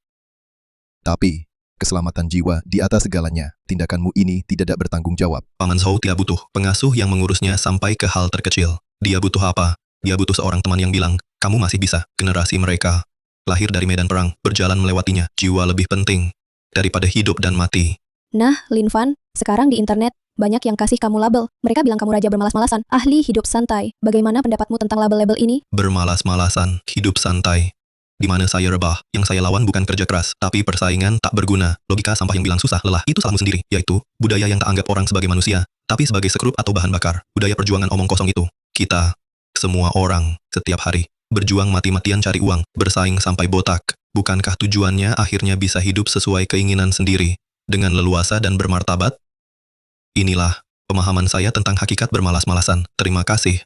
[SPEAKER 12] Tapi, keselamatan jiwa di atas segalanya. Tindakanmu ini tidak bertanggung jawab.
[SPEAKER 5] Paman Zhou tidak butuh pengasuh yang mengurusnya sampai ke hal terkecil. Dia butuh apa? Dia butuh seorang teman yang bilang, kamu masih bisa. Generasi mereka lahir dari medan perang, berjalan melewatinya. Jiwa lebih penting daripada hidup dan mati.
[SPEAKER 2] Nah, Lin Fan, sekarang di internet banyak yang kasih kamu label. Mereka bilang kamu raja bermalas-malasan, ahli hidup santai. Bagaimana pendapatmu tentang label-label ini?
[SPEAKER 5] Bermalas-malasan, hidup santai. Di mana saya rebah, yang saya lawan bukan kerja keras, tapi persaingan tak berguna. Logika sampah yang bilang susah, lelah, itu salahmu sendiri, yaitu budaya yang tak anggap orang sebagai manusia, tapi sebagai sekrup atau bahan bakar. Budaya perjuangan omong kosong itu. Kita, semua orang, setiap hari, berjuang mati-matian cari uang, bersaing sampai botak. Bukankah tujuannya akhirnya bisa hidup sesuai keinginan sendiri, dengan leluasa dan bermartabat? Inilah pemahaman saya tentang hakikat bermalas-malasan. Terima kasih.